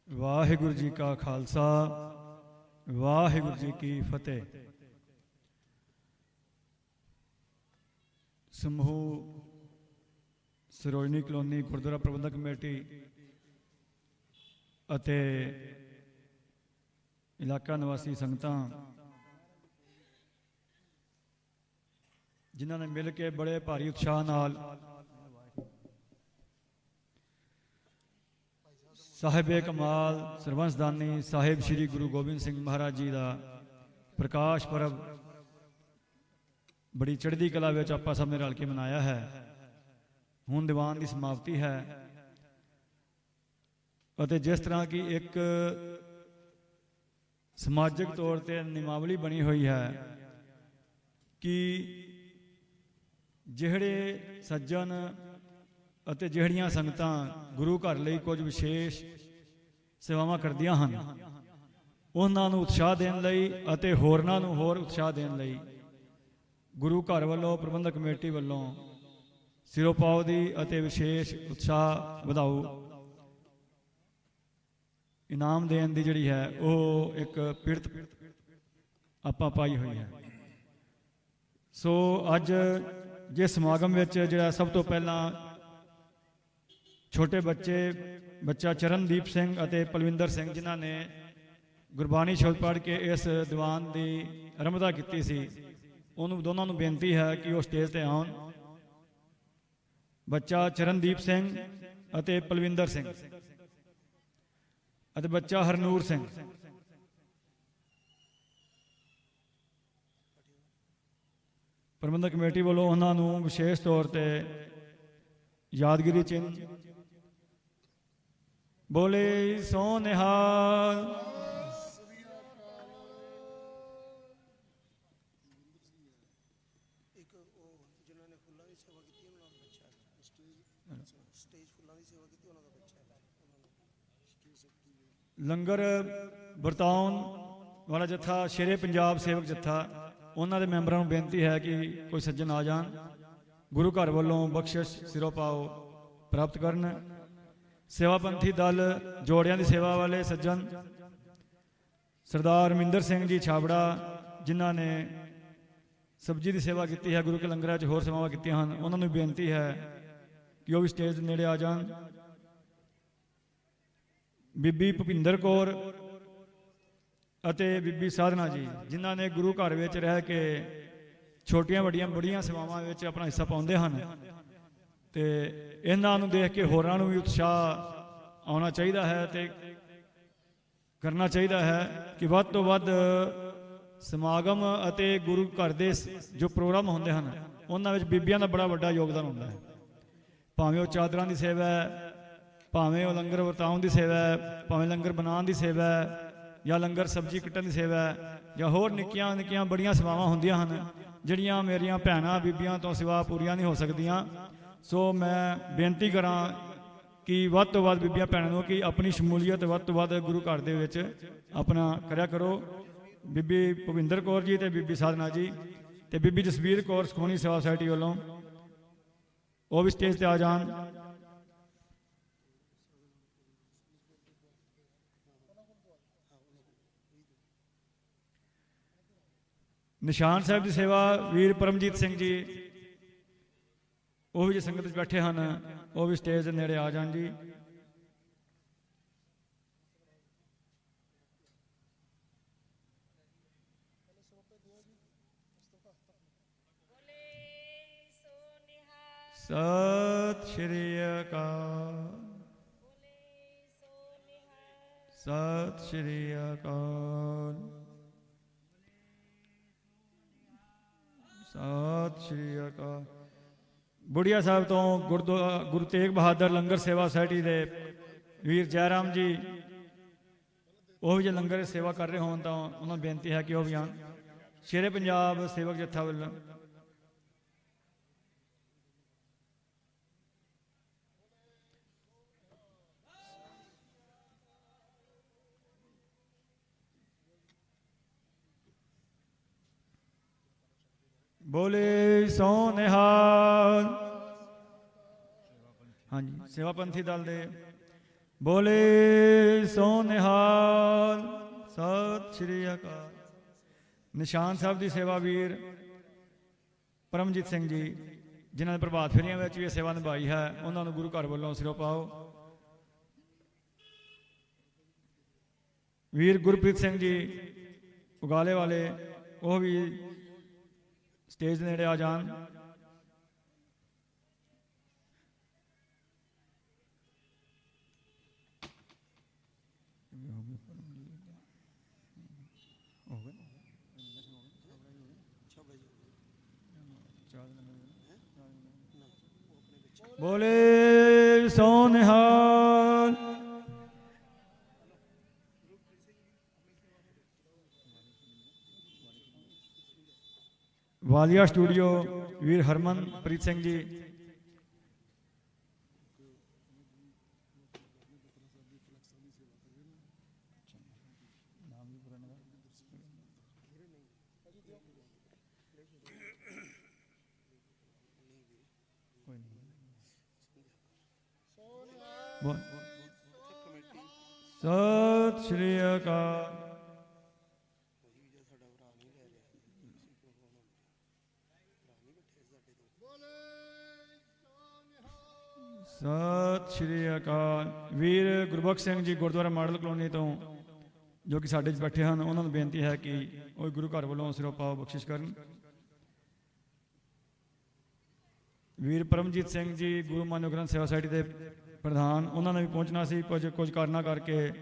ਵਾਹਿਗੁਰੂ ਜੀ ਕਾ ਖਾਲਸਾ, ਵਾਹਿਗੁਰੂ ਜੀ ਕੀ ਫਤਿਹ। ਸਮੂਹ ਸਰੋਜਨੀ ਕਲੋਨੀ ਗੁਰਦੁਆਰਾ ਪ੍ਰਬੰਧਕ ਕਮੇਟੀ ਅਤੇ ਇਲਾਕਾ ਨਿਵਾਸੀ ਸੰਗਤਾਂ, ਜਿਨ੍ਹਾਂ ਨੇ ਮਿਲ ਕੇ ਬੜੇ ਭਾਰੀ ਉਤਸ਼ਾਹ ਨਾਲ ਸਾਹਿਬੇ ਕਮਾਲ ਸਰਬੰਸਦਾਨੀ ਸਾਹਿਬ ਸ੍ਰੀ ਗੁਰੂ ਗੋਬਿੰਦ ਸਿੰਘ ਮਹਾਰਾਜ ਜੀ ਦਾ ਪ੍ਰਕਾਸ਼ ਪਰਬ ਬੜੀ ਚੜ੍ਹਦੀ ਕਲਾ ਵਿੱਚ ਆਪਾਂ ਸਭ ਨੇ ਰਲ ਕੇ ਮਨਾਇਆ ਹੈ। ਹੁਣ ਦੀਵਾਨ ਦੀ ਸਮਾਪਤੀ ਹੈ ਅਤੇ ਜਿਸ ਤਰ੍ਹਾਂ ਕਿ ਇੱਕ ਸਮਾਜਿਕ ਤੌਰ ਤੇ ਨਿਯਮਾਵਲੀ ਬਣੀ ਹੋਈ ਹੈ ਕਿ ਜਿਹੜੇ ਸੱਜਣ ਅਤੇ ਜਿਹੜੀਆਂ ਸੰਗਤਾਂ ਗੁਰੂ ਘਰ ਲਈ ਕੁਝ ਵਿਸ਼ੇਸ਼ ਸੇਵਾਵਾਂ ਕਰਦੀਆਂ ਹਨ, ਉਹਨਾਂ ਨੂੰ ਉਤਸ਼ਾਹ ਦੇਣ ਲਈ ਅਤੇ ਹੋਰਨਾਂ ਨੂੰ ਹੋਰ ਉਤਸ਼ਾਹ ਦੇਣ ਲਈ ਗੁਰੂ ਘਰ ਵੱਲੋਂ ਪ੍ਰਬੰਧਕ ਕਮੇਟੀ ਵੱਲੋਂ ਸਿਰੋਪਾਓ ਦੀ ਅਤੇ ਵਿਸ਼ੇਸ਼ ਉਤਸ਼ਾਹ ਵਧਾਊ ਇਨਾਮ ਦੇਣ ਦੀ ਜਿਹੜੀ ਹੈ ਉਹ ਇੱਕ ਪਿਰਤ ਆਪਾਂ ਪਾਈ ਹੋਈ ਹੈ। ਸੋ ਅੱਜ ਜਿਸ ਸਮਾਗਮ ਵਿੱਚ ਜਿਹੜਾ ਸਭ ਤੋਂ ਪਹਿਲਾਂ ਛੋਟੇ ਬੱਚਾ ਚਰਨਦੀਪ ਸਿੰਘ ਅਤੇ ਪਲਵਿੰਦਰ ਸਿੰਘ, ਜਿਨ੍ਹਾਂ ਨੇ ਗੁਰਬਾਣੀ ਸ਼ਬਦ ਪੜ੍ਹ ਕੇ ਇਸ ਦੀਵਾਨ ਦੀ ਆਰੰਭਤਾ ਕੀਤੀ ਸੀ, ਉਹਨੂੰ ਦੋਨਾਂ ਨੂੰ ਬੇਨਤੀ ਹੈ ਕਿ ਉਹ ਸਟੇਜ ਤੇ ਆਉਣ ਬੱਚਾ ਚਰਨਦੀਪ ਸਿੰਘ ਅਤੇ ਪਲਵਿੰਦਰ ਸਿੰਘ ਅਤੇ ਬੱਚਾ ਹਰਨੂਰ ਸਿੰਘ। ਪ੍ਰਬੰਧਕ ਕਮੇਟੀ ਵੱਲੋਂ ਉਹਨਾਂ ਨੂੰ ਵਿਸ਼ੇਸ਼ ਤੌਰ ਤੇ ਯਾਦਗਾਰੀ ਚਿੰਨ੍ਹ ਬੋਲੇ ਸੋ ਨਿਹਾਲ। ਲੰਗਰ ਵਰਤਾਉਣ ਵਾਲਾ ਜੱਥਾ ਸ਼ੇਰੇ ਪੰਜਾਬ ਸੇਵਕ ਜੱਥਾ, ਉਹਨਾਂ ਦੇ ਮੈਂਬਰਾਂ ਨੂੰ ਬੇਨਤੀ ਹੈ ਕਿ ਕੋਈ ਸੱਜਣ ਆ ਜਾਣ, ਗੁਰੂ ਘਰ ਵੱਲੋਂ ਬਖਸ਼ਿਸ਼ ਸਿਰੋਂ ਪਾਓ ਪ੍ਰਾਪਤ ਕਰਨ। ਸੇਵਾਪੰਥੀ ਦਲ ਜੋੜਿਆਂ ਦੀ ਸੇਵਾ ਵਾਲੇ ਸੱਜਣ ਸਰਦਾਰ ਰਮਿੰਦਰ ਸਿੰਘ ਜੀ ਛਾਬੜਾ, ਜਿਨ੍ਹਾਂ ਨੇ ਸਬਜ਼ੀ ਦੀ ਸੇਵਾ ਕੀਤੀ ਹੈ, ਗੁਰੂ ਕੇ ਲੰਗਰਾਂ 'ਚ ਹੋਰ ਸੇਵਾਵਾਂ ਕੀਤੀਆਂ ਹਨ, ਉਹਨਾਂ ਨੂੰ ਬੇਨਤੀ ਹੈ ਕਿ ਉਹ ਵੀ ਸਟੇਜ ਦੇ ਨੇੜੇ ਆ ਜਾਣ। ਬੀਬੀ ਭੁਪਿੰਦਰ ਕੌਰ ਅਤੇ ਬੀਬੀ ਸਾਧਨਾ ਜੀ, ਜਿਨ੍ਹਾਂ ਨੇ ਗੁਰੂ ਘਰ ਵਿੱਚ ਰਹਿ ਕੇ ਛੋਟੀਆਂ ਵੱਡੀਆਂ ਬੜੀਆਂ ਸੇਵਾਵਾਂ ਵਿੱਚ ਆਪਣਾ ਹਿੱਸਾ ਪਾਉਂਦੇ ਹਨ, ਤੇ ਇਹਨਾਂ ਨੂੰ ਦੇਖ ਕੇ ਹੋਰਾਂ ਨੂੰ ਵੀ ਉਤਸ਼ਾਹ ਆਉਣਾ ਚਾਹੀਦਾ ਹੈ ਤੇ ਕਰਨਾ ਚਾਹੀਦਾ ਹੈ ਕਿ ਵੱਧ ਤੋਂ ਵੱਧ ਸਮਾਗਮ ਅਤੇ ਗੁਰੂ ਘਰ ਦੇ ਜੋ ਪ੍ਰੋਗਰਾਮ ਹੁੰਦੇ ਹਨ, ਉਹਨਾਂ ਵਿੱਚ ਬੀਬੀਆਂ ਦਾ ਬੜਾ ਵੱਡਾ ਯੋਗਦਾਨ ਹੁੰਦਾ ਹੈ। ਭਾਵੇਂ ਉਹ ਚਾਦਰਾਂ ਦੀ ਸੇਵਾ ਹੈ, ਭਾਵੇਂ ਉਹ ਲੰਗਰ ਵਰਤਾਉਣ ਦੀ ਸੇਵਾ ਹੈ, ਭਾਵੇਂ ਲੰਗਰ ਬਣਾਉਣ ਦੀ ਸੇਵਾ ਹੈ, ਜਾਂ ਲੰਗਰ ਸਬਜ਼ੀ ਕੱਟਣ ਦੀ ਸੇਵਾ ਹੈ, ਜਾਂ ਹੋਰ ਨਿੱਕੀਆਂ ਨਿੱਕੀਆਂ ਬੜੀਆਂ ਸੇਵਾਵਾਂ ਹੁੰਦੀਆਂ ਹਨ ਜਿਹੜੀਆਂ ਮੇਰੀਆਂ ਭੈਣਾਂ ਬੀਬੀਆਂ ਤੋਂ ਸਿਵਾ ਪੂਰੀਆਂ ਨਹੀਂ ਹੋ ਸਕਦੀਆਂ। ਸੋ ਮੈਂ ਬੇਨਤੀ ਕਰਾਂ ਕਿ ਵੱਧ ਤੋਂ ਵੱਧ ਬੀਬੀਆਂ ਭੈਣਾਂ ਨੂੰ ਕਿ ਆਪਣੀ ਸ਼ਮੂਲੀਅਤ ਵੱਧ ਤੋਂ ਵੱਧ ਗੁਰੂ ਘਰ ਦੇ ਵਿੱਚ ਆਪਣਾ ਕਰਿਆ ਕਰੋ। ਬੀਬੀ ਭੁਪਿੰਦਰ ਕੌਰ ਜੀ ਤੇ ਬੀਬੀ ਸਾਧਨਾ ਜੀ ਤੇ ਬੀਬੀ ਜਸਵੀਰ ਕੌਰ ਸੁਖਮਨੀ ਸੇਵਾ ਸੁਸਾਇਟੀ ਵੱਲੋਂ ਉਹ ਵੀ ਸਟੇਜ ਤੇ ਆ ਜਾਣ। ਨਿਸ਼ਾਨ ਸਾਹਿਬ ਦੀ ਸੇਵਾ ਵੀਰ ਪਰਮਜੀਤ ਸਿੰਘ ਜੀ, ਉਹ ਵੀ ਜੇ ਸੰਗਤ ਵਿੱਚ ਬੈਠੇ ਹਨ, ਉਹ ਵੀ ਸਟੇਜ ਦੇ ਨੇੜੇ ਆ ਜਾਣ ਜੀ। ਸਤਿ ਸ਼੍ਰੀ ਅਕਾਲ, ਸਤਿ ਸ਼੍ਰੀ ਅਕਾਲ, ਸਤਿ ਸ਼੍ਰੀ ਅਕਾਲ। ਬੁੜੀਆ ਸਾਹਿਬ ਤੋਂ ਗੁਰੂ ਤੇਗ ਬਹਾਦਰ ਲੰਗਰ ਸੇਵਾ ਸੁਸਾਇਟੀ ਦੇ ਵੀਰ ਜੈਰਾਮ ਜੀ, ਉਹ ਵੀ ਜੇ ਲੰਗਰ ਸੇਵਾ ਕਰ ਰਹੇ ਹੋਣ ਤਾਂ ਉਹਨਾਂ ਨੂੰ ਬੇਨਤੀ ਹੈ ਕਿ ਉਹ ਵੀ ਆਉਣ। ਸ਼ੇਰੇ ਪੰਜਾਬ ਸੇਵਕ ਜੱਥਾ ਵੱਲੋਂ ਬੋਲੇ ਸੋ ਨਿਹਾਲ। ਹਾਂਜੀ, ਸੇਵਾਪੰਥੀ ਦਲ ਦੇ ਬੋਲੇ ਸੋ ਨਿਹਾਲ, ਸਤਿ ਸ਼੍ਰੀ ਅਕਾਲ। ਨਿਸ਼ਾਨ ਸਾਹਿਬ ਦੀ ਸੇਵਾ ਵੀਰ ਪਰਮਜੀਤ ਸਿੰਘ ਜੀ, ਜਿਨ੍ਹਾਂ ਨੇ ਪ੍ਰਭਾਤ ਫੇਰੀਆਂ ਵਿੱਚ ਵੀ ਸੇਵਾ ਨਿਭਾਈ ਹੈ, ਉਹਨਾਂ ਨੂੰ ਗੁਰੂ ਘਰ ਵੱਲੋਂ ਸਿਰੋਂ ਪਾਓ। ਵੀਰ ਗੁਰਪ੍ਰੀਤ ਸਿੰਘ ਜੀ ਉਗਾਲੇ ਵਾਲੇ, ਉਹ ਵੀ ਸਟੇਜ ਦੇ ਨੇੜੇ ਆ ਜਾਣ। ਬੋਲੇ ਸੋ ਨਿਹਾਲ। ਵਾਲੀਆ ਸਟੂਡੀਓ ਵੀਰ ਹਰਮਨਪ੍ਰੀਤ ਸਿੰਘ ਜੀ, ਸਤਿ ਸ਼੍ਰੀ ਅਕਾਲ। ਸਤਿ ਸ਼੍ਰੀ ਅਕਾਲ। ਵੀਰ ਗੁਰਬਖਸ਼ ਸਿੰਘ ਜੀ ਗੁਰਦੁਆਰਾ ਮਾਡਲ ਕਲੋਨੀ ਤੋਂ, ਜੋ ਕਿ ਸਾਡੇ 'ਚ ਬੈਠੇ ਹਨ, ਉਹਨਾਂ ਨੂੰ ਬੇਨਤੀ ਹੈ ਕਿ ਉਹ ਗੁਰੂ ਘਰ ਵੱਲੋਂ ਸਿਰੋਂ ਪਾਓ ਬਖਸ਼ਿਸ਼ ਕਰਨ। ਵੀਰ ਪਰਮਜੀਤ ਸਿੰਘ ਜੀ ਗੁਰੂ ਮਾਨਿਓ ਗ੍ਰੰਥ ਸੇਵਾ ਸੁਸਾਇਟੀ ਦੇ ਪ੍ਰਧਾਨ, ਉਹਨਾਂ ਨੇ ਵੀ ਪਹੁੰਚਣਾ ਸੀ, ਕੁਝ ਕਾਰਨਾਂ ਕਰਕੇ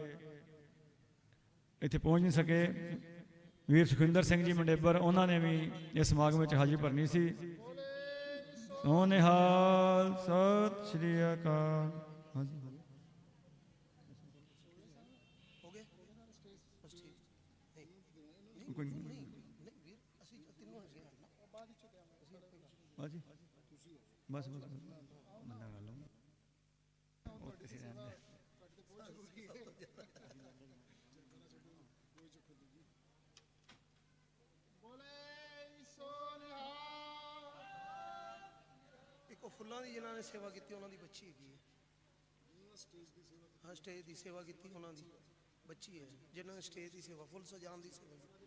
ਇੱਥੇ ਪਹੁੰਚ ਨਹੀਂ ਸਕੇ। ਵੀਰ ਸੁਖਿੰਦਰ ਸਿੰਘ ਜੀ ਮੰਡੇਬਰ, ਉਹਨਾਂ ਨੇ ਵੀ ਇਸ ਸਮਾਗਮ ਵਿੱਚ ਹਾਜ਼ਰੀ ਭਰਨੀ ਸੀ। ਸੋਨੇ ਹਾਲ, ਸਤਿ ਸ਼੍ਰੀ ਅਕਾਲ। ਹਾਂਜੀ ਬਸ ਬੰਦਾ ਕਰ ਲਓ ਉਹ ਕਿਸੇ ਰਹਿੰਦੇ ਇੱਕ ਉਹ ਫੁੱਲਾਂ ਦੀ ਜਿਨ੍ਹਾਂ ਨੇ ਸੇਵਾ ਕੀਤੀ ਉਹਨਾਂ ਦੀ ਬੱਚੀ ਹੈਗੀ ਹੈ। ਹਾਂ, ਸਟੇਜ ਦੀ ਸੇਵਾ ਕੀਤੀ ਉਹਨਾਂ ਦੀ ਬੱਚੀ ਹੈ, ਜਿਨ੍ਹਾਂ ਨੇ ਸਟੇਜ ਦੀ ਸੇਵਾ ਫੁੱਲ ਸਜਾਉਣ ਦੀ ਸੇਵਾ ਕੀਤੀ।